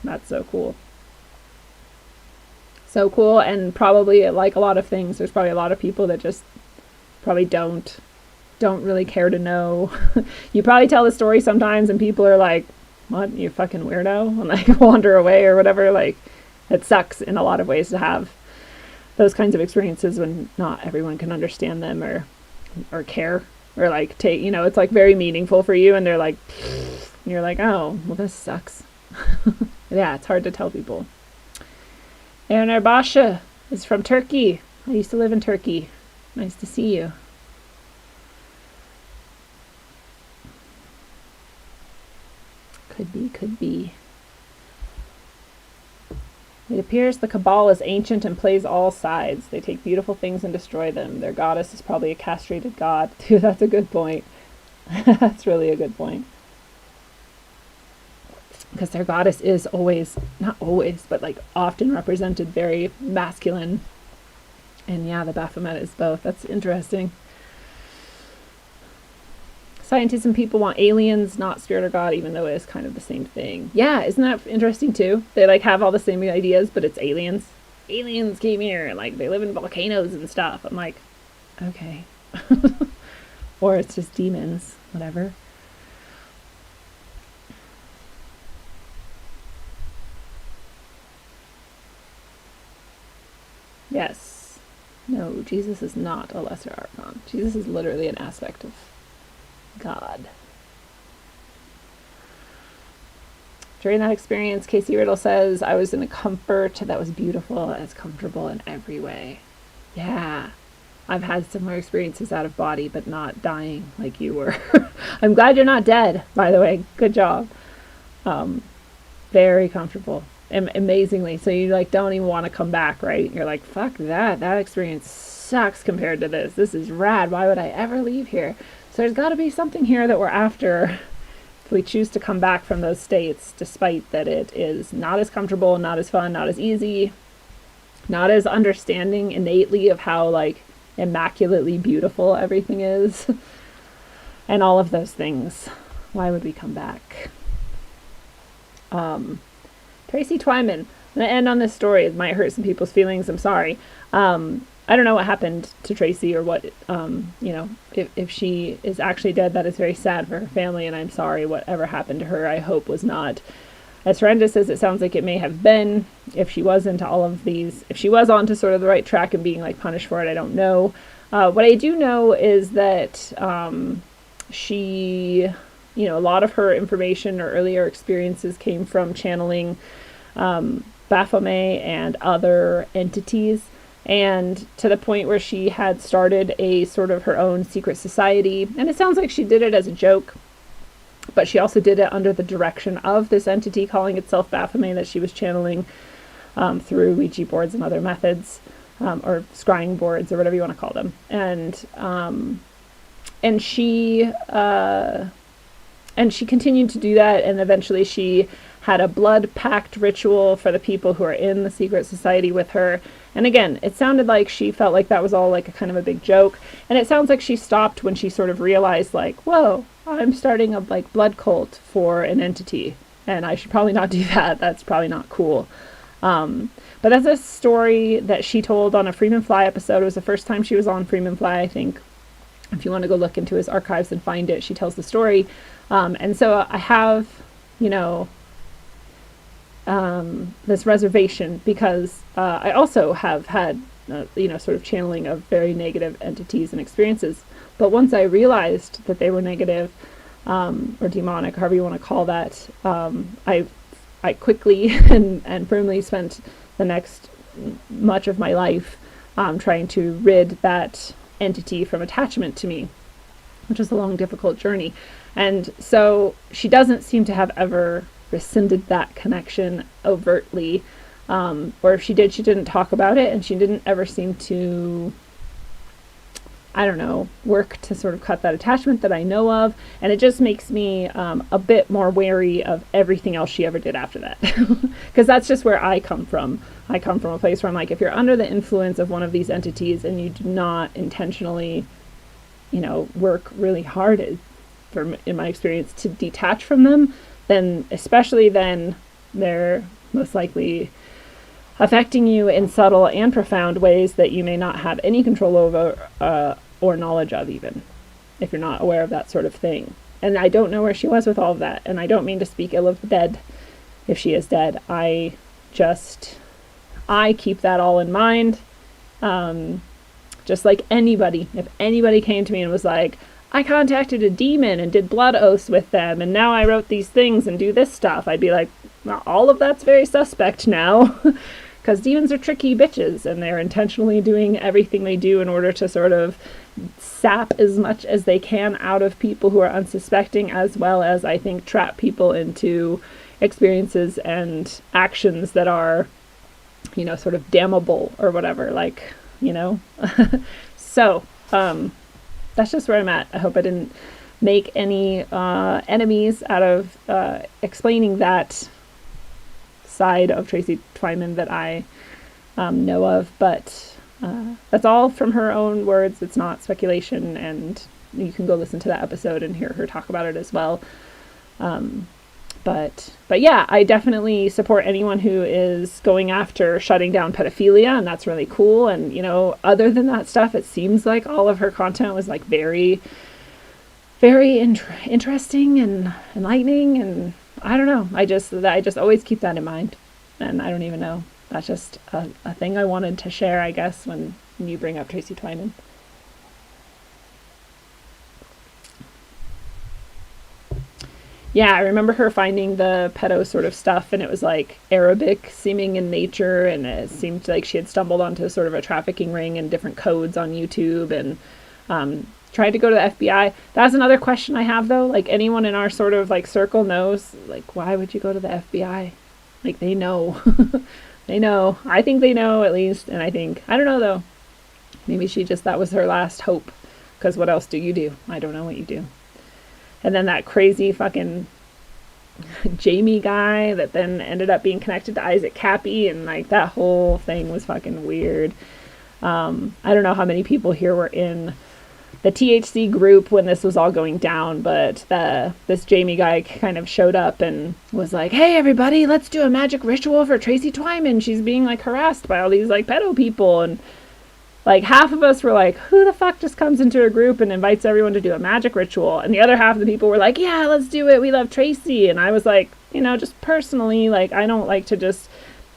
That's so cool. So cool, and probably, like a lot of things, there's probably a lot of people that just probably don't really care to know. You probably tell the story sometimes and people are like, what, you fucking weirdo, and like wander away or whatever. Like, it sucks in a lot of ways to have those kinds of experiences when not everyone can understand them or care or like take, it's like very meaningful for you, and they're like, and you're like, oh, well, this sucks. Yeah, it's hard to tell people. Aaron Arbasha is from Turkey. I used to live in Turkey. Nice to see you. Could be. It appears the Cabal is ancient and plays all sides. They take beautiful things and destroy them. Their goddess is probably a castrated god. Dude, that's a good point. That's really a good point. Because their goddess is always, not always, but like often represented very masculine. And yeah, the Baphomet is both. That's interesting. Scientists and people want aliens, not spirit or God, even though it is kind of the same thing. Yeah, isn't that interesting too? They like have all the same ideas, but it's aliens. Aliens came here, and like they live in volcanoes and stuff. I'm like, okay. Or it's just demons, whatever. Yes. No, Jesus is not a lesser archon. Jesus is literally an aspect of God. During that experience, Casey Riddle says, I was in a comfort that was beautiful as comfortable in every way. Yeah. I've had similar experiences out of body, but not dying like you were. I'm glad you're not dead, by the way. Good job. Very comfortable. Amazingly. So you like don't even want to come back, right? You're like, fuck that. That experience sucks compared to this. This is rad. Why would I ever leave here? So there's got to be something here that we're after if we choose to come back from those states, despite that it is not as comfortable, not as fun, not as easy, not as understanding innately of how like immaculately beautiful everything is. And all of those things. Why would we come back? Tracy Twyman. I'm going to end on this story. It might hurt some people's feelings. I'm sorry. I don't know what happened to Tracy or what, if she is actually dead, that is very sad for her family, and I'm sorry whatever happened to her. I hope was not as horrendous as it sounds like it may have been. If she was into all of these, if she was onto sort of the right track and being like punished for it, I don't know. What I do know is that she, a lot of her information or earlier experiences came from channeling Baphomet and other entities, and to the point where she had started a sort of her own secret society. And it sounds like she did it as a joke, but she also did it under the direction of this entity calling itself Baphomet that she was channeling through Ouija boards and other methods, or scrying boards or whatever you want to call them. And she continued to do that, and eventually she had a blood pact ritual for the people who are in the secret society with her. And again, it sounded like she felt like that was all like a kind of a big joke. And it sounds like she stopped when she sort of realized like, whoa, I'm starting a like blood cult for an entity, and I should probably not do that. That's probably not cool. But that's a story that she told on a Freeman Fly episode. It was the first time she was on Freeman Fly, I think. If you want to go look into his archives and find it, she tells the story. And so I have, this reservation because I also have had, sort of channeling of very negative entities and experiences. But once I realized that they were negative or demonic, however you want to call that, I quickly and firmly spent the next much of my life trying to rid that entity from attachment to me, which was a long, difficult journey. And so she doesn't seem to have ever rescinded that connection overtly. Or if she did, she didn't talk about it, and she didn't ever seem to, I don't know, work to sort of cut that attachment that I know of. And it just makes me a bit more wary of everything else she ever did after that. Because that's just where I come from. I come from a place where I'm like, if you're under the influence of one of these entities and you do not intentionally, work really hard, in my experience, to detach from them, then especially then they're most likely affecting you in subtle and profound ways that you may not have any control over or knowledge of, even if you're not aware of that sort of thing. And I don't know where she was with all of that, and I don't mean to speak ill of the dead if she is dead. I keep that all in mind. Just like anybody, if anybody came to me and was like, I contacted a demon and did blood oaths with them, and now I wrote these things and do this stuff, I'd be like, well, all of that's very suspect now. Because demons are tricky bitches, and they're intentionally doing everything they do in order to sort of sap as much as they can out of people who are unsuspecting, as well as, I think, trap people into experiences and actions that are, sort of damnable or whatever, So, that's just where I'm at. I hope I didn't make any enemies out of explaining that side of Tracy Twyman that I know of, but that's all from her own words. It's not speculation, and you can go listen to that episode and hear her talk about it as well. But yeah, I definitely support anyone who is going after shutting down pedophilia, and that's really cool. And other than that stuff, it seems like all of her content was like very, very interesting and enlightening, and I don't know. I just always keep that in mind, and I don't even know. That's just a thing I wanted to share, I guess, when you bring up Tracy Twyman. Yeah, I remember her finding the pedo sort of stuff, and it was like Arabic seeming in nature, and it seemed like she had stumbled onto sort of a trafficking ring and different codes on YouTube, and tried to go to the FBI. That's another question I have, though. Like, anyone in our sort of like circle knows, like, why would you go to the FBI? Like, they know. They know. I think they know, at least. And I don't know, though. Maybe that was her last hope. Because what else do you do? I don't know what you do. And then that crazy fucking Jamie guy that then ended up being connected to Isaac Cappy, and like that whole thing was fucking weird. I don't know how many people here were in the THC group when this was all going down, but this Jamie guy kind of showed up and was like, hey everybody, let's do a magic ritual for Tracy Twyman. She's being like harassed by all these like pedo people. And like half of us were like, who the fuck just comes into a group and invites everyone to do a magic ritual? And the other half of the people were like, yeah, let's do it. We love Tracy. And I was like, just personally, like, I don't like to just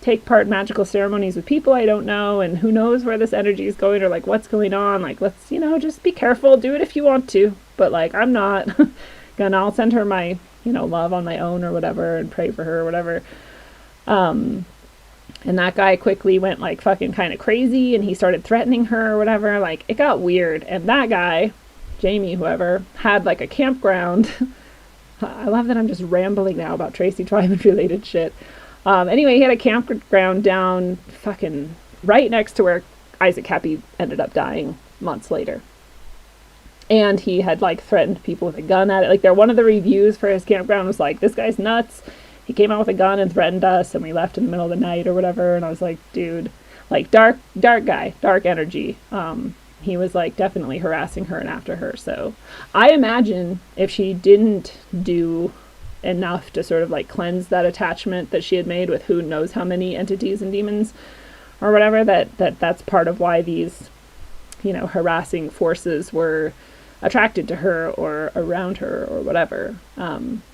take part in magical ceremonies with people I don't know, and who knows where this energy is going or like what's going on. Like, let's, just be careful. Do it if you want to. But like, I'm not I'll send her my, love on my own or whatever, and pray for her or whatever. And that guy quickly went like fucking kind of crazy, and he started threatening her or whatever. Like, it got weird. And that guy, Jamie, whoever, had like a campground. I love that I'm just rambling now about Tracy Twyman related shit. Anyway, he had a campground down fucking right next to where Isaac Cappy ended up dying months later. And he had like threatened people with a gun at it. Like, one of the reviews for his campground was like, this guy's nuts. He came out with a gun and threatened us, and we left in the middle of the night or whatever. And I was like, dude, like dark guy, dark energy. He was like definitely harassing her and after her. So I imagine if she didn't do enough to sort of like cleanse that attachment that she had made with who knows how many entities and demons or whatever, that's part of why these, harassing forces were attracted to her or around her or whatever,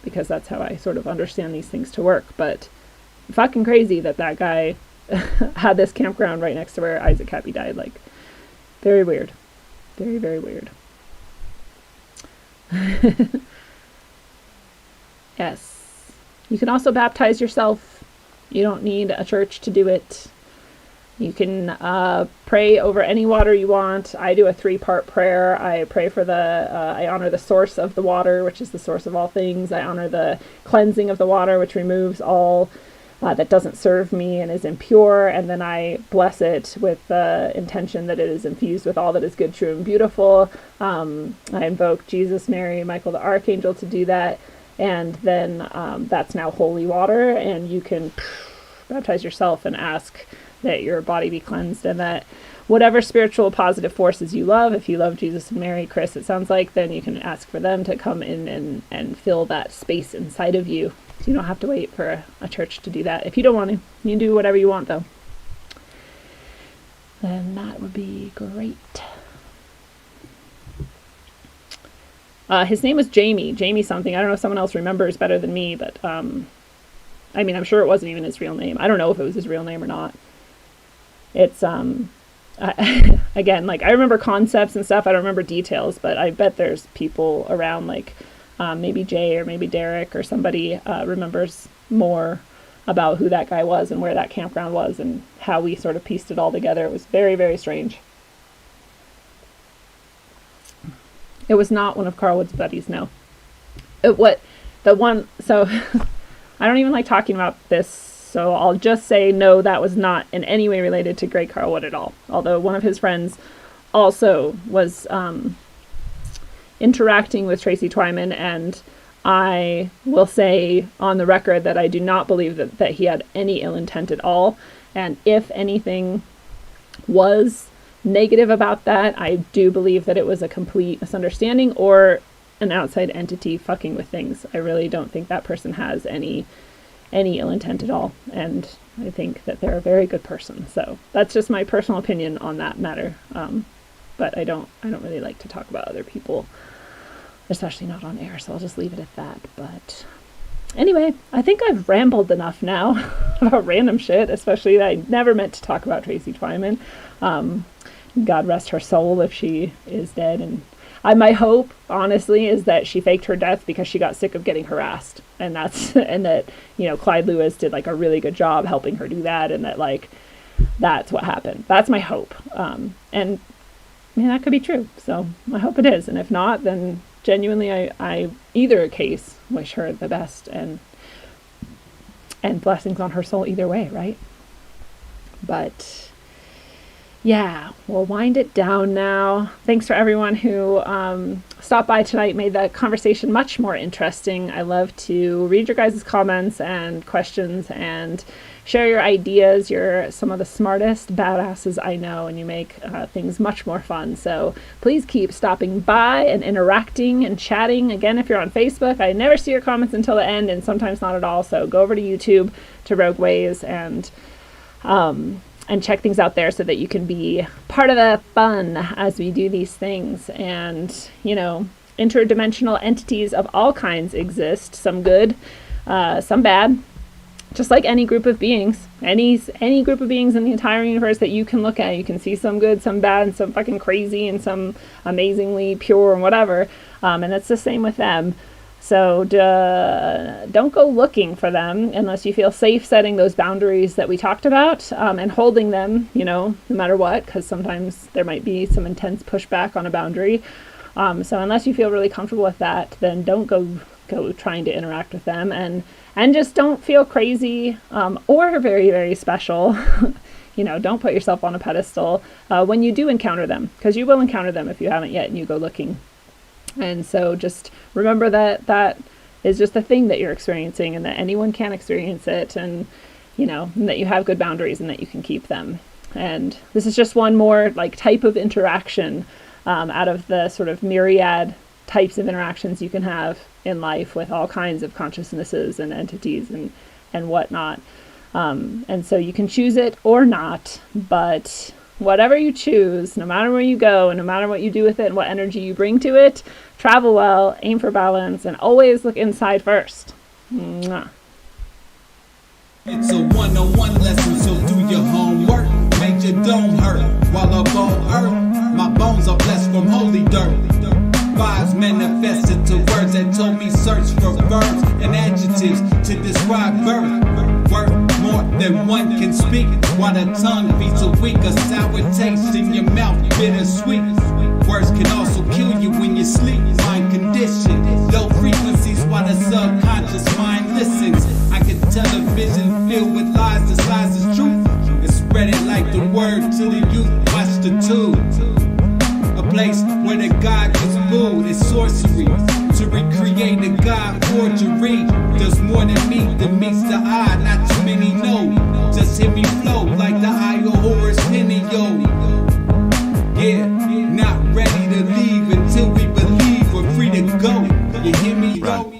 because that's how I sort of understand these things to work. But fucking crazy that guy had this campground right next to where Isaac Cappy died. Like, very weird. Very, very weird. Yes. You can also baptize yourself. You don't need a church to do it. You can pray over any water you want. I do a 3-part prayer. I pray for I honor the source of the water, which is the source of all things. I honor the cleansing of the water, which removes all that doesn't serve me and is impure, and then I bless it with the intention that it is infused with all that is good, true, and beautiful. I invoke Jesus, Mary, Michael the Archangel to do that, and then that's now holy water, and you can baptize yourself and ask that your body be cleansed, and that whatever spiritual positive forces you love, if you love Jesus and Mary, Chris, it sounds like, then you can ask for them to come in and fill that space inside of you. So you don't have to wait for a church to do that. If you don't want to, you can do whatever you want, though. Then that would be great. His name was Jamie something. I don't know if someone else remembers better than me, but I mean, I'm sure it wasn't even his real name. I don't know if it was his real name or not. It's again, like, I remember concepts and stuff. I don't remember details, but I bet there's people around, like maybe Jay or maybe Derek or somebody remembers more about who that guy was and where that campground was and how we sort of pieced it all together. It was very, very strange. It was not one of Carlwood's buddies, no. So I don't even like talking about this, so I'll just say no, that was not in any way related to Greg Carlwood at all. Although one of his friends also was interacting with Tracy Twyman, and I will say on the record that I do not believe that he had any ill intent at all. And if anything was negative about that, I do believe that it was a complete misunderstanding or an outside entity fucking with things. I really don't think that person has any ill intent at all, and I think that they're a very good person. So that's just my personal opinion on that matter. But I don't really like to talk about other people, especially not on air, so I'll just leave it at that. But anyway, I think I've rambled enough now about random shit, especially that I never meant to talk about Tracy Twyman. God rest her soul if she is dead. And my hope, honestly, is that she faked her death because she got sick of getting harassed, and that Clyde Lewis did like a really good job helping her do that, and that like that's what happened. That's my hope. And that could be true. So I hope it is, and if not, then genuinely, I either case wish her the best and blessings on her soul either way, right? But yeah, we'll wind it down now. Thanks for everyone who stopped by tonight, made the conversation much more interesting. I love to read your guys' comments and questions and share your ideas. You're some of the smartest badasses I know, and you make things much more fun. So please keep stopping by and interacting and chatting. Again, if you're on Facebook, I never see your comments until the end, and sometimes not at all. So go over to YouTube to Rogue Ways and check things out there so that you can be part of the fun as we do these things. And, interdimensional entities of all kinds exist, some good, some bad, just like any group of beings, any group of beings in the entire universe that you can look at. You can see some good, some bad, and some fucking crazy, and some amazingly pure and whatever. And it's the same with them. So don't go looking for them unless you feel safe setting those boundaries that we talked about, and holding them, no matter what, because sometimes there might be some intense pushback on a boundary. So unless you feel really comfortable with that, then don't go trying to interact with them, and just don't feel crazy or very, very special. Don't put yourself on a pedestal when you do encounter them, because you will encounter them if you haven't yet and you go looking. And so just remember that is just a thing that you're experiencing, and that anyone can experience it, and and that you have good boundaries and that you can keep them. And this is just one more like type of interaction out of the sort of myriad types of interactions you can have in life with all kinds of consciousnesses and entities and whatnot. And so you can choose it or not, but whatever you choose, no matter where you go and no matter what you do with it and what energy you bring to it, travel well, aim for balance, and always look inside first. Mwah. It's a one-on-one lesson, so do your homework. Make your dome hurt while up on earth. My bones are blessed from holy dirt. Vibes manifested to words that told me search for verbs and adjectives to describe birth. Worth more than one can speak, while the tongue beats a weak, a sour taste in your mouth, bittersweet. Words can also kill you when you sleep. Mind condition, low frequencies while the subconscious mind listens. I can tell a vision filled with boo, it's sorcery. To recreate a god forgery. Does more than meet the meets the eye, not too many know. Just hear me flow like the eye of Horus Penny, yo. Yeah, not ready to leave until we believe we're free to go. You hear me, yo?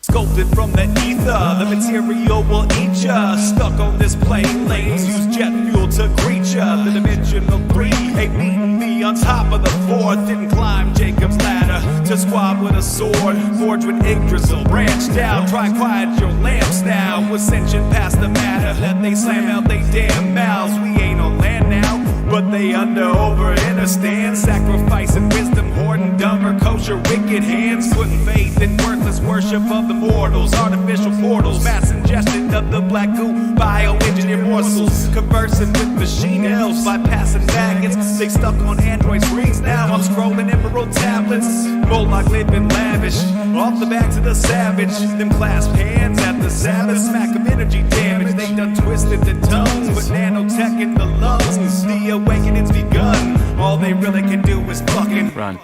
Sculpted from the ether, the material will eat ya. Stuck on this plane, lanes use jet fuel to greet ya. The dimensional 3 ain't meeting me on top of the 4th. Didn't climb Jacob's ladder to squab with a sword. Forged with ink drizzle, branched out. Try quiet your lamps now. Ascension past the matter that they slam out they damn mouths. We ain't on land now, but they understand. Sacrificing wisdom, hoarding dumber, kosher, wicked hands. Putting faith in worthless worship of the mortals. Artificial portals, mass ingestion of the black goo. Bioengineered morsels, conversing with machine elves. Bypassing maggots, they stuck on Android screens now. I'm scrolling emerald tablets. Moloch living lavish, off the backs of the savage. Them clasp hands at the Sabbath. Smack of energy damage, they done twisted the tongues. With nanotech in the lungs, the awakening's begun. All they really can do is fucking run.